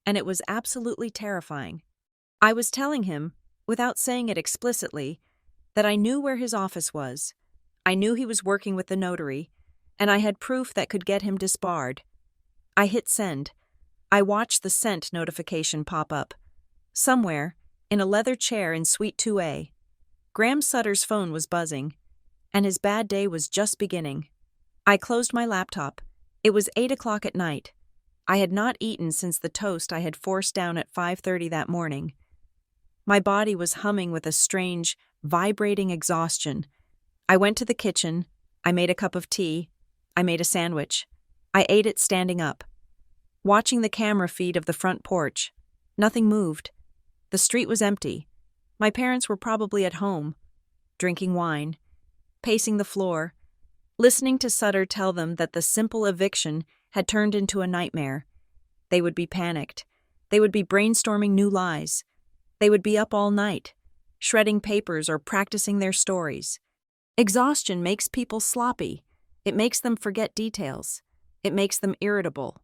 Speaker 1: and it was absolutely terrifying. I was telling him, without saying it explicitly, that I knew where his office was. I knew he was working with the notary, and I had proof that could get him disbarred. I hit send. I watched the sent notification pop up. Somewhere, in a leather chair in Suite 2A, Graham Sutter's phone was buzzing, and his bad day was just beginning. I closed my laptop. It was 8 o'clock at night. I had not eaten since the toast I had forced down at 5:30 that morning. My body was humming with a strange, vibrating exhaustion. I went to the kitchen. I made a cup of tea. I made a sandwich. I ate it standing up. Watching the camera feed of the front porch, nothing moved. The street was empty. My parents were probably at home, drinking wine, pacing the floor, listening to Sutter tell them that the simple eviction had turned into a nightmare. They would be panicked. They would be brainstorming new lies. They would be up all night, shredding papers or practicing their stories. Exhaustion makes people sloppy. It makes them forget details. It makes them irritable.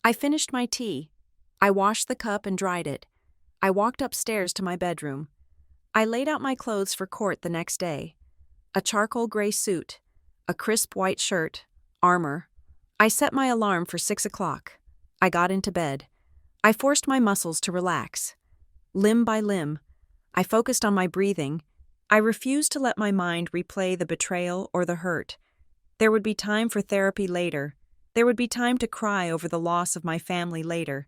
Speaker 1: I finished my tea. I washed the cup and dried it. I walked upstairs to my bedroom. I laid out my clothes for court the next day. A charcoal gray suit, a crisp white shirt, armor. I set my alarm for 6 o'clock. I got into bed. I forced my muscles to relax. Limb by limb, I focused on my breathing. I refused to let my mind replay the betrayal or the hurt. There would be time for therapy later. There would be time to cry over the loss of my family later.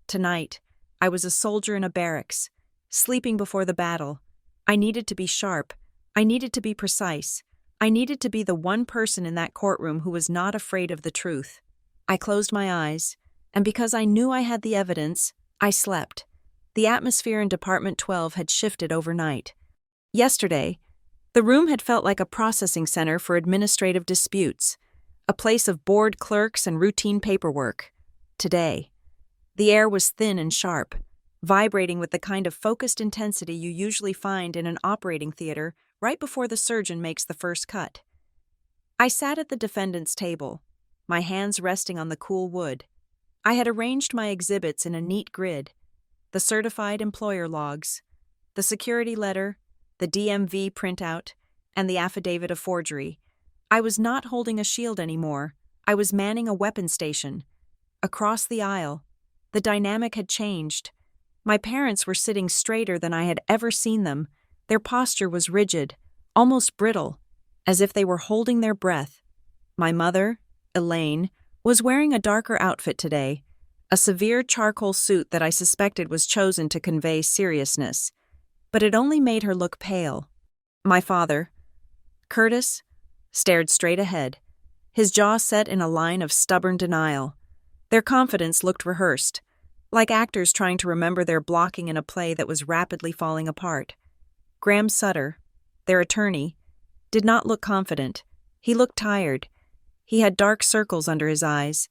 Speaker 1: Tonight, I was a soldier in a barracks, sleeping before the battle. I needed to be sharp. I needed to be precise. I needed to be the one person in that courtroom who was not afraid of the truth. I closed my eyes, and because I knew I had the evidence, I slept. The atmosphere in Department 12 had shifted overnight. Yesterday, the room had felt like a processing center for administrative disputes, a place of bored clerks and routine paperwork. Today, the air was thin and sharp, vibrating with the kind of focused intensity you usually find in an operating theater right before the surgeon makes the first cut. I sat at the defendant's table, my hands resting on the cool wood. I had arranged my exhibits in a neat grid: the certified employer logs, the security letter, the DMV printout, and the affidavit of forgery. I was not holding a shield anymore. I was manning a weapon station. Across the aisle, the dynamic had changed. My parents were sitting straighter than I had ever seen them. Their posture was rigid, almost brittle, as if they were holding their breath. My mother, Elaine, was wearing a darker outfit today, a severe charcoal suit that I suspected was chosen to convey seriousness. but it only made her look pale. My father, Curtis, stared straight ahead, his jaw set in a line of stubborn denial. Their confidence looked rehearsed, like actors trying to remember their blocking in a play that was rapidly falling apart. Graham Sutter, their attorney, did not look confident. He looked tired. He had dark circles under his eyes,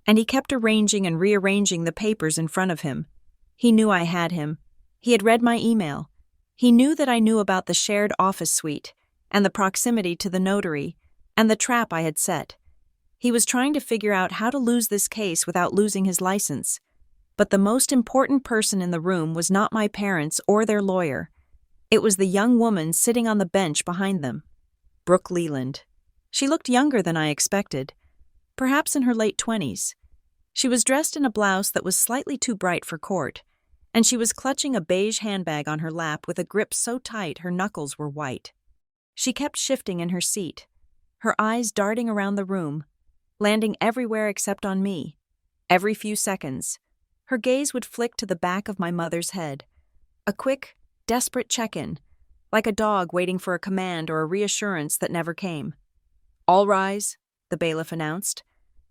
Speaker 1: and he kept arranging and rearranging the papers in front of him. He knew I had him. He had read my email. He knew that I knew about the shared office suite, and the proximity to the notary, and the trap I had set. He was trying to figure out how to lose this case without losing his license. But the most important person in the room was not my parents or their lawyer. It was the young woman sitting on the bench behind them, Brooke Leland. She looked younger than I expected, perhaps in her late 20s. She was dressed in a blouse that was slightly too bright for court, and she was clutching a beige handbag on her lap with a grip so tight her knuckles were white. She kept shifting in her seat, her eyes darting around the room, landing everywhere except on me. Every few seconds, her gaze would flick to the back of my mother's head, a quick, desperate check-in, like a dog waiting for a command or a reassurance that never came. "All rise," the bailiff announced.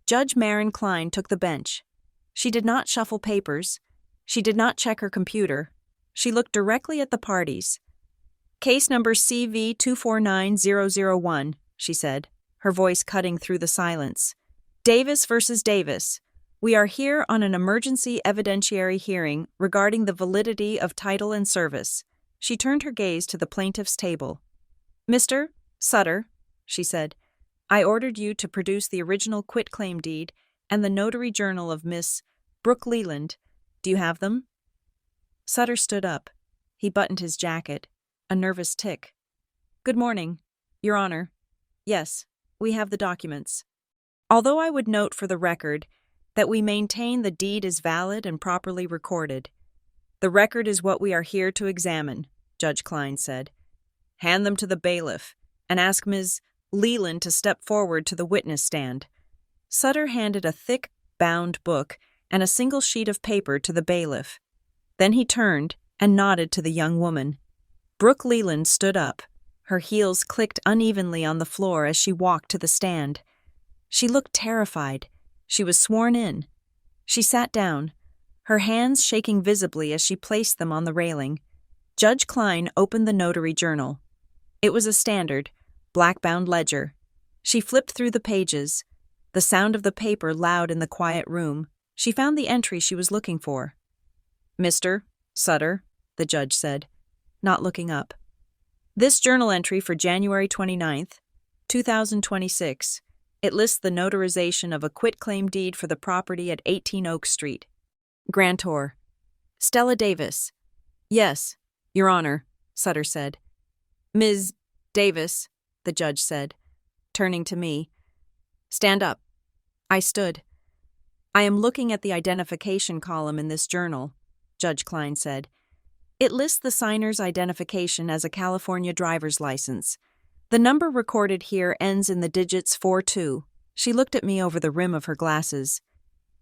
Speaker 1: Judge Maren Klein took the bench. She did not shuffle papers. She did not check her computer. She looked directly at the parties. "Case number CV 249001, she said, her voice cutting through the silence. "Davis versus Davis. We are here on an emergency evidentiary hearing regarding the validity of title and service." She turned her gaze to the plaintiff's table. "Mr. Sutter," she said, "I ordered you to produce the original quitclaim deed and the notary journal of Miss Brooke Leland. Do you have them?" Sutter stood up. He buttoned his jacket, a nervous tick. "Good morning, Your Honor. Yes, we have the documents. Although I would note for the record that we maintain the deed is valid and properly recorded. The record is what we are here to examine," Judge Klein said. "Hand them to the bailiff and ask Ms. Leland to step forward to the witness stand." Sutter handed a thick, bound book and a single sheet of paper to the bailiff. Then he turned and nodded to the young woman. Brooke Leland stood up. Her heels clicked unevenly on the floor as she walked to the stand. She looked terrified. She was sworn in. She sat down, her hands shaking visibly as she placed them on the railing. Judge Klein opened the notary journal. It was a standard, black-bound ledger. She flipped through the pages, the sound of the paper loud in the quiet room. She found the entry she was looking for. "Mr. Sutter," the judge said, not looking up. "This journal entry for January 29th, 2026. It lists the notarization of a quitclaim deed for the property at 18 Oak Street. Grantor: Stella Davis." "Yes, Your Honor," Sutter said. "Ms. Davis," the judge said, turning to me. "Stand up." I stood. "I am looking at the identification column in this journal," Judge Klein said. "It lists the signer's identification as a California driver's license. The number recorded here ends in the digits 42. She looked at me over the rim of her glasses.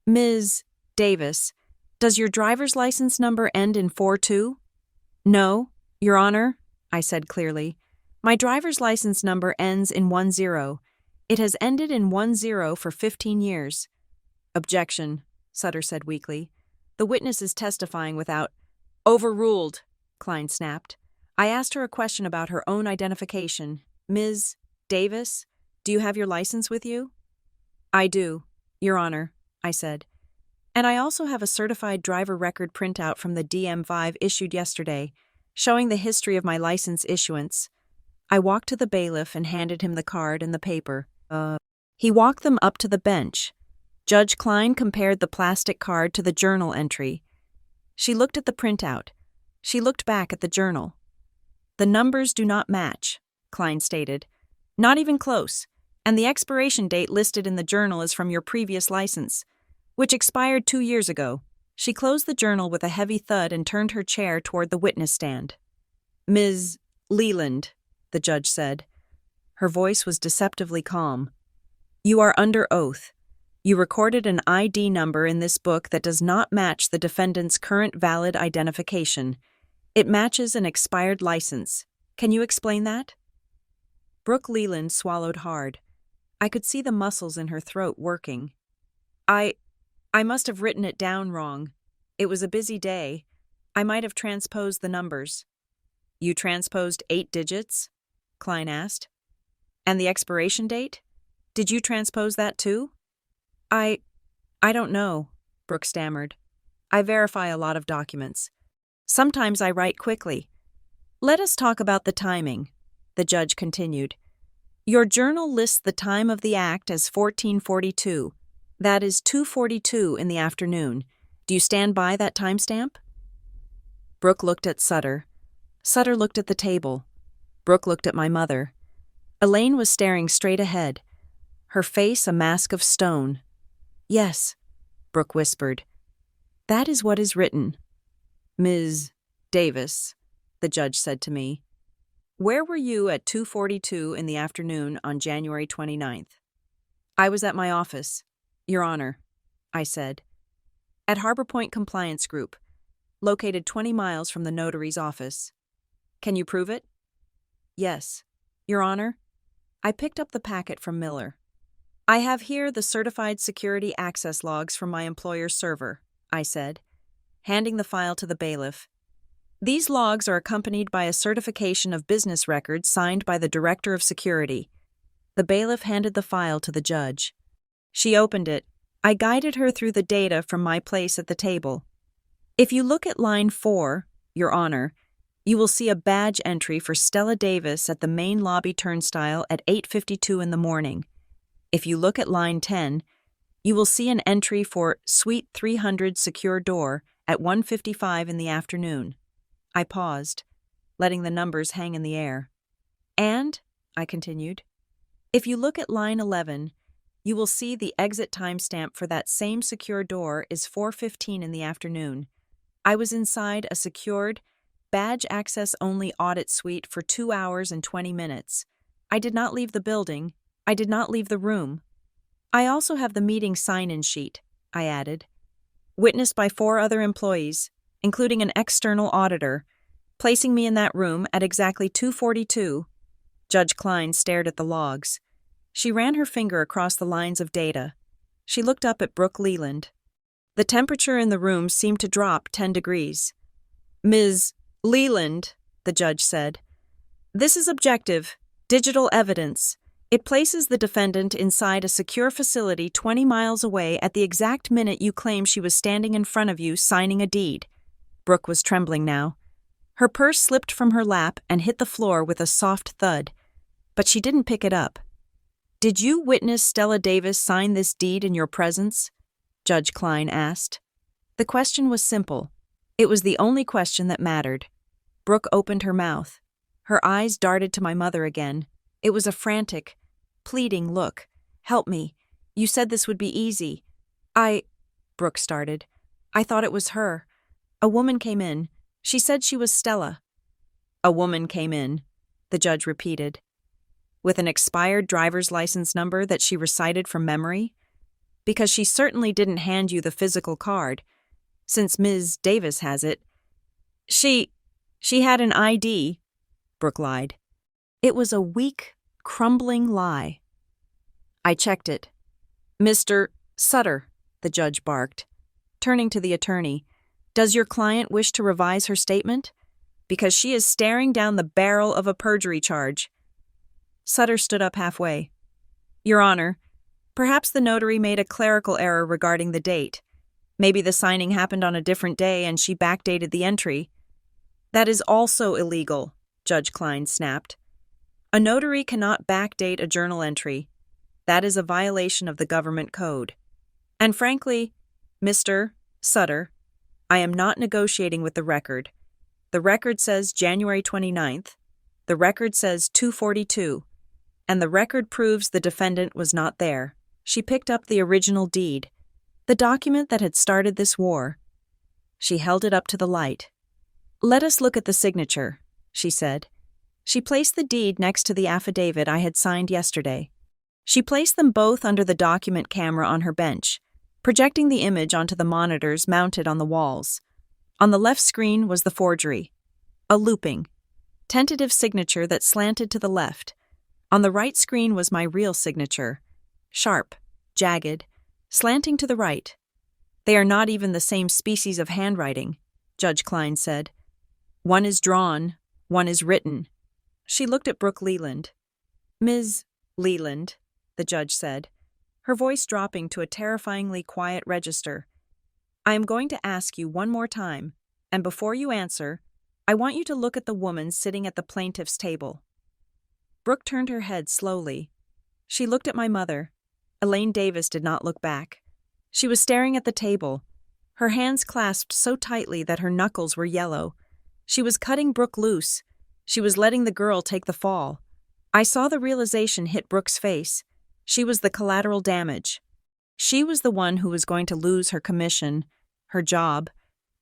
Speaker 1: "Ms. Davis, does your driver's license number end in 42? "No, Your Honor," I said clearly. "My driver's license number ends in 10. It has ended in 10 for 15 years. "Objection," Sutter said weakly. "The witness is testifying without—" "Overruled," Klein snapped. I asked her a question about her own identification. "Ms. Davis, do you have your license with you?" "I do, Your Honor," I said. "And I also have a certified driver record printout from the DM5 issued yesterday, showing the history of my license issuance." I walked to the bailiff and handed him the card and the paper. He walked them up to the bench. Judge Klein compared the plastic card to the journal entry. She looked at the printout. She looked back at the journal. "The numbers do not match," Klein stated. "Not even close, and the expiration date listed in the journal is from your previous license, which expired 2 years ago." She closed the journal with a heavy thud and turned her chair toward the witness stand. "Ms. Leland," the judge said. Her voice was deceptively calm. "You are under oath. You recorded an ID number in this book that does not match the defendant's current valid identification. It matches an expired license. Can you explain that? Brooke Leland swallowed hard. I could see the muscles in her throat working. I must have written it down wrong. It was a busy day. I might have transposed the numbers. You transposed 8 digits? Klein asked. And the expiration date? Did you transpose that too? I don't know, Brooke stammered. I verify a lot of documents. Sometimes I write quickly. Let us talk about the timing, the judge continued. Your journal lists the time of the act as 14:42. That is 2:42 in the afternoon. Do you stand by that timestamp? Brooke looked at Sutter. Sutter looked at the table. Brooke looked at my mother. Elaine was staring straight ahead, her face a mask of stone. Yes, Brooke whispered. That is what is written. Ms. Davis, the judge said to me, where were you at 2:42 in the afternoon on January 29th? I was at my office, Your Honor, I said. At Harbor Point Compliance Group, located 20 miles from the notary's office. Can you prove it? Yes, Your Honor. I picked up the packet from Miller. I have here the certified security access logs from my employer's server, I said, handing the file to the bailiff. These logs are accompanied by a certification of business records signed by the Director of Security. The bailiff handed the file to the judge. She opened it. I guided her through the data from my place at the table. If you look at line 4, Your Honor, you will see a badge entry for Stella Davis at the main lobby turnstile at 8:52 in the morning. If you look at line 10, you will see an entry for Suite 300 secure door at 1:55 in the afternoon. I paused, letting the numbers hang in the air. And, I continued, if you look at line 11, you will see the exit timestamp for that same secure door is 4:15 in the afternoon. I was inside a secured, badge access only audit suite for 2 hours and 20 minutes. I did not leave the building. I did not leave the room. I also have the meeting sign-in sheet, I added, witnessed by 4 other employees, including an external auditor, placing me in that room at exactly 2:42. Judge Klein stared at the logs. She ran her finger across the lines of data. She looked up at Brooke Leland. The temperature in the room seemed to drop 10 degrees. Ms. Leland, the judge said, this is objective, digital evidence. It places the defendant inside a secure facility 20 miles away at the exact minute you claim she was standing in front of you signing a deed. Brooke was trembling now. Her purse slipped from her lap and hit the floor with a soft thud, but she didn't pick it up. Did you witness Stella Davis sign this deed in your presence? Judge Klein asked. The question was simple. It was the only question that mattered. Brooke opened her mouth. Her eyes darted to my mother again. It was a frantic, pleading look. Help me. You said this would be easy. Brooke started. I thought it was her. A woman came in. She said she was Stella. A woman came in, the judge repeated. With an expired driver's license number that she recited from memory? Because she certainly didn't hand you the physical card, since Ms. Davis has it. She had an ID, Brooke lied. It was a weak, crumbling lie. I checked it. Mr. Sutter, the judge barked. Turning to the attorney, does your client wish to revise her statement? Because she is staring down the barrel of a perjury charge. Sutter stood up halfway. Your Honor, perhaps the notary made a clerical error regarding the date. Maybe the signing happened on a different day and she backdated the entry. That is also illegal, Judge Klein snapped. A notary cannot backdate a journal entry. That is a violation of the government code. And frankly, Mr. Sutter, I am not negotiating with the record. The record says January 29th. The record says 2:42. And the record proves the defendant was not there. She picked up the original deed, the document that had started this war. She held it up to the light. Let us look at the signature, she said. She placed the deed next to the affidavit I had signed yesterday. She placed them both under the document camera on her bench, projecting the image onto the monitors mounted on the walls. On the left screen was the forgery. A looping, tentative signature that slanted to the left. On the right screen was my real signature. Sharp, jagged, slanting to the right. They are not even the same species of handwriting, Judge Klein said. One is drawn, one is written. She looked at Brooke Leland. Ms. Leland, the judge said, her voice dropping to a terrifyingly quiet register. I am going to ask you one more time, and before you answer, I want you to look at the woman sitting at the plaintiff's table. Brooke turned her head slowly. She looked at my mother. Elaine Davis did not look back. She was staring at the table, her hands clasped so tightly that her knuckles were yellow. She was cutting Brooke loose. She was letting the girl take the fall. I saw the realization hit Brooke's face. She was the collateral damage. She was the one who was going to lose her commission, her job,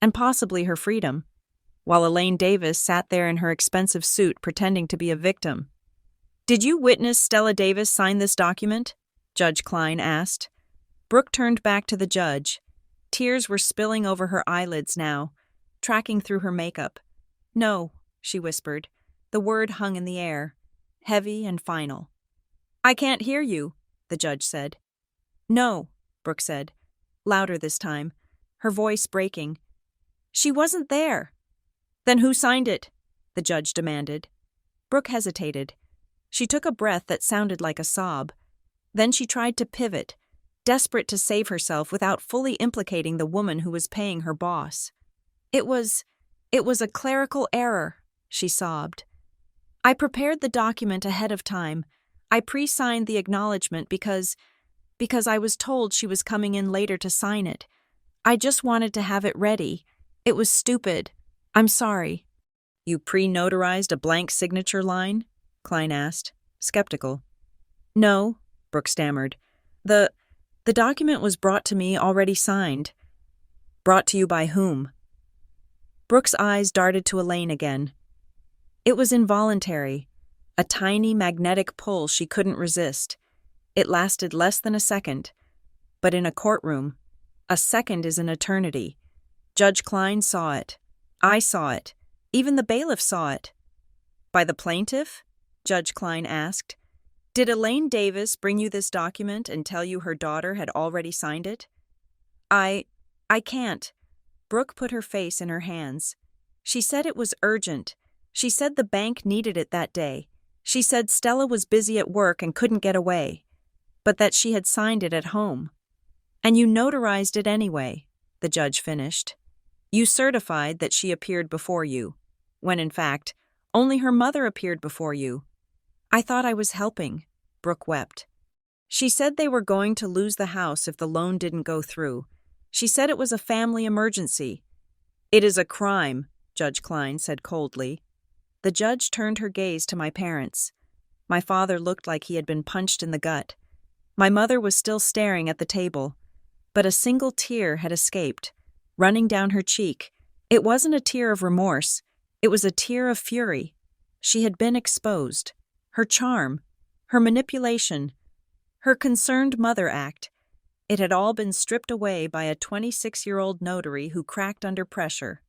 Speaker 1: and possibly her freedom, while Elaine Davis sat there in her expensive suit pretending to be a victim. Did you witness Stella Davis sign this document? Judge Klein asked. Brooke turned back to the judge. Tears were spilling over her eyelids now, tracking through her makeup. No, she whispered. The word hung in the air, heavy and final. I can't hear you, the judge said. No, Brooke said, louder this time, her voice breaking. She wasn't there. Then who signed it? The judge demanded. Brooke hesitated. She took a breath that sounded like a sob. Then she tried to pivot, desperate to save herself without fully implicating the woman who was paying her boss. It was a clerical error, she sobbed. I prepared the document ahead of time. I pre-signed the acknowledgement because I was told she was coming in later to sign it. I just wanted to have it ready. It was stupid. I'm sorry. You pre-notarized a blank signature line? Klein asked, skeptical. No, Brooke stammered. The document was brought to me already signed. Brought to you by whom? Brooke's eyes darted to Elaine again. It was involuntary, a tiny magnetic pull she couldn't resist. It lasted less than a second. But in a courtroom, a second is an eternity. Judge Klein saw it. I saw it. Even the bailiff saw it. By the plaintiff? Judge Klein asked. Did Elaine Davis bring you this document and tell you her daughter had already signed it? I can't. Brooke put her face in her hands. She said it was urgent. She said the bank needed it that day. She said Stella was busy at work and couldn't get away, but that she had signed it at home. And you notarized it anyway, the judge finished. You certified that she appeared before you, when in fact, only her mother appeared before you. I thought I was helping, Brooke wept. She said they were going to lose the house if the loan didn't go through. She said it was a family emergency. It is a crime, Judge Klein said coldly. The judge turned her gaze to my parents. My father looked like he had been punched in the gut. My mother was still staring at the table, but a single tear had escaped, running down her cheek. It wasn't a tear of remorse. It was a tear of fury. She had been exposed. Her charm, her manipulation, her concerned mother act. It had all been stripped away by a 26-year-old notary who cracked under pressure.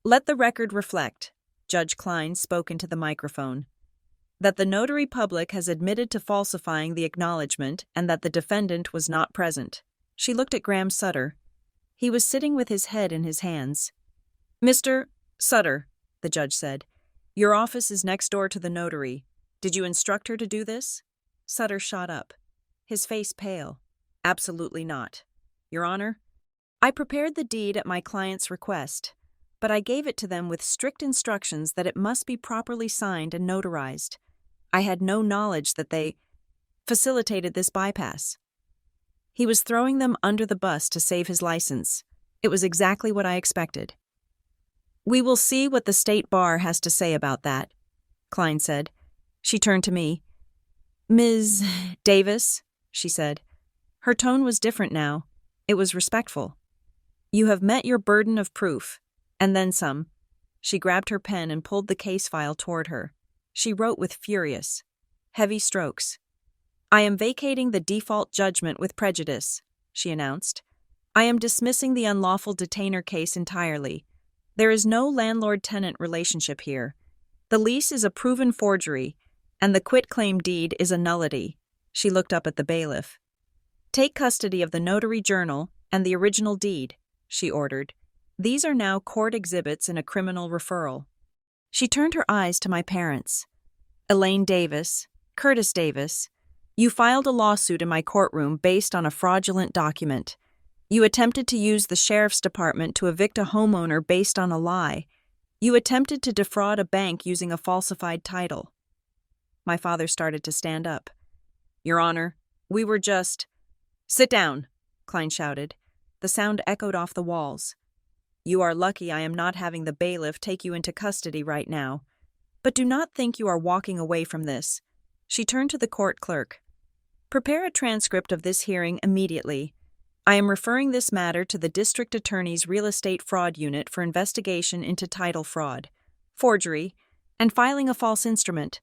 Speaker 1: Let the record reflect, Judge Klein spoke into the microphone, that the notary public has admitted to falsifying the acknowledgement and that the defendant was not present. She looked at Graham Sutter. He was sitting with his head in his hands. Mr. Sutter, the judge said, your office is next door to the notary. Did you instruct her to do this? Sutter shot up, his face pale. Absolutely not. Your Honor, I prepared the deed at my client's request, but I gave it to them with strict instructions that it must be properly signed and notarized. I had no knowledge that they facilitated this bypass. He was throwing them under the bus to save his license. It was exactly what I expected. We will see what the state bar has to say about that, Klein said. She turned to me. Ms. Davis, she said. Her tone was different now. It was respectful. You have met your burden of proof, and then some. She grabbed her pen and pulled the case file toward her. She wrote with furious, heavy strokes. I am vacating the default judgment with prejudice, she announced. I am dismissing the unlawful detainer case entirely. There is no landlord-tenant relationship here. The lease is a proven forgery, and the quitclaim deed is a nullity. She looked up at the bailiff. Take custody of the notary journal and the original deed, she ordered. These are now court exhibits in a criminal referral. She turned her eyes to my parents. Elaine Davis, Curtis Davis, you filed a lawsuit in my courtroom based on a fraudulent document. You attempted to use the sheriff's department to evict a homeowner based on a lie. You attempted to defraud a bank using a falsified title. My father started to stand up. Your Honor, we were just— Sit down, Klein shouted. The sound echoed off the walls. You are lucky I am not having the bailiff take you into custody right now. But do not think you are walking away from this. She turned to the court clerk. Prepare a transcript of this hearing immediately. I am referring this matter to the District Attorney's Real Estate Fraud Unit for investigation into title fraud, forgery, and filing a false instrument.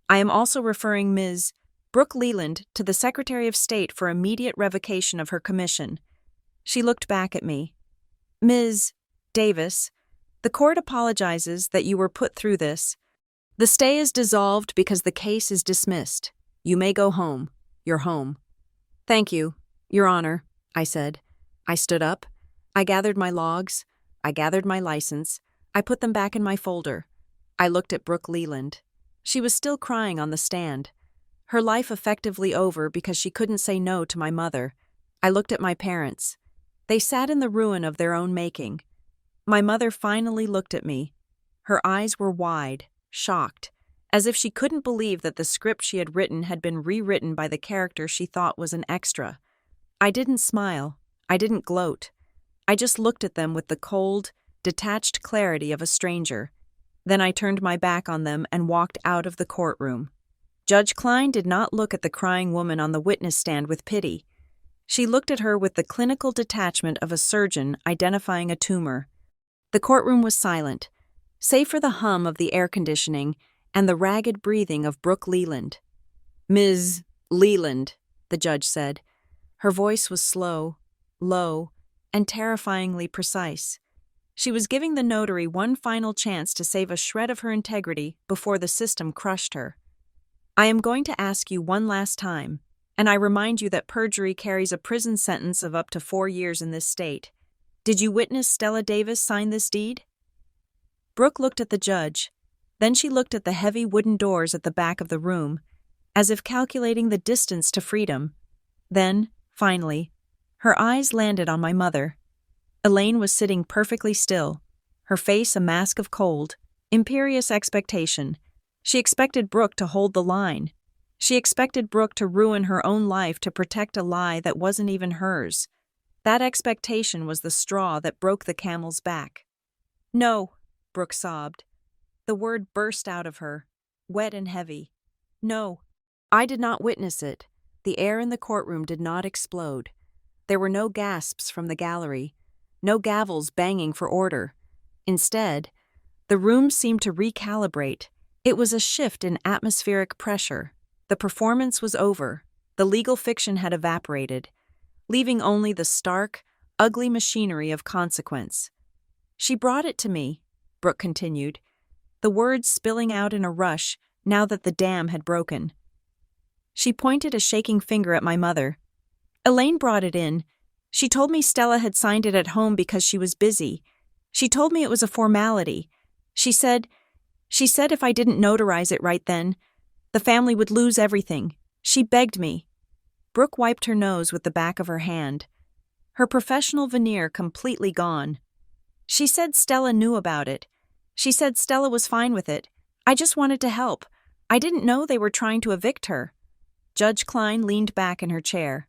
Speaker 1: I am also referring Ms. Brooke Leland to the Secretary of State for immediate revocation of her commission. She looked back at me. Ms. Davis, the court apologizes that you were put through this. The stay is dissolved because the case is dismissed. You may go home. You're home. Thank you, Your Honor, I said. I stood up. I gathered my logs. I gathered my license. I put them back in my folder. I looked at Brooke Leland. She was still crying on the stand. Her life effectively over because she couldn't say no to my mother. I looked at my parents. They sat in the ruin of their own making. My mother finally looked at me. Her eyes were wide, shocked, as if she couldn't believe that the script she had written had been rewritten by the character she thought was an extra. I didn't smile. I didn't gloat. I just looked at them with the cold, detached clarity of a stranger. Then I turned my back on them and walked out of the courtroom. Judge Klein did not look at the crying woman on the witness stand with pity. She looked at her with the clinical detachment of a surgeon identifying a tumor. The courtroom was silent, save for the hum of the air conditioning and the ragged breathing of Brooke Leland. Ms. Leland, the judge said. Her voice was slow, low, and terrifyingly precise. She was giving the notary one final chance to save a shred of her integrity before the system crushed her. I am going to ask you one last time, and I remind you that perjury carries a prison sentence of up to 4 years in this state. Did you witness Stella Davis sign this deed? Brooke looked at the judge. Then she looked at the heavy wooden doors at the back of the room, as if calculating the distance to freedom. Then, finally, her eyes landed on my mother. Elaine was sitting perfectly still, her face a mask of cold, imperious expectation. She expected Brooke to hold the line. She expected Brooke to ruin her own life to protect a lie that wasn't even hers. That expectation was the straw that broke the camel's back. No, Brooke sobbed. The word burst out of her, wet and heavy. No, I did not witness it. The air in the courtroom did not explode. There were no gasps from the gallery, no gavels banging for order. Instead, the room seemed to recalibrate. It was a shift in atmospheric pressure. The performance was over. The legal fiction had evaporated, leaving only the stark, ugly machinery of consequence. She brought it to me, Brooke continued, the words spilling out in a rush now that the dam had broken. She pointed a shaking finger at my mother. Elaine brought it in. She told me Stella had signed it at home because she was busy. She told me it was a formality. She said if I didn't notarize it right then, the family would lose everything. She begged me. Brooke wiped her nose with the back of her hand, her professional veneer completely gone. She said Stella knew about it. She said Stella was fine with it. I just wanted to help. I didn't know they were trying to evict her. Judge Klein leaned back in her chair.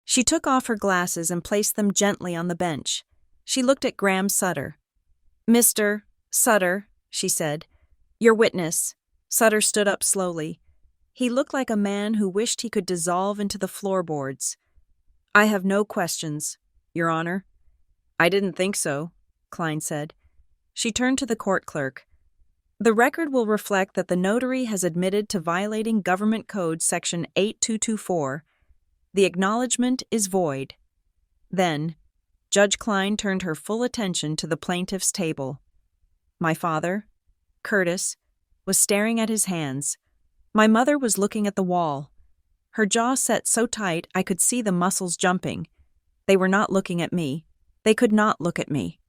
Speaker 1: She took off her glasses and placed them gently on the bench. She looked at Graham Sutter. Mr. Sutter, she said, your witness. Sutter stood up slowly. He looked like a man who wished he could dissolve into the floorboards. I have no questions, Your Honor. I didn't think so, Klein said. She turned to the court clerk. The record will reflect that the notary has admitted to violating Government Code Section 8224. The acknowledgement is void. Then, Judge Klein turned her full attention to the plaintiff's table. My father, Curtis, was staring at his hands. My mother was looking at the wall. Her jaw set so tight I could see the muscles jumping. They were not looking at me. They could not look at me.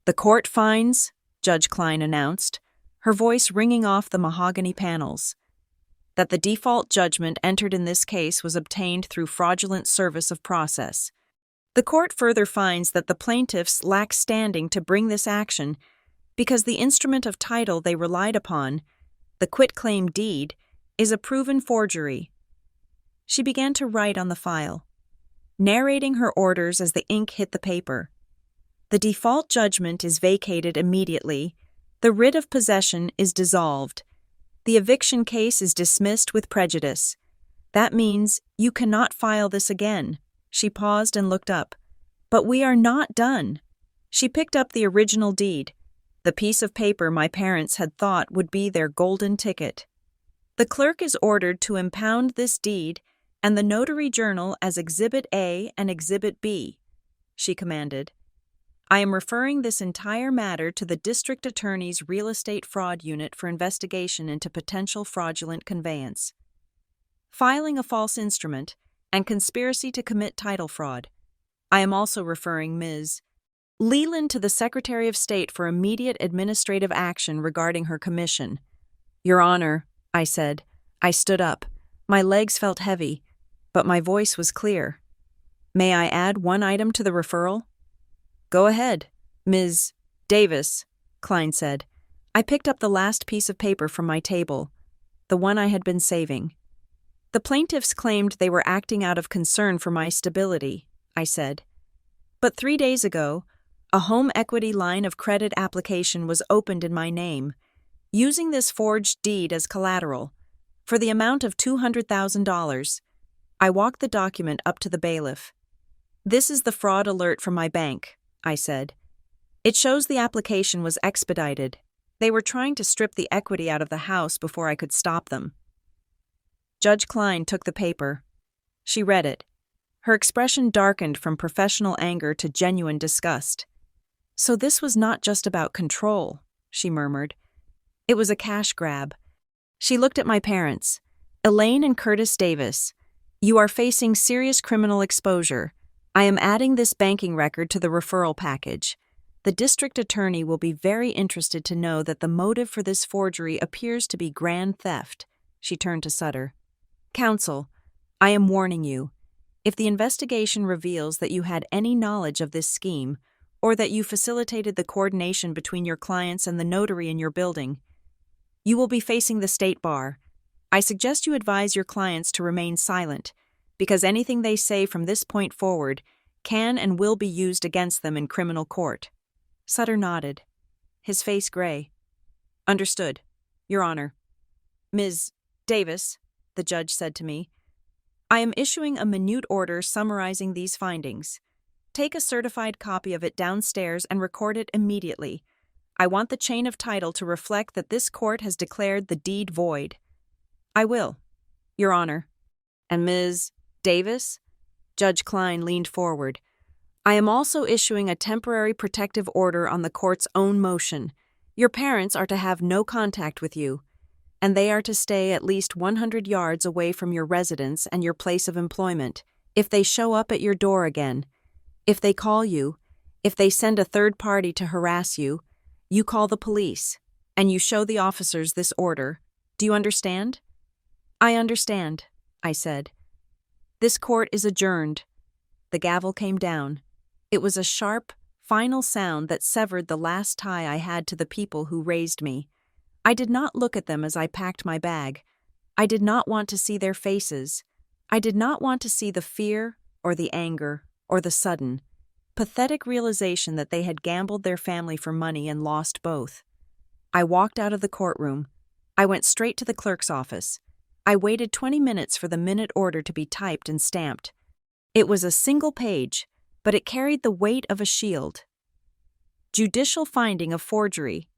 Speaker 1: "The court finds," Judge Klein announced, her voice ringing off the mahogany panels, "that the default judgment entered in this case was obtained through fraudulent service of process. The court further finds that the plaintiffs lack standing to bring this action because the instrument of title they relied upon, the quitclaim deed, is a proven forgery." She began to write on the file, narrating her orders as the ink hit the paper. "The default judgment is vacated immediately. The writ of possession is dissolved. The eviction case is dismissed with prejudice. That means you cannot file this again." She paused and looked up. "But we are not done." She picked up the original deed, the piece of paper my parents had thought would be their golden ticket. "The clerk is ordered to impound this deed and the notary journal as Exhibit A and Exhibit B," she commanded. "I am referring this entire matter to the District Attorney's Real Estate Fraud Unit for investigation into potential fraudulent conveyance, filing a false instrument, and conspiracy to commit title fraud. I am also referring Ms. Leland to the Secretary of State for immediate administrative action regarding her commission." "Your Honor," I said. I stood up. My legs felt heavy, but my voice was clear. "May I add one item to the referral?" "Go ahead, Ms. Davis," Klein said. I picked up the last piece of paper from my table, the one I had been saving. "The plaintiffs claimed they were acting out of concern for my stability," I said. "But 3 days ago, a home equity line of credit application was opened in my name, using this forged deed as collateral, for the amount of $200,000. I walked the document up to the bailiff. "This is the fraud alert from my bank," I said. "It shows the application was expedited. They were trying to strip the equity out of the house before I could stop them." Judge Klein took the paper. She read it. Her expression darkened from professional anger to genuine disgust. "So this was not just about control," she murmured. "It was a cash grab." She looked at my parents. "Elaine and Curtis Davis, you are facing serious criminal exposure. I am adding this banking record to the referral package. The district attorney will be very interested to know that the motive for this forgery appears to be grand theft." She turned to Sutter. "Counsel, I am warning you. If the investigation reveals that you had any knowledge of this scheme, or that you facilitated the coordination between your clients and the notary in your building, you will be facing the state bar. I suggest you advise your clients to remain silent, because anything they say from this point forward can and will be used against them in criminal court." Sutter nodded, his face gray. "Understood, Your Honor." "Ms. Davis," the judge said to me, "I am issuing a minute order summarizing these findings. Take a certified copy of it downstairs and record it immediately. I want the chain of title to reflect that this court has declared the deed void." "I will, Your Honor." "And Ms. Davis?" Judge Klein leaned forward. "I am also issuing a temporary protective order on the court's own motion. Your parents are to have no contact with you, and they are to stay at least 100 yards away from your residence and your place of employment. If they show up at your door again, if they call you, if they send a third party to harass you, you call the police, and you show the officers this order. Do you understand?" "I understand," I said. "This court is adjourned." The gavel came down. It was a sharp, final sound that severed the last tie I had to the people who raised me. I did not look at them as I packed my bag. I did not want to see their faces. I did not want to see the fear, or the anger, or the sudden, pathetic realization that they had gambled their family for money and lost both. I walked out of the courtroom. I went straight to the clerk's office. I waited 20 minutes for the minute order to be typed and stamped. It was a single page, but it carried the weight of a shield. Judicial finding of forgery.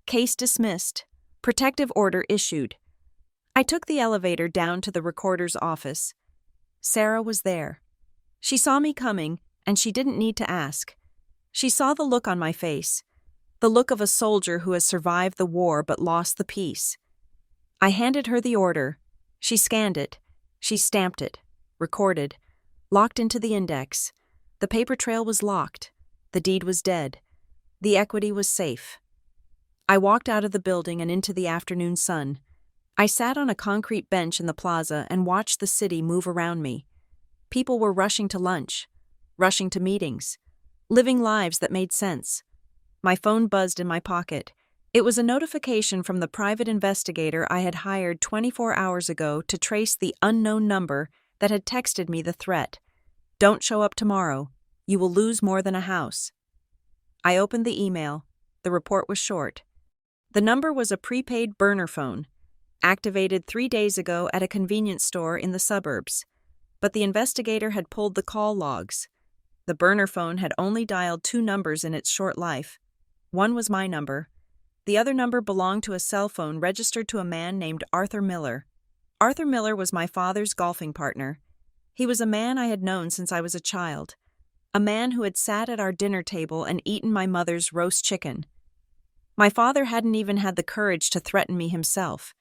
Speaker 1: Case dismissed. Protective order issued. I took the elevator down to the recorder's office. Sarah was there. She saw me coming, and she didn't need to ask. She saw the look on my face. the look of a soldier who has survived the war but lost the peace. I handed her the order. She scanned it. She stamped it, recorded, locked into the index. The paper trail was locked. The deed was dead. The equity was safe. I walked out of the building and into the afternoon sun. I sat on a concrete bench in the plaza and watched the city move around me. People were rushing to lunch, rushing to meetings, living lives that made sense. My phone buzzed in my pocket. It was a notification from the private investigator I had hired 24 hours ago to trace the unknown number that had texted me the threat. "Don't show up tomorrow. You will lose more than a house." I opened the email. The report was short. The number was a prepaid burner phone, activated 3 days ago at a convenience store in the suburbs. But the investigator had pulled the call logs. The burner phone had only dialed 2 numbers in its short life. One was my number. The other number belonged to a cell phone registered to a man named Arthur Miller. Arthur Miller was my father's golfing partner. He was a man I had known since I was a child. A man who had sat at our dinner table and eaten my mother's roast chicken. My father hadn't even had the courage to threaten me himself.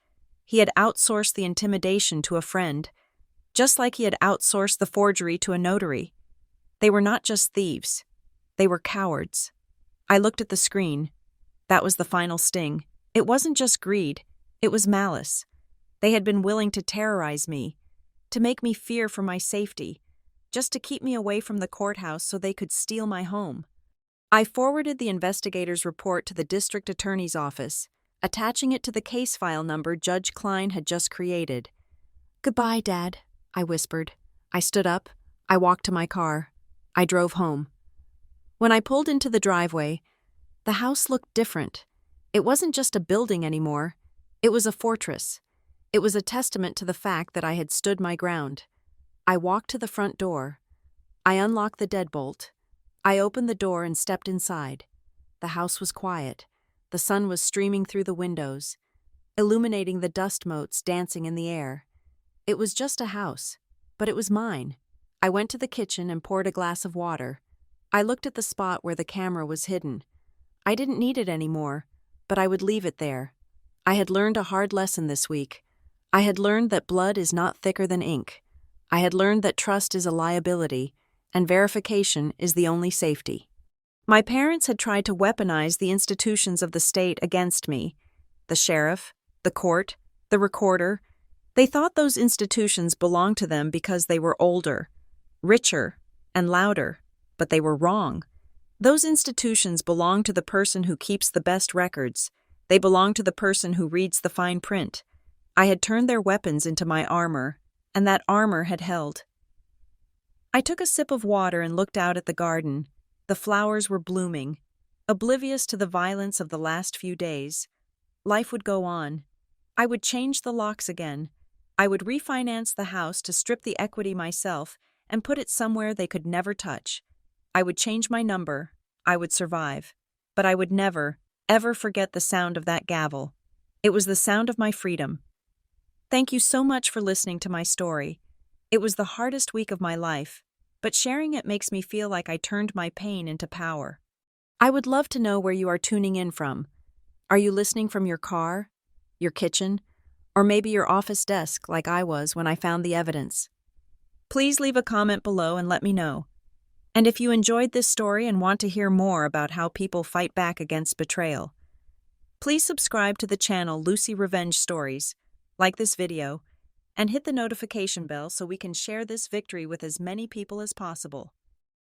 Speaker 1: He had outsourced the intimidation to a friend, just like he had outsourced the forgery to a notary. They were not just thieves. They were cowards. I looked at the screen. That was the final sting. It wasn't just greed. It was malice. They had been willing to terrorize me, to make me fear for my safety, just to keep me away from the courthouse so they could steal my home. I forwarded the investigator's report to the district attorney's office, attaching it to the case file number Judge Klein had just created. "Goodbye, Dad," I whispered. I stood up. I walked to my car. I drove home. When I pulled into the driveway, the house looked different. It wasn't just a building anymore. It was a fortress. It was a testament to the fact that I had stood my ground. I walked to the front door. I unlocked the deadbolt. I opened the door and stepped inside. The house was quiet. The sun was streaming through the windows, illuminating the dust motes dancing in the air. It was just a house, but it was mine. I went to the kitchen and poured a glass of water. I looked at the spot where the camera was hidden. I didn't need it anymore, but I would leave it there. I had learned a hard lesson this week. I had learned that blood is not thicker than ink. I had learned that trust is a liability, and verification is the only safety. My parents had tried to weaponize the institutions of the state against me. The sheriff, the court, the recorder. They thought those institutions belonged to them because they were older, richer, and louder, but they were wrong. Those institutions belong to the person who keeps the best records. They belong to the person who reads the fine print. I had turned their weapons into my armor, and that armor had held. I took a sip of water and looked out at the garden. The flowers were blooming. Oblivious to the violence of the last few days, life would go on. I would change the locks again. I would refinance the house to strip the equity myself and put it somewhere they could never touch. I would change my number. I would survive. But I would never, ever forget the sound of that gavel. It was the sound of my freedom. Thank you so much for listening to my story. It was the hardest week of my life, but sharing it makes me feel like I turned my pain into power. I would love to know where you are tuning in from. Are you listening from your car, your kitchen, or maybe your office desk like I was when I found the evidence? Please leave a comment below and let me know. And if you enjoyed this story and want to hear more about how people fight back against betrayal, please subscribe to the channel Lucy Revenge Stories, like this video, and hit the notification bell so we can share this victory with as many people as possible.